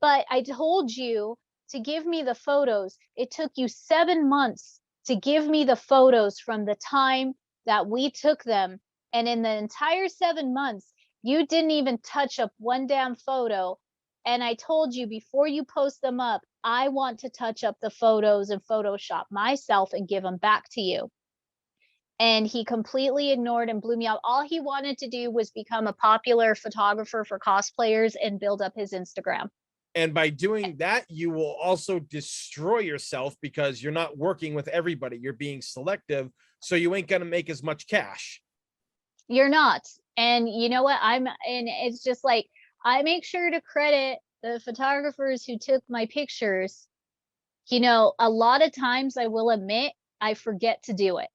but I told you to give me the photos. It took you 7 months to give me the photos from the time that we took them. And in the entire 7 months, you didn't even touch up one damn photo. And I told you before you post them up, I want to touch up the photos and Photoshop myself and give them back to you. And he completely ignored and blew me out. All he wanted to do was become a popular photographer for cosplayers and build up his Instagram. And by doing that, you will also destroy yourself because you're not working with everybody. You're being selective. So you ain't going to make as much cash. You're not. And you know what? And it's just like, I make sure to credit the photographers who took my pictures. A lot of times I will admit I forget to do it,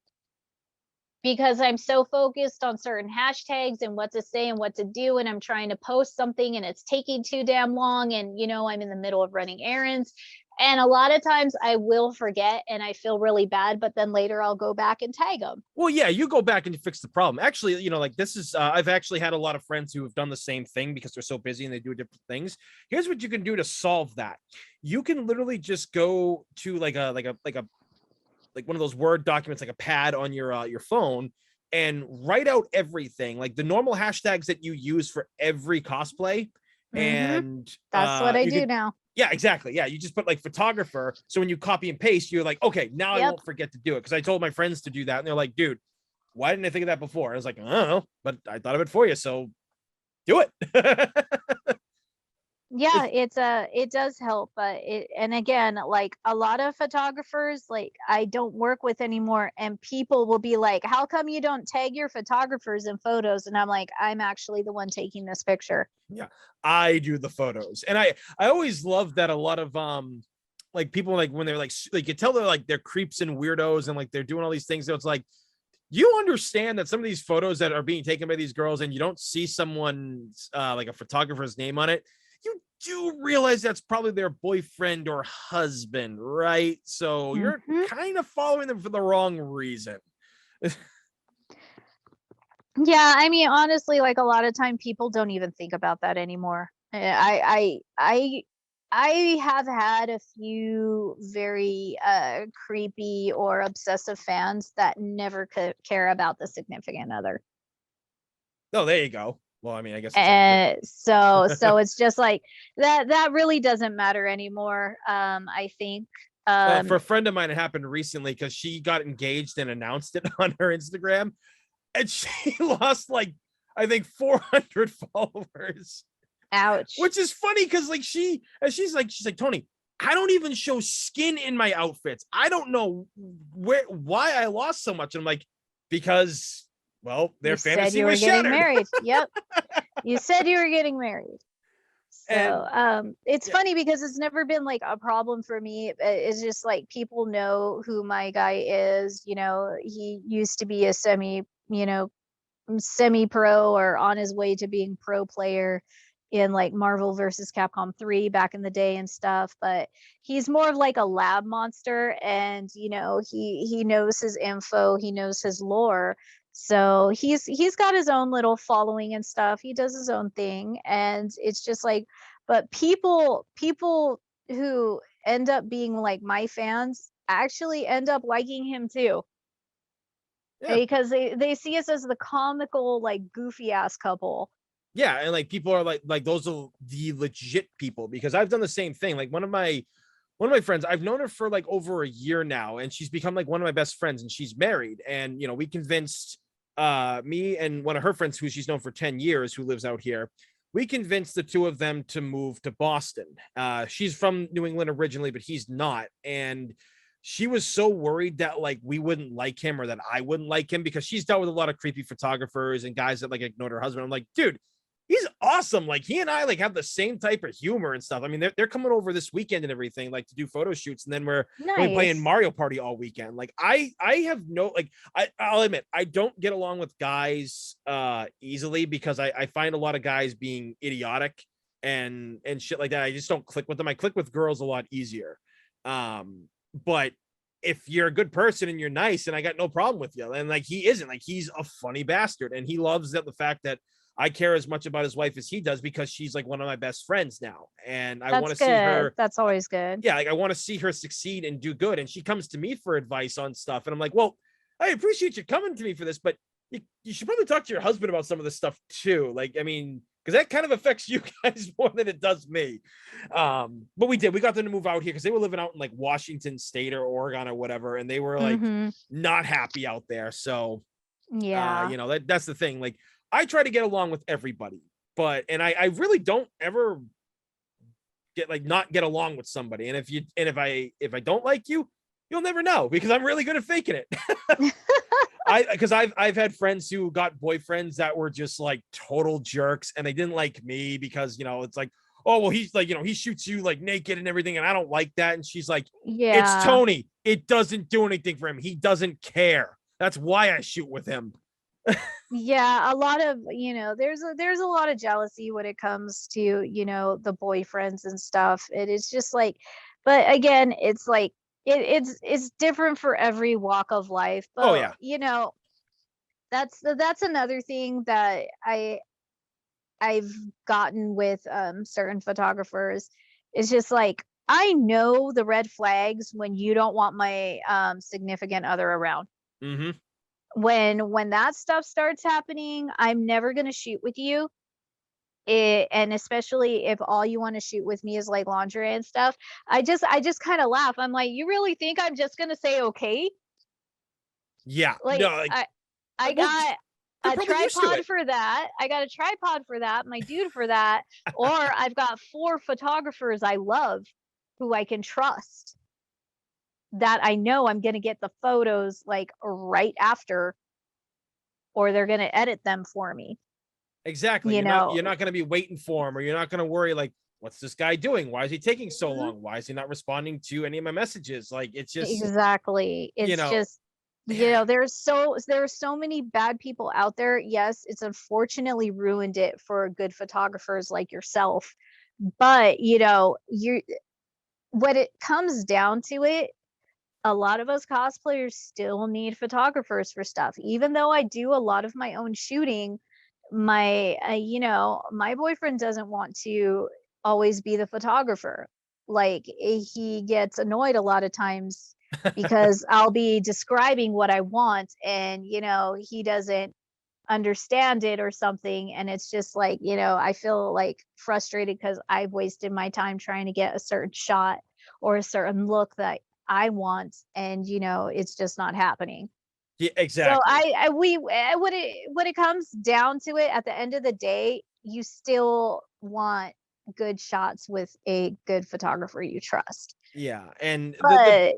because I'm so focused on certain hashtags and what to say and what to do. And I'm trying to post something and it's taking too damn long. And, I'm in the middle of running errands. And a lot of times I will forget and I feel really bad, but then later I'll go back and tag them. Well, yeah, you go back and you fix the problem. Actually, like this is, I've actually had a lot of friends who have done the same thing because they're so busy and they do different things. Here's what you can do to solve that. You can literally just go to like one of those Word documents, like a pad on your phone, and write out everything, like the normal hashtags that you use for every cosplay. Mm-hmm. And That's what I you do could now. Yeah, exactly. Yeah, you just put like photographer. So when you copy and paste, you're like, okay, now I Yep. won't forget to do it. Because I told my friends to do that, and they're like, dude, why didn't I think of that before? I was like, I don't know, but I thought of it for you, so do it. Yeah, it does help, but and again, like a lot of photographers like I don't work with anymore, and people will be like, how come you don't tag your photographers in photos? And I'm like, I'm actually the one taking this picture. Yeah, I do the photos, and I always love that a lot of like people like when they're like you tell they're like they're creeps and weirdos and like they're doing all these things. So it's like you understand that some of these photos that are being taken by these girls and you don't see someone's like a photographer's name on it, you do realize that's probably their boyfriend or husband, right? So you're Mhm. kind of following them for the wrong reason. Yeah, I mean, honestly, like a lot of time people don't even think about that anymore. I have had a few very creepy or obsessive fans that never could care about the significant other. Oh, there you go. Well, I mean, I guess it's only And so it's just like that really doesn't matter anymore. I think for a friend of mine, it happened recently because she got engaged and announced it on her Instagram, and she lost like I think 400 followers, ouch. which is funny because like she's like Tony, I don't even show skin in my outfits. I don't know why I lost so much. And I'm like, because well, their You said fantasy you were was getting shattered. married. Yep. You said you were getting married. So And it's yeah, funny because it's never been like a problem for me. It's just like people know who my guy is. You know, he used to be a semi pro or on his way to being pro player in like Marvel versus Capcom 3 back in the day and stuff, but he's more of like a lab monster, and he knows his info, he knows his lore. So he's got his own little following and stuff. He does his own thing, and it's just like, but people who end up being like my fans actually end up liking him too, yeah, because they see us as the comical, like goofy ass couple. yeah, and like people are like those are the legit people because I've done the same thing. Like one of my friends, I've known her for like over a year now, and she's become like one of my best friends, and she's married. And we convinced me and one of her friends who she's known for 10 years who lives out here. We convinced the two of them to move to Boston. She's from New England originally, but he's not. And she was so worried that like we wouldn't like him or that I wouldn't like him because she's dealt with a lot of creepy photographers and guys that like ignored her husband. I'm like, dude, he's awesome. Like he and I like have the same type of humor and stuff. I mean, they're coming over this weekend and everything, like to do photo shoots, and then we're gonna be playing Nice. Mario Party all weekend. Like I have no like I'll admit I don't get along with guys easily because I find a lot of guys being idiotic and shit like that. I just don't click with them. I click with girls a lot easier. But if you're a good person and you're nice, and I got no problem with you, and like he isn't, like he's a funny bastard, and he loves that the fact that I care as much about his wife as he does because she's like one of my best friends now. And I want That's to see good. her. That's always good. Yeah, like I want to see her succeed and do good. And she comes to me for advice on stuff. And I'm like, well, I appreciate you coming to me for this, but you should probably talk to your husband about some of this stuff too. Like, I mean, because that kind of affects you guys more than it does me. But we got them to move out here because they were living out in like Washington State or Oregon or whatever. And they were like Mm-hmm. not happy out there. So Yeah. that's the thing. Like I try to get along with everybody, but I really don't ever get like not get along with somebody. And if I don't like you, you'll never know because I'm really good at faking it. Because I've had friends who got boyfriends that were just like total jerks and they didn't like me because it's like, oh well, he's like, he shoots you like naked and everything, and I don't like that. And she's like, it's Yeah. Tony. It doesn't do anything for him. He doesn't care. That's why I shoot with him. Yeah, a lot of, there's a lot of jealousy when it comes to, the boyfriends and stuff. It is just like, but again, it's like it's different for every walk of life. Oh But yeah. that's another thing that I've gotten with certain photographers. It's just like, I know the red flags when you don't want my significant other around. Mm-hmm. When that stuff starts happening, I'm never going to shoot with you. and especially if all you want to shoot with me is like lingerie and stuff, I just kind of laugh. I'm like, you really think I'm just gonna say okay? Yeah, Like, no, like, I well, got they're a probably used to tripod it. for that. I got a tripod for that, my dude for that, or I've got 4 photographers I love who I can trust, that I know I'm gonna get the photos like right after, or they're gonna edit them for me. Exactly. You You're know, not going to be waiting for him, or you're not going to worry like, what's this guy doing? Why is he taking so Mhm. long? Why is he not responding to any of my messages? Like, it's just, Exactly. you It's know, just, there's so many bad people out there. Yes, it's unfortunately ruined it for good photographers like yourself. But, you when it comes down to it, a lot of us cosplayers still need photographers for stuff. Even though I do a lot of my own shooting, my boyfriend doesn't want to always be the photographer. Like, he gets annoyed a lot of times because I'll be describing what I want, and he doesn't understand it or something, and it's just like, I feel like frustrated because I've wasted my time trying to get a certain shot or a certain look that I want, and it's just not happening. yeah, So exactly. when it comes down to it, at the end of the day, you still want good shots with a good photographer you trust. Yeah. And But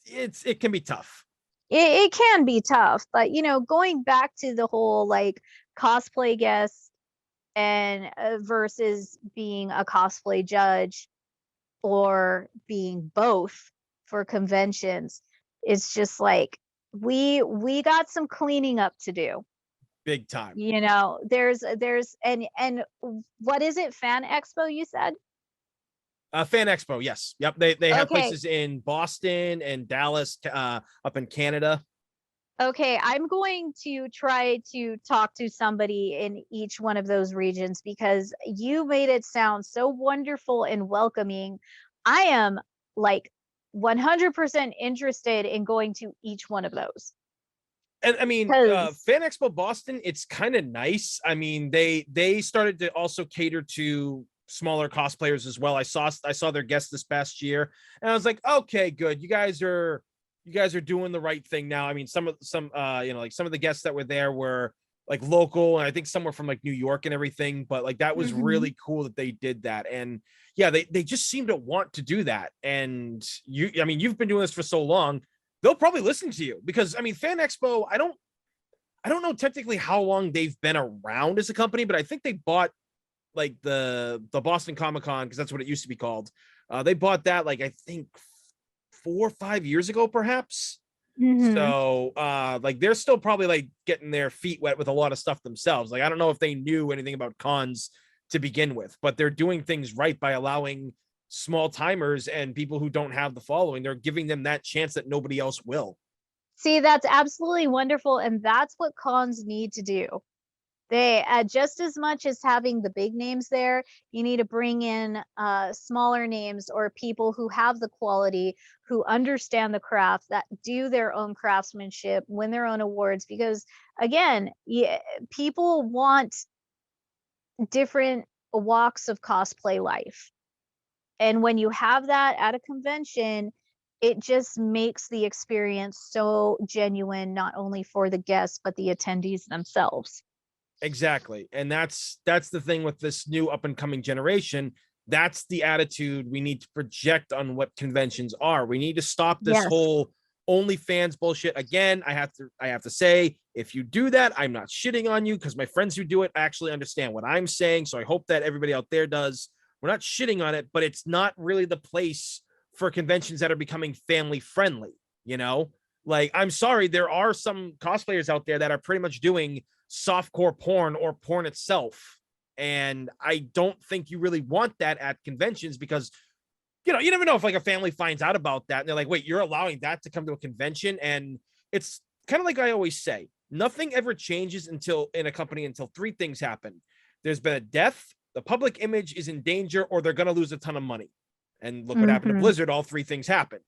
it can be tough. it can be tough. But going back to the whole like cosplay guest and versus being a cosplay judge or being both for conventions, it's just like we got some cleaning up to do. Big time. There's and what is it, fan expo you said? Fan Expo, yes. Yep. They have Okay. places in Boston and Dallas, up in Canada. Okay, I'm going to try to talk to somebody in each one of those regions because you made it sound so wonderful and welcoming. I am like 100% interested in going to each one of those. And I mean, Because, Fan Expo Boston, it's kind of nice. I mean, they started to also cater to smaller cosplayers as well. I saw their guests this past year, and I was like, okay, good. You guys are doing the right thing now. I mean, like some of the guests that were there were like local, and I think some were from like New York and everything. But like that was mhm. really cool that they did that, and yeah, they just seem to want to do that. And I mean, you've been doing this for so long, they'll probably listen to you because I mean, Fan Expo, I don't know technically how long they've been around as a company, but I think they bought like the Boston Comic Con, because that's what it used to be called. They bought that like I think 4 or 5 years ago, perhaps. Mhm. So like they're still probably like getting their feet wet with a lot of stuff themselves. Like I don't know if they knew anything about cons to begin with, but they're doing things right by allowing small timers and people who don't have the following, they're giving them that chance that nobody else will. See, that's absolutely wonderful, and that's what cons need to do. They just as much as having the big names there, you need to bring in smaller names or people who have the quality, who understand the craft, that do their own craftsmanship, win their own awards. Because again, yeah, people want different walks of cosplay life. And when you have that at a convention, it just makes the experience so genuine, not only for the guests, but the attendees themselves. Exactly. And that's the thing with this new up and coming generation. That's the attitude we need to project on what conventions are. We need to stop this Yes. whole OnlyFans bullshit. Again, I have to say, if you do that, I'm not shitting on you because my friends who do it actually understand what I'm saying. So I hope that everybody out there does. We're not shitting on it, but it's not really the place for conventions that are becoming family friendly, you know? Like, I'm sorry, there are some cosplayers out there that are pretty much doing softcore porn or porn itself. And I don't think you really want that at conventions because, you never know if like a family finds out about that and they're like, wait, you're allowing that to come to a convention? And it's kind of like I always say, nothing ever changes until in a company until three things happen. There's been a death, the public image is in danger, or they're going to lose a ton of money. And look what happened to Mhm. Blizzard. All three things happened,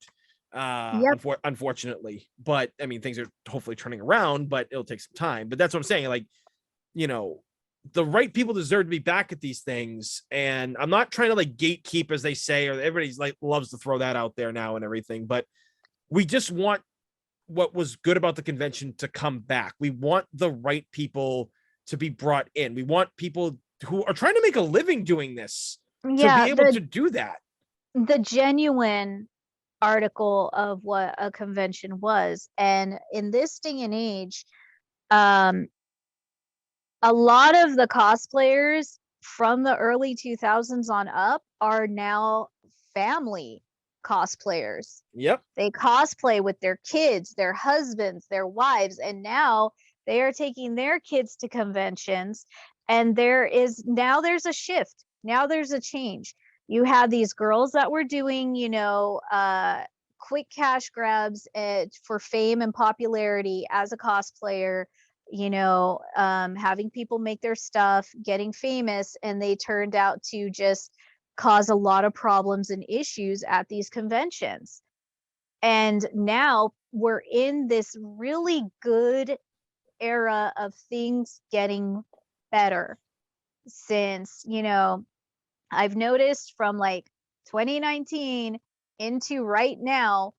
Yep. unfortunately. But I mean, things are hopefully turning around, but it'll take some time. But that's what I'm saying. Like, you know, the right people deserve to be back at these things. And I'm not trying to like gatekeep, as they say, or everybody's like loves to throw that out there now and everything, but we just want what was good about the convention to come back. We want the right people to be brought in. We want people who are trying to make a living doing this to Yeah, be able to do that. the genuine article of what a convention was. And in this day and age, um, a lot of the cosplayers from the early 2000s on up are now family cosplayers. Yep. They cosplay with their kids, their husbands, their wives, and now they are taking their kids to conventions. And there's a shift. Now there's a change. You have these girls that were doing, quick cash grabs for fame and popularity as a cosplayer, having people make their stuff, getting famous, and they turned out to just cause a lot of problems and issues at these conventions. And now we're in this really good era of things getting better since, I've noticed from like 2019 into right now,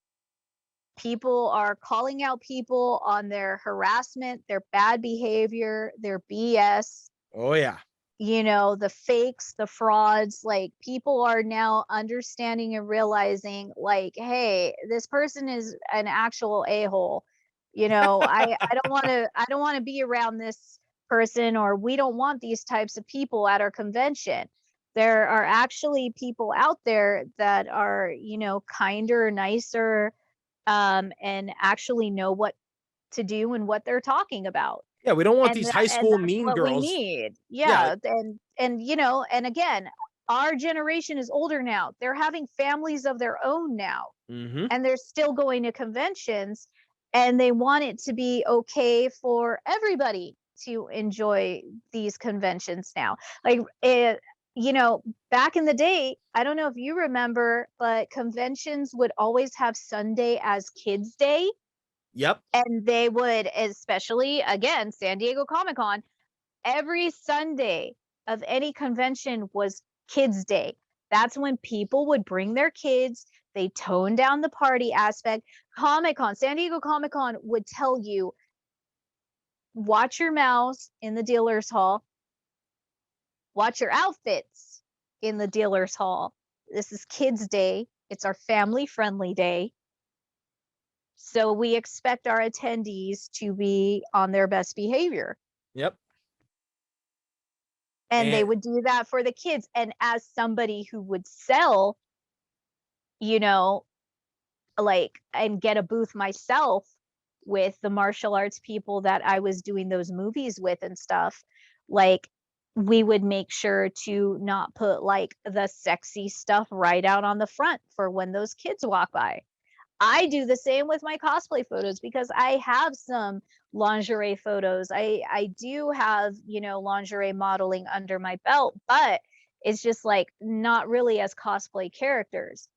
people are calling out people on their harassment, their bad behavior, their BS. Oh yeah. The fakes, the frauds. Like, people are now understanding and realizing, like, hey, this person is an actual a-hole. I don't want to be around this person, or we don't want these types of people at our convention. There are actually people out there that are, kinder, nicer, and actually know what to do and what they're talking about. Yeah, we don't want And these high school that's mean what we girls. need. Yeah. Yeah. And again, our generation is older now. They're having families of their own now, Mm-hmm. and they're still going to conventions, and they want it to be okay for everybody to enjoy these conventions now. Like, back in the day, I don't know if you remember, but conventions would always have Sunday as Kids Day. Yep. And they would, especially again, San Diego Comic-Con, every Sunday of any convention was Kids Day. That's when people would bring their kids. They tone down the party aspect. Comic-Con, San Diego Comic-Con would tell you, watch your mouths in the dealer's hall. Watch your outfits in the dealer's hall. This is Kids Day. It's our family-friendly day. So we expect our attendees to be on their best behavior. Yep. And they would do that for the kids. And as somebody who would sell, and get a booth myself with the martial arts people that I was doing those movies with and stuff, like, we would make sure to not put like the sexy stuff right out on the front for when those kids walk by. I do the same with my cosplay photos because I have some lingerie photos. I do have, lingerie modeling under my belt, but it's just like not really as cosplay characters.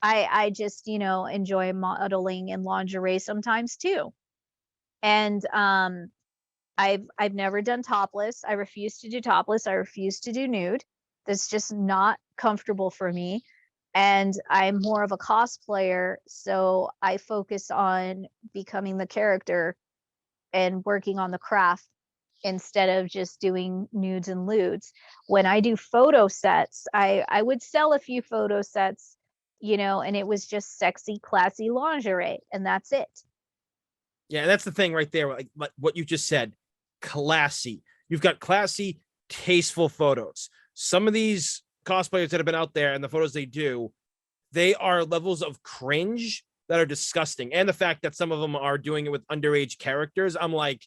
I just, enjoy modeling in lingerie sometimes too. And I've never done topless. I refuse to do topless. I refuse to do nude. That's just not comfortable for me. And I'm more of a cosplayer, so I focus on becoming the character and working on the craft instead of just doing nudes and lewds. When I do photo sets, I would sell a few photo sets, and it was just sexy, classy lingerie, and that's it. Yeah, that's the thing right there. Like what you just said, classy. You've got classy, tasteful photos. Some of these cosplayers that have been out there and the photos they do, they are levels of cringe that are disgusting. And the fact that some of them are doing it with underage characters, I'm like,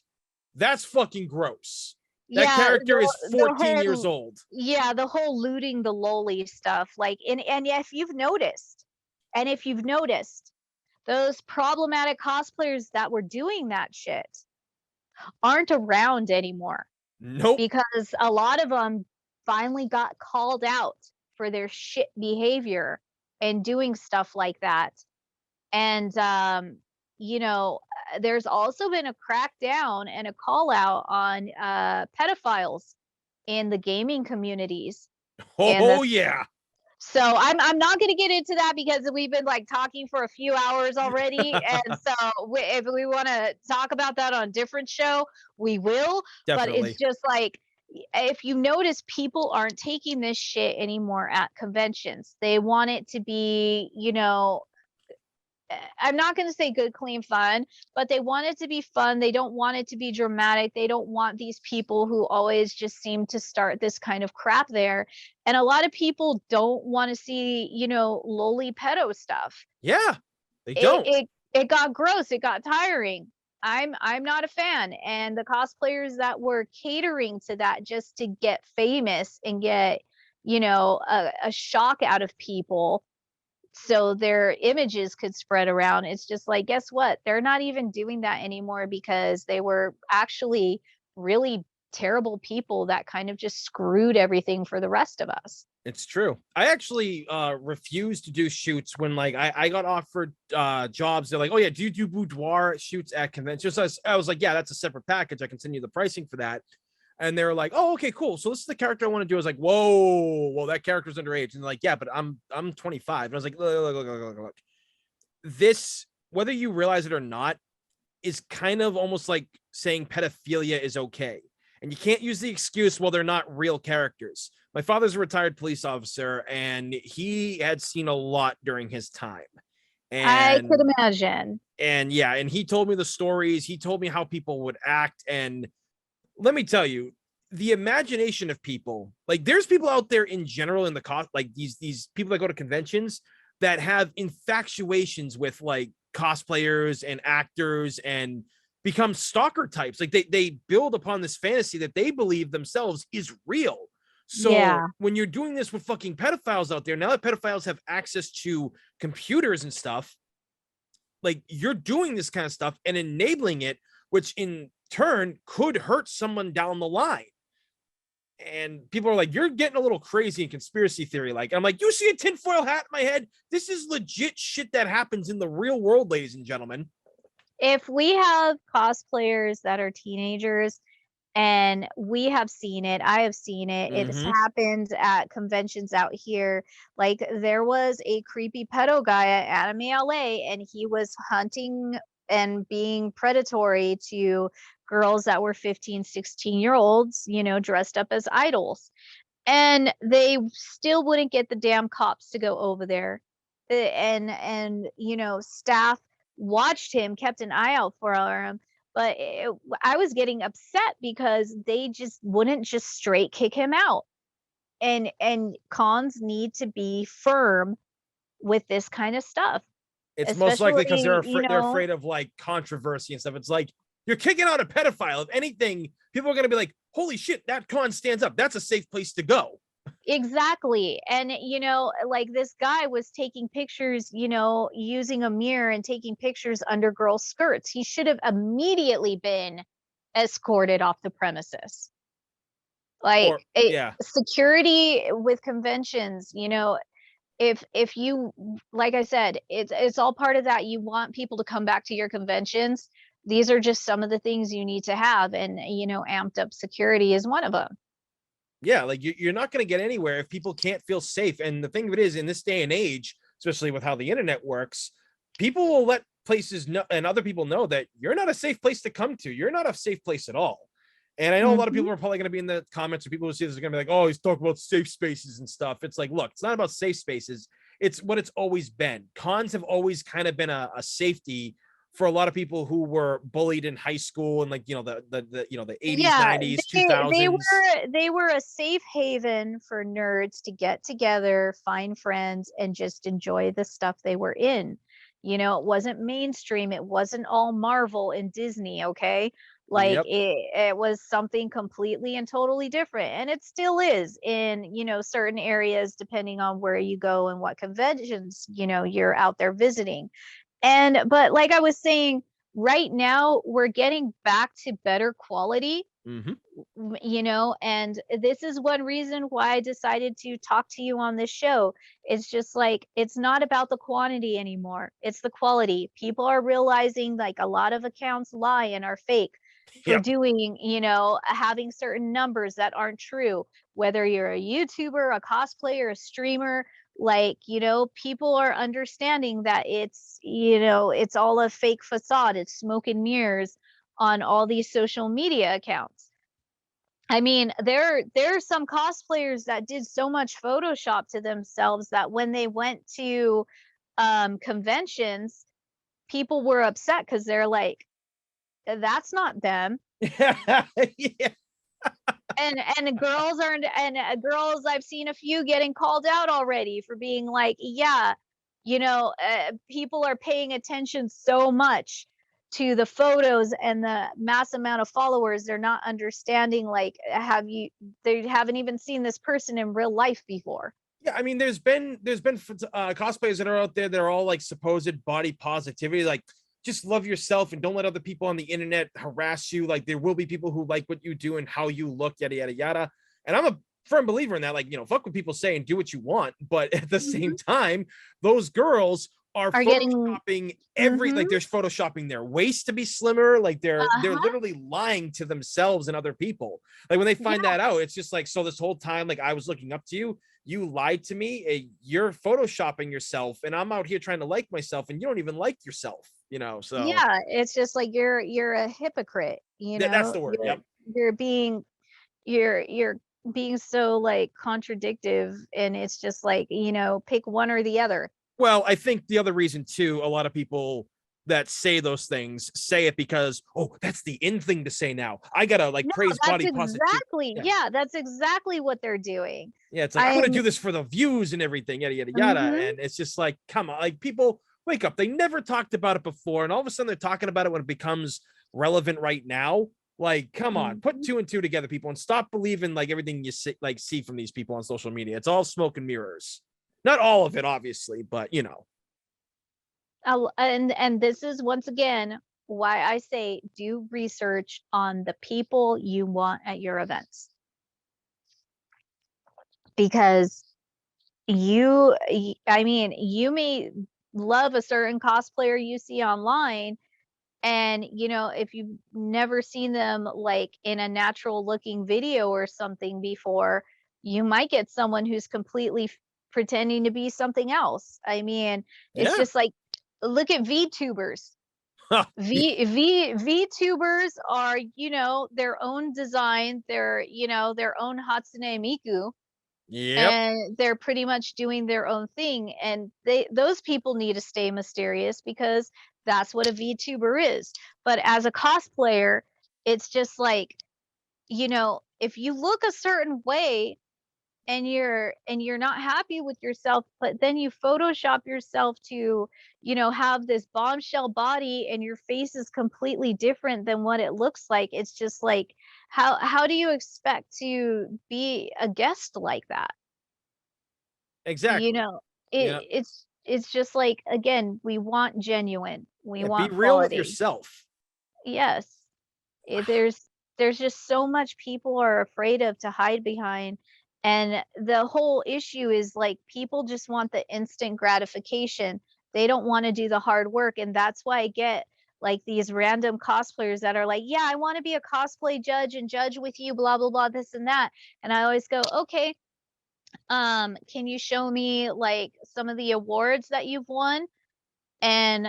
that's fucking gross. That character is 14 years old. Yeah, the whole looting the loli stuff. Like, and yeah, if you've noticed, those problematic cosplayers that were doing that shit aren't around anymore. Nope. Because a lot of them finally got called out for their shit behavior and doing stuff like that. And there's also been a crackdown and a call out on pedophiles in the gaming communities. And Oh yeah. so I'm not going to get into that because we've been like talking for a few hours already, and so if we want to talk about that on a different show, we will. But it's Definitely. just like, if you notice, people aren't taking this shit anymore at conventions. They want it to be, I'm not going to say good, clean fun, but they want it to be fun. They don't want it to be dramatic. They don't want these people who always just seem to start this kind of crap there. And a lot of people don't want to see, lowly pedo stuff. Yeah, they It, don't. it it got gross. It got tiring. I'm not a fan. And the cosplayers that were catering to that just to get famous and get, a shock out of people so their images could spread around. It's just like, guess what? They're not even doing that anymore because they were actually really terrible people that kind of just screwed everything for the rest of us. It's true. I actually refused to do shoots when like I got offered jobs. They're like, oh yeah, do you do boudoir shoots at conventions? So I was like, yeah, that's a separate package. I can send you the pricing for that. And they were like, oh, okay, cool. So this is the character I want to do. I was like, whoa, that character's underage. And they're like, yeah, but I'm 25. And I was like, look. This, whether you realize it or not, is kind of almost like saying pedophilia is okay. And you can't use the excuse, well, they're not real characters. My father's a retired police officer, and he had seen a lot during his time. I could And imagine. yeah, and he told me the stories. He told me how people would act. And let me tell you, the imagination of people, like there's people out there in general in the like these people that go to conventions that have infatuations with like cosplayers and actors and become stalker types. Like they build upon this fantasy that they believe themselves is real. So Yeah. when you're doing this with fucking pedophiles out there, now that pedophiles have access to computers and stuff, like you're doing this kind of stuff and enabling it, which in turn could hurt someone down the line. And people are like, you're getting a little crazy in conspiracy theory. Like, I'm like, you see a tinfoil hat in my head? This is legit shit that happens in the real world, ladies and gentlemen. If we have cosplayers that are teenagers, and we have seen it, I have seen it, it's Mm-hmm. happened at conventions out here. Like, there was a creepy pedo guy at Anime LA, and he was hunting and being predatory to girls that were 15, 16-year olds, dressed up as idols. And they still wouldn't get the damn cops to go over there. And staff watched him, kept an eye out for him, but I was getting upset because they just wouldn't just straight kick him out. And cons need to be firm with this kind of stuff, It's most likely because especially, they're afraid of like controversy and stuff. It's like you're kicking out a pedophile. If anything, people are gonna be like, holy shit, that con stands up. That's a safe place to go. exactly. And like, this guy was taking pictures, using a mirror and taking pictures under girls' skirts. He should have immediately been escorted off the premises. Like, Or yeah, security with conventions, if you, like I said, it's all part of that. You want people to come back to your conventions. These are just some of the things you need to have, and amped up security is one of them. yeah, like you're not going to get anywhere if people can't feel safe. And the thing of it is, in this day and age, especially with how the internet works, people will let places know and other people know that you're not a safe place to come to. You're not a safe place at all. And I know a lot of Mhm. people are probably going to be in the comments, or people who see this are going to be like, oh, he's talking about safe spaces and stuff. It's like, look, it's not about safe spaces. It's what it's always been. Cons have always kind of been a safety for a lot of people who were bullied in high school and like, the 80s, Yeah, 90s, they 2000s. were a safe haven for nerds to get together, find friends, and just enjoy the stuff they were in. It wasn't mainstream. It wasn't all Marvel and Disney, okay? Like, Yep. it was something completely and totally different. And it still is in, certain areas, depending on where you go and what conventions, you're out there visiting. But like I was saying, right now we're getting back to better quality, Mm-hmm. and this is one reason why I decided to talk to you on this show. It's just like, it's not about the quantity anymore, it's the quality. People are realizing like a lot of accounts lie and are fake. for Yep. doing, having certain numbers that aren't true, whether you're a YouTuber, a cosplayer, a streamer. Like, people are understanding that it's all a fake facade, it's smoke and mirrors on all these social media accounts. I mean, there are some cosplayers that did so much Photoshop to themselves that when they went to conventions, people were upset because they're like, that's not them. Yeah. And girls, I've seen a few getting called out already for being like, yeah, people are paying attention so much to the photos and the mass amount of followers, they're not understanding, like, they haven't even seen this person in real life before. Yeah, I mean, there's been cosplayers that are out there that are all like supposed body positivity, like just love yourself and don't let other people on the internet harass you. Like there will be people who like what you do and how you look, yada yada yada. And I'm a firm believer in that. Like, fuck what people say and do what you want. But at the same Mhm. time, those girls are Are getting photoshopping mhm, like they're photoshopping their waist to be slimmer. Like they're uh-huh, literally lying to themselves and other people. Like when they find yeah, that out, it's just like, so this whole time, like I was looking up to you, you lied to me, you're photoshopping yourself, and I'm out here trying to like myself and you don't even like yourself, so yeah, it's just like you're a hypocrite, that's the word. Yep. you're being you're being so like contradictive, and it's just like, pick one or the other. Well, I think the other reason too, a lot of people that say those things say it because, oh, that's the in thing to say now, I gotta like No, praise that's body positive. exactly, Yeah. yeah, that's exactly what they're doing. Yeah, it's like I'm gonna I'm do this for the views and everything, yada yada yada. mhm. And it's just like, come on, like people wake up. They never talked about it before, and all of a sudden they're talking about it when it becomes relevant right now. Like, come on, put Mhm. two and two together, people, and stop believing like everything you see from these people on social media. It's all smoke and mirrors. Not all of it, obviously, but And this is once again why I say do research on the people you want at your events, because I mean, you may love a certain cosplayer you see online, and if you've never seen them like in a natural looking video or something before, you might get someone who's completely pretending to be something else. I mean, it's yeah. just like, look at VTubers. Yeah. VTubers are, their own design, their own Hatsune Miku, Yep. and they're pretty much doing their own thing, and those people need to stay mysterious because that's what a VTuber is. But as a cosplayer, it's just like, if you look a certain way and you're not happy with yourself, but then you photoshop yourself to, have this bombshell body and your face is completely different than what it looks like. It's just like, how do you expect to be a guest like that? you Exactly. know Yeah. it's just like, again, we want genuine, we Yeah. Be want real with quality. yourself. Yes. There's just so much people are afraid of to hide behind, and the whole issue is like people just want the instant gratification. They don't want to do the hard work, and that's why I get like these random cosplayers that are like, yeah, I want to be a cosplay judge and judge with you, blah blah blah, this and that. And I always go, okay, can you show me like some of the awards that you've won, and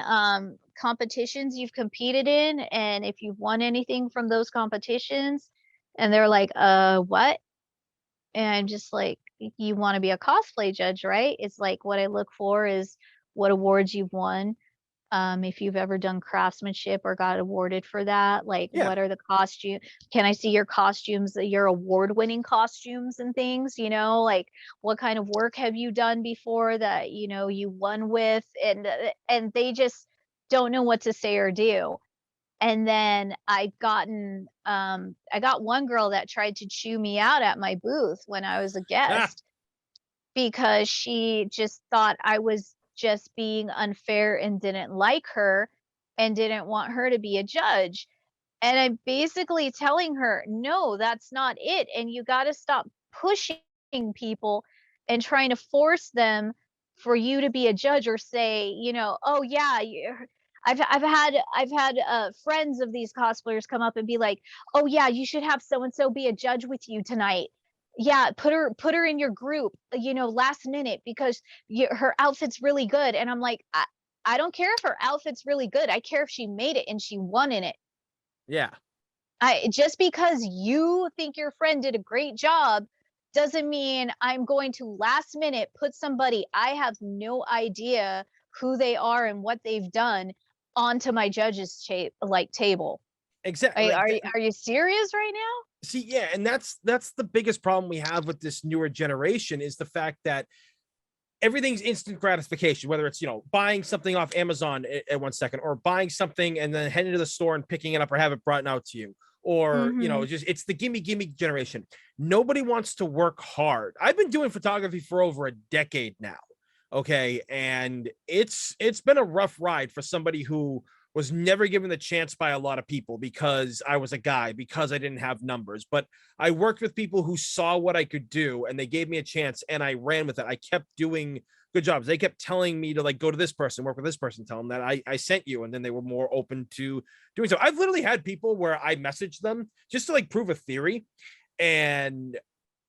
competitions you've competed in, and if you've won anything from those competitions? And they're like, what? And I'm just like, you want to be a cosplay judge, right? It's like, what I look for is what awards you've won, if you've ever done craftsmanship or got awarded for that. Like, Yeah. what are the costume? Can I see your costumes, your award-winning costumes and things? Like, what kind of work have you done before that you won with? And they just don't know what to say or do. And then I got one girl that tried to chew me out at my booth when I was a Ah, guest, because she just thought I was just being unfair and didn't like her and didn't want her to be a judge. And I'm basically telling her, no, that's not it. And you got to stop pushing people and trying to force them for you to be a judge, or say, oh, yeah, I've had friends of these cosplayers come up and be like, "Oh yeah, you should have so and so be a judge with you tonight. Yeah, put her in your group, last minute because her outfit's really good." And I'm like, I don't care if her outfit's really good. I care if she made it and she won in it. Yeah. I just because you think your friend did a great job doesn't mean I'm going to last minute put somebody I have no idea who they are and what they've done onto my judge's table. Exactly. Are you serious right now? See, yeah, and that's the biggest problem we have with this newer generation is the fact that everything's instant gratification, whether it's buying something off Amazon at 1 second, or buying something and then heading to the store and picking it up or have it brought out to you, or Mhm. just it's the gimme generation. Nobody wants to work hard. I've been doing photography for over a decade now, okay, and it's been a rough ride for somebody who was never given the chance by a lot of people because I was a guy, because I didn't have numbers. But I worked with people who saw what I could do and they gave me a chance and I ran with it. I kept doing good jobs. They kept telling me to like go to this person, work with this person, tell them that I sent you. And then they were more open to doing so. I've literally had people where I messaged them just to like prove a theory. And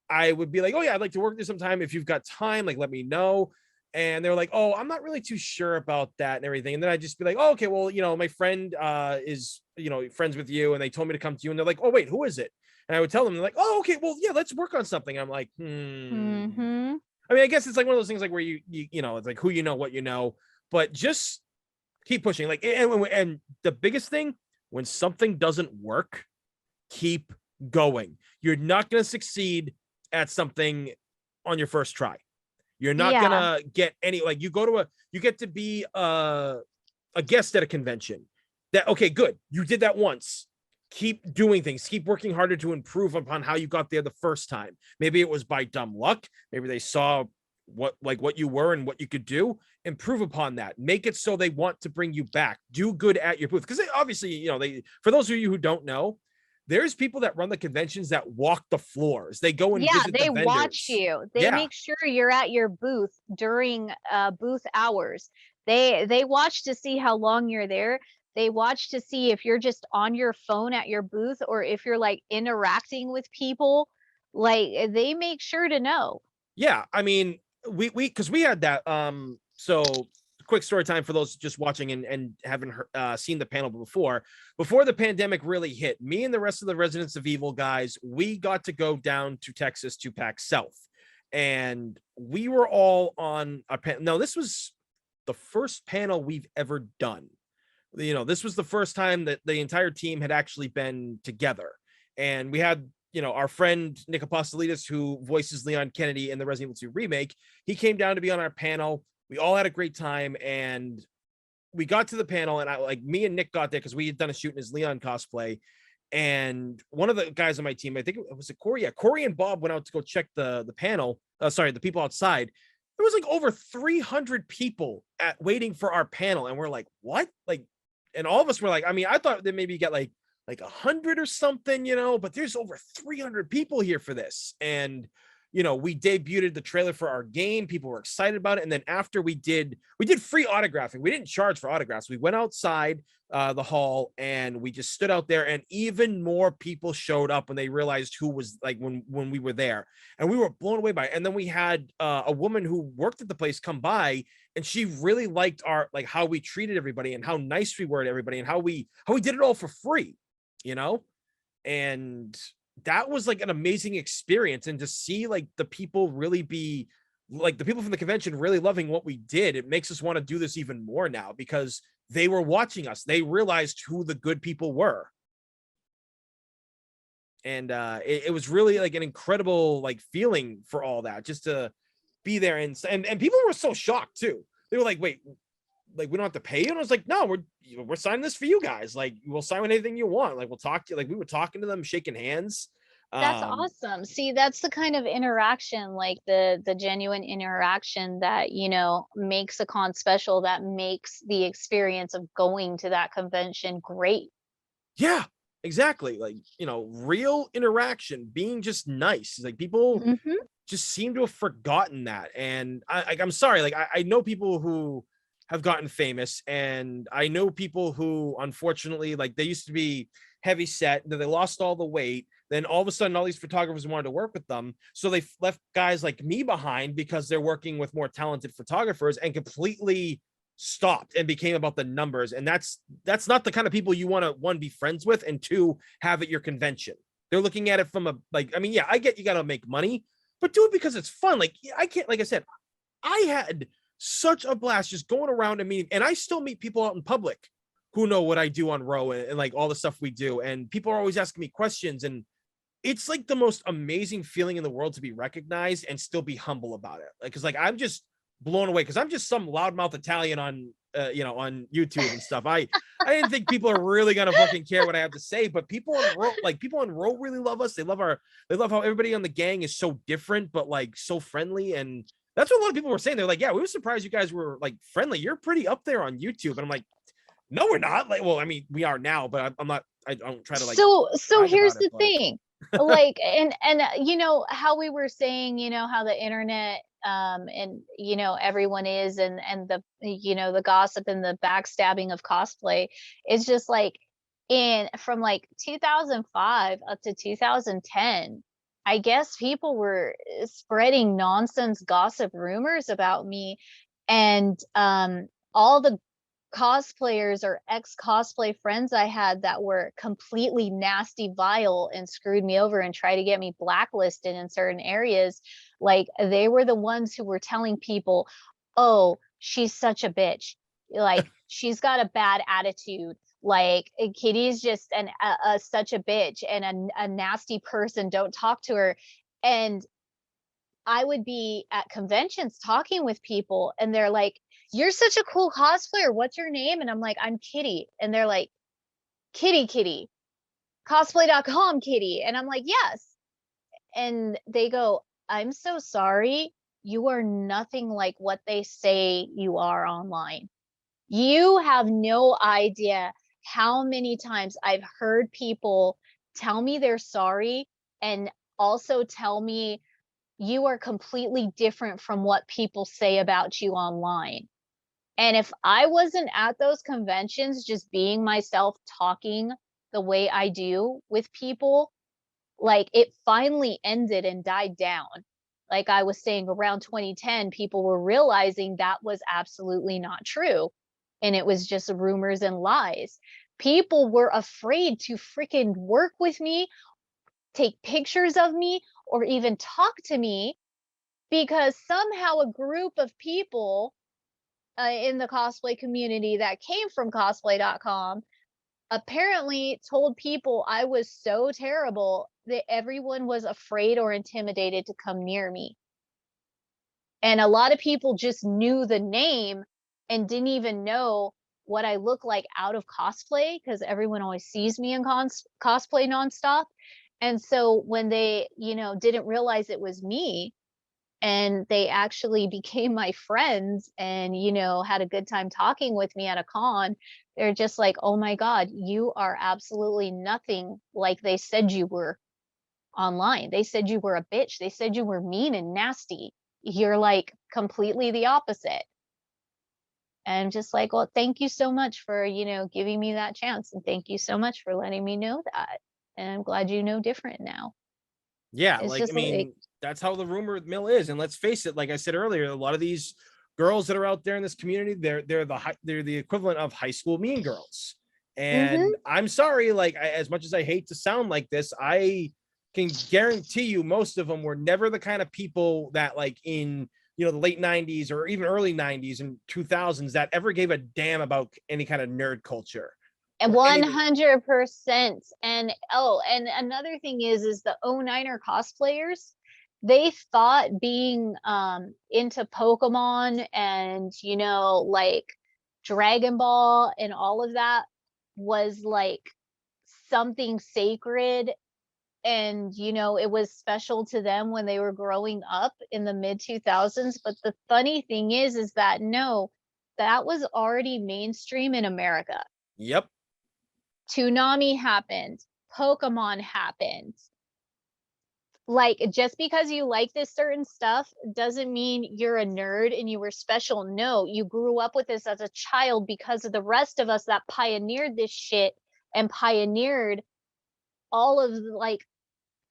I would be like, "Oh yeah, I'd like to work this sometime. If you've got time, like let me know." And they're like, "Oh, I'm not really too sure about that and everything." And then I just be like, "Oh, okay, well, my friend is, friends with you, and they told me to come to you." And they're like, "Oh, wait, who is it?" And I would tell them, they're like, "Oh, okay, well, yeah, let's work on something." I'm like, Mhm. I mean, I guess it's like one of those things like where it's like who what but just keep pushing. Like, and the biggest thing, when something doesn't work, keep going. You're not going to succeed at something on your first try. You're not Yeah. gonna get any, like, you get to be a guest at a convention. That okay, good. You did that once. Keep doing things. Keep working harder to improve upon how you got there the first time. Maybe it was by dumb luck. Maybe they saw what you were and what you could do. Improve upon that. Make it so they want to bring you back. Do good at your booth because obviously, they for those of you who don't know, there's people that run the conventions that walk the floors. They go and Yeah, visit the they watch vendors. you. They Yeah. make sure you're at your booth during booth hours. They watch to see how long you're there. They watch to see if you're just on your phone at your booth or if you're like interacting with people. Like they make sure to know. Yeah, I mean, we because we had that. So quick story time for those just watching and haven't seen the panel before the pandemic really hit. Me and the rest of the Residents of Evil guys, we got to go down to Texas to PAX South, and we were all on a panel. No, this was the first panel we've ever done. This was the first time that the entire team had actually been together, and we had our friend Nick Apostolides, who voices Leon Kennedy in the Resident Evil 2 remake. He came down to be on our panel. We all had a great time, and we got to the panel, and me and Nick got there because we had done a shoot in his Leon cosplay. And one of the guys on my team, I think it was Corey. Yeah, Corey and Bob went out to go check the panel. Sorry, the people outside. There was like over 300 people waiting for our panel, and we're like, "What?" Like, and all of us were like, I mean, I thought that maybe get like 100 or something, but there's over 300 people here for this. And we debuted the trailer for our game. People were excited about it. And then after we did free autographing. We didn't charge for autographs. We went outside the hall and we just stood out there, and even more people showed up when they realized who was like when we were there, and we were blown away by it. And then we had a woman who worked at the place come by, and she really liked our like how we treated everybody and how nice we were to everybody and how we did it all for free, you know and that was like an amazing experience. And to see like the people really be like the people from the convention really loving what we did, it makes us want to do this even more now because they were watching us. They realized who the good people were. And it was really like an incredible like feeling for all that, just to be there. And people were so shocked too. They were like, "Wait, like we don't have to pay you?" And I was like, "No, we're signing this for you guys. Like we'll sign with anything you want. Like we'll talk to you." Like we were talking to them, shaking hands. That's um awesome. See, that's the kind of interaction, like the genuine interaction that, makes a con special, that makes the experience of going to that convention great. yeah, exactly. Like real interaction, being just nice. Like people Mhm. just seem to have forgotten that. And I'm sorry, like I know people who have gotten famous, and I know people who unfortunately, like, they used to be heavy set, then they lost all the weight, then all of a sudden all these photographers wanted to work with them, so they left guys like me behind because they're working with more talented photographers, and completely stopped and became about the numbers. And that's not the kind of people you want to, one, be friends with, and two, have at your convention. They're looking at it from a, like, I mean, yeah, I get you got to make money, but do it because it's fun. Like, I can't, like I said, I had such a blast just going around and meeting, and I still meet people out in public who know what I do on Row, and like all the stuff we do. And people are always asking me questions, and it's like the most amazing feeling in the world to be recognized and still be humble about it. Like, cause like I'm just blown away, because I'm just some loudmouth Italian on on YouTube and stuff. I didn't think people are really gonna fucking care what I have to say, but people on Row, like people on Row, really love us. They love how everybody on the gang is so different, but like so friendly. And that's what a lot of people were saying. They're like, yeah, we were surprised you guys were like friendly. You're pretty up there on YouTube. And I'm like, no, we're not. Like, well, I mean, we are now, but I'm not. I don't try to like So brag here's about it, the but thing. Like, and you know how we were saying, you know, how the internet and you know everyone is, and the, you know, the gossip and the backstabbing of cosplay is just like, in from like 2005 up to 2010, I guess people were spreading nonsense gossip rumors about me. And all the cosplayers or ex cosplay friends I had that were completely nasty, vile, and screwed me over and tried to get me blacklisted in certain areas, like they were the ones who were telling people, "Oh, she's such a bitch. Like she's got a bad attitude. Like Kitty's just such a bitch and a nasty person. Don't talk to her." And I would be at conventions talking with people, and they're like, "You're such a cool cosplayer. What's your name?" And I'm like, "I'm Kitty." And they're like, Kitty, cosplay.com Kitty." And I'm like, "Yes." And they go, "I'm so sorry. You are nothing like what they say you are online. You have no idea how many times I've heard people tell me they're sorry, and also tell me you are completely different from what people say about you online." And if I wasn't at those conventions, just being myself, talking the way I do with people, like it finally ended and died down. Like I was saying, around 2010, people were realizing that was absolutely not true. And it was just rumors and lies. People were afraid to freaking work with me, take pictures of me, or even talk to me, because somehow a group of people in the cosplay community that came from cosplay.com apparently told people I was so terrible that everyone was afraid or intimidated to come near me. And a lot of people just knew the name and didn't even know what I look like out of cosplay, because everyone always sees me in cosplay nonstop. And so when they, you know, didn't realize it was me, and they actually became my friends and, you know, had a good time talking with me at a con, they're just like, "Oh my god, you are absolutely nothing like they said you were online. They said you were a bitch. They said you were mean and nasty. You're like completely the opposite." And I'm just like, "Well, thank you so much for, you know, giving me that chance, and thank you so much for letting me know that. And I'm glad you know different now." yeah, It's like, I just like, mean, that's how the rumor mill is. And let's face it, like I said earlier, a lot of these girls that are out there in this community, they're the equivalent of high school mean girls. mm-hmm. And I'm sorry, like, as much as I hate to sound like this, I can guarantee you most of them were never the kind of people that, like, in, you know, the late 90s or even early 90s and 2000s, that ever gave a damn about any kind of nerd culture And or anything. 100%. And oh, and another thing is the 09er cosplayers, they thought being into Pokemon and, you know, like Dragon Ball and all of that was like something sacred, and you know it was special to them when they were growing up in the mid 2000s. But the funny thing is that no, that was already mainstream in America. Yep. Toonami happened, Pokemon happened, Like, just because you like this certain stuff doesn't mean you're a nerd and you were special. No, you grew up with this as a child because of the rest of us that pioneered this shit and pioneered all of the, like,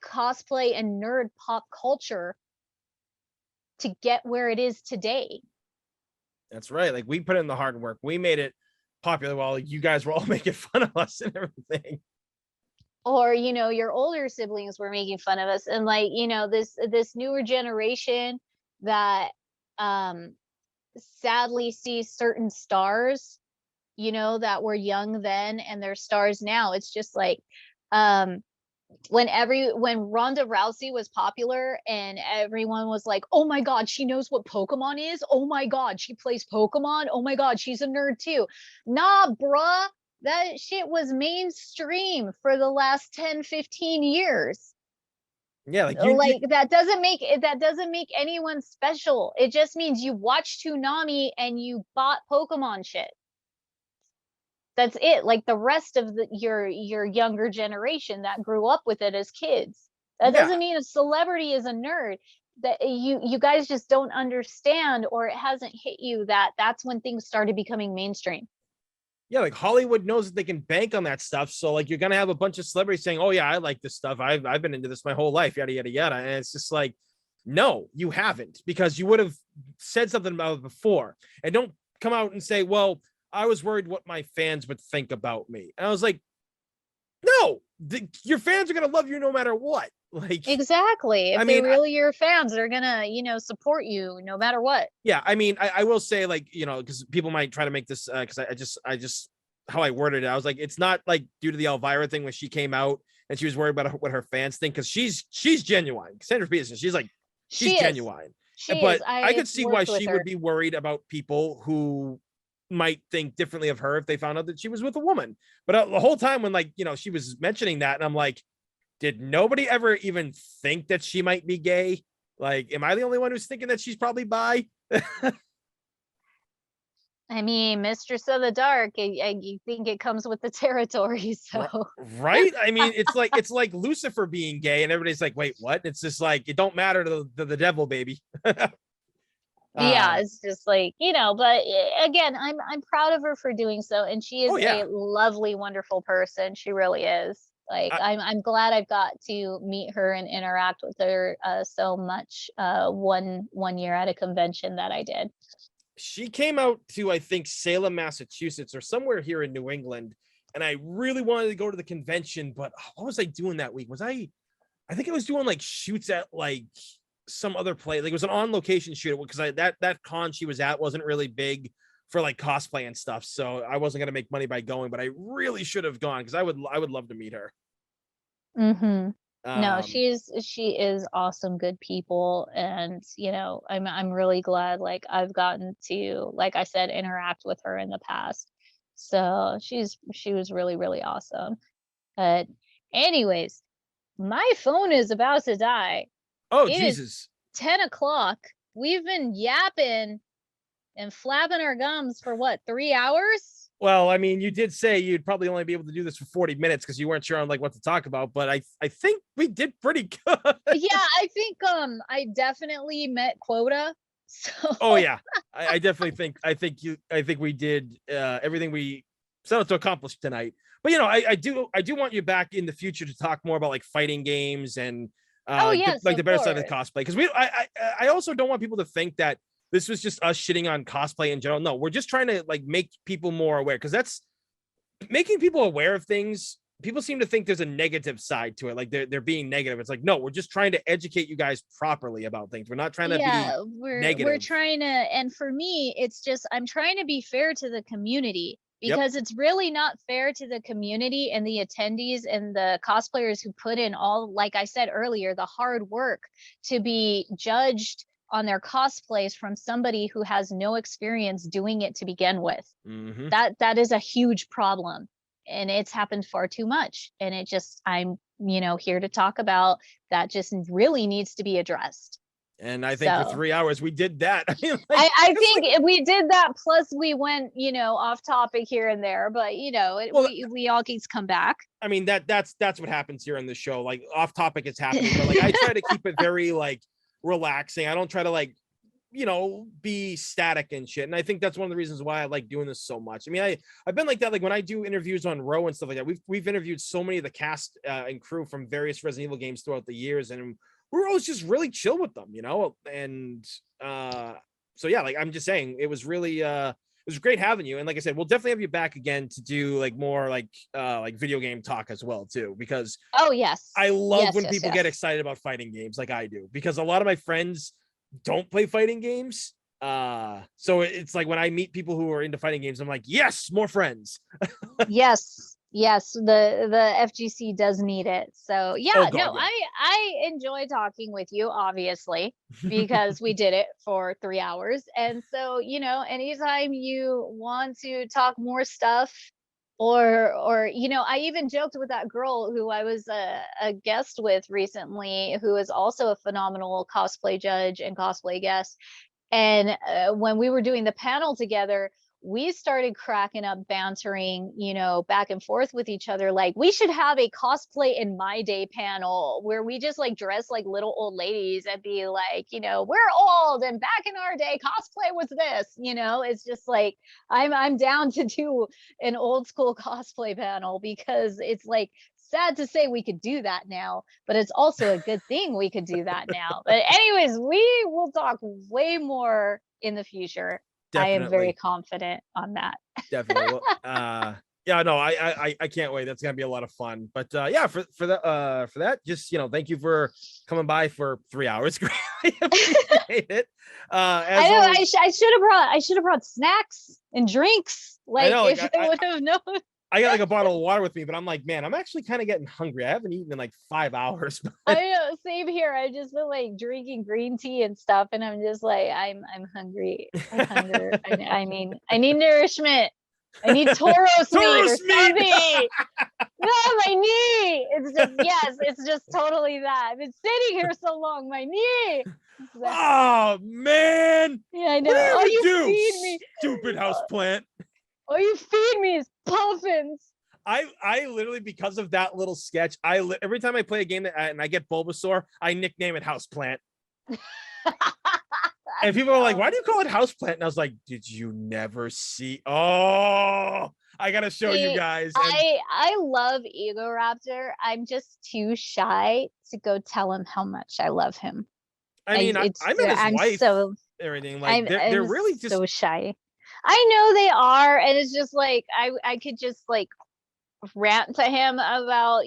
cosplay and nerd pop culture to get where it is today. That's right. Like we put in the hard work. We made it popular while you guys were all making fun of us and everything. Or, you know, your older siblings were making fun of us, and, like, you know, this newer generation that um sadly sees certain stars, you know, that were young then and they're stars now. It's just like, um when Ronda Rousey was popular and everyone was like, "Oh my god, she knows what Pokemon is. Oh my god, she plays Pokemon. Oh my god, she's a nerd too." Nah, bruh. That shit was mainstream for the last 10, 15 years. Yeah, like you Like, that doesn't make anyone special. It just means you watched Toonami and you bought Pokemon shit. That's it. Like the rest of your younger generation that grew up with it as kids. That yeah. doesn't mean a celebrity is a nerd. That you guys just don't understand, or it hasn't hit you that that's when things started becoming mainstream. Yeah, like Hollywood knows that they can bank on that stuff. So like you're gonna have a bunch of celebrities saying, "Oh yeah, I like this stuff. I've been into this my whole life." Yada yada yada. And it's just like, no, you haven't, because you would have said something about it before. And don't come out and say, "Well, I was worried what my fans would think about me." And I was like, no, your fans are gonna love you no matter what. Like, Exactly. I If they're mean, really your fans, they're gonna, you know, support you no matter what. yeah, I mean, I will say, like, you know, because people might try to make this because I just how I worded it, I was like, it's not like due to the Elvira thing when she came out and she was worried about what her fans think, because she's genuine. Sandra Peterson, she's She is. genuine. She is. But I I've could see why worked with she would her. be worried about people who might think differently of her if they found out that she was with a woman. But the whole time when, like, you know, she was mentioning that, and I'm like, did nobody ever even think that she might be gay? Like, am I the only one who's thinking that she's probably bi? I mean, Mistress of the Dark, you think it comes with the territory, so. Right? I mean, it's like Lucifer being gay, and everybody's like, "Wait, what?" It's just like it don't matter to the devil, baby. Yeah, um, it's just like, you know, but again, I'm proud of her for doing so, and she oh is yeah, a lovely, wonderful person. She really is. Like, I, I'm glad I've got to meet her and interact with her so much one year at a convention that I did. she came out to, I think, Salem, Massachusetts, or somewhere here in New England, and I really wanted to go to the convention, but what was I doing that week? I think I was doing like shoots at like some other place. Like it was an on location shoot, because that con she was at wasn't really big for like cosplay and stuff. So I wasn't gonna make money by going, but I really should have gone because I would love to meet her. Mm-hmm. No, Um, she is awesome, good people, and you know, I'm really glad like I've gotten to, like I said, interact with her in the past. So she was really, really awesome. But anyways, my phone is about to die. oh It is Jesus. 10 o'clock. We've been yapping and flapping our gums for what, 3 hours? Well, I mean, you did say you'd probably only be able to do this for 40 minutes because you weren't sure on like what to talk about, but I think we did pretty good. Yeah, I think I definitely met quota. Oh So yeah. I definitely think I think we did everything we set out to accomplish tonight. But you know, I do want you back in the future to talk more about like fighting games and oh like yes, like of the better side of course. cosplay. Because I also don't want people to think that this was just us shitting on cosplay in general. No, we're just trying to like make people more aware, because that's making people aware of things. People seem to think there's a negative side to it, like they're being negative. It's like, no, we're just trying to educate you guys properly about things. We're not trying to be Yeah, we're negative. trying to, and for me, it's just I'm trying to be fair to the community, Yep. because it's really not fair to the community and the attendees and the cosplayers who put in all, like I said earlier, the hard work to be judged on their cosplays from somebody who has no experience doing it to begin with. Mm-hmm. That is a huge problem, and it's happened far too much, and it just, I'm, you know, here to talk about that just really needs to be addressed. And I think for So 3 hours we did that. I mean, I think we did that. Plus we went, off topic here and there, but well, we all get to come back. I mean, that's what happens here in the show. Like off topic is happening, but like I try to keep it very like relaxing. I don't try to like, be static and shit. And I think that's one of the reasons why I like doing this so much. I mean, I've been like that. Like when I do interviews on Row and stuff like that, we've interviewed so many of the cast and crew from various Resident Evil games throughout the years, and we're always just really chill with them, and so yeah, like I'm just saying, it was really it was great having you. And like I said, we'll definitely have you back again to do like more like video game talk as well too, because Oh yes, I love yes, when yes, people yes. get excited about fighting games like I do, because a lot of my friends don't play fighting games. So it's like when I meet people who are into fighting games, I'm like, yes, more friends. Yes, the FGC does need it. So Oh yeah, god, no, yeah. I enjoy talking with you, obviously, because we did it for 3 hours. And so, anytime you want to talk more stuff, or I even joked with that girl who I was a guest with recently, who is also a phenomenal cosplay judge and cosplay guest. And when we were doing the panel together, we started cracking up, bantering, back and forth with each other. Like, we should have a cosplay in my day panel where we just like dress like little old ladies and be like, we're old and back in our day, cosplay was this. It's just like I'm down to do an old school cosplay panel, because it's like sad to say we could do that now, but it's also a good thing we could do that now. But anyways, we will talk way more in the future. I am very Definitely. confident on that. Definitely. Well, yeah, no, I can't wait. That's gonna be a lot of fun. But yeah, for that, just thank you for coming by for 3 hours. Greatly appreciate it. As I know always, I should have brought snacks and drinks. I Like, know, like if I would have known. I got like a bottle of water with me, but I'm like, man, I'm actually kind of getting hungry. I haven't eaten in like 5 hours. I know, same here. I just been like drinking green tea and stuff, and I'm just like, I'm hungry. I hunger. I need nourishment. I need Toros meat or Taurus meat! something. No, my knee. It's just, yes, it's just totally that. I've been sitting here so long, my knee. Oh man! Yeah, I know. Whatever All you do, feed me, stupid house plant. all you feed me is puffins. I literally, because of that little sketch, every time I play a game and I get Bulbasaur, I nickname it Houseplant. And people are like, "Why do you call it Houseplant?" And I was like, "Did you never see? Oh, I gotta show you guys." And I love Ego Raptor. I'm just too shy to go tell him how much I love him. I mean, I met his I'm wife. so Everything like they're I'm really just so shy. I know they are, and it's just like I could just like rant to him about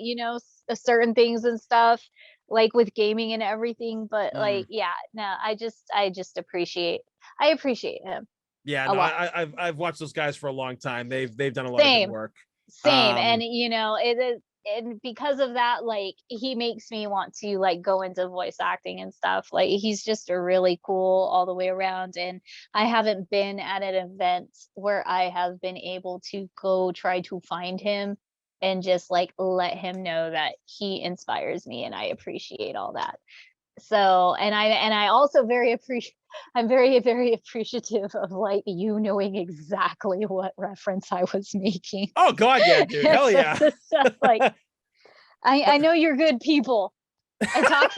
certain things and stuff, like with gaming and everything. But like, yeah, no, I just appreciate him yeah. a No, lot. I've watched those guys for a long time. They've done a lot of good Same. work. Same. And it is, and because of that, like, he makes me want to like go into voice acting and stuff. Like, he's just a really cool all the way around. And I haven't been at an event where I have been able to go try to find him and just like let him know that he inspires me, and I appreciate all that. So, and I also I'm very, very appreciative of like you knowing exactly what reference I was making. Oh god, yeah, dude. Hell yeah. Stuff like, I know you're good people. I talk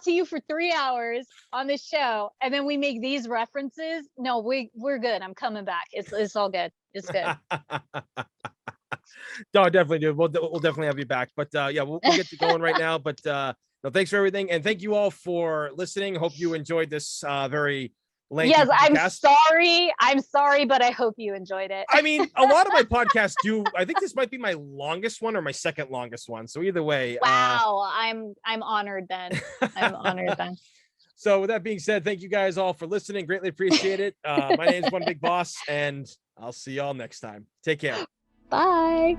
to you for 3 hours on this show, and then we make these references. No, we're good. I'm coming back. It's all good. It's good. No, definitely, dude. We'll definitely have you back. But yeah, we'll get you going right now. But no, thanks for everything, and thank you all for listening. Hope you enjoyed this very lengthy Yes, podcast. I'm sorry, but I hope you enjoyed it. I mean, a lot of my podcasts do. I think this might be my longest one or my second longest one. So either way, wow, I'm honored then. I'm honored then. So with that being said, thank you guys all for listening. Greatly appreciate it. My name is One Big Boss, and I'll see y'all next time. Take care. Bye.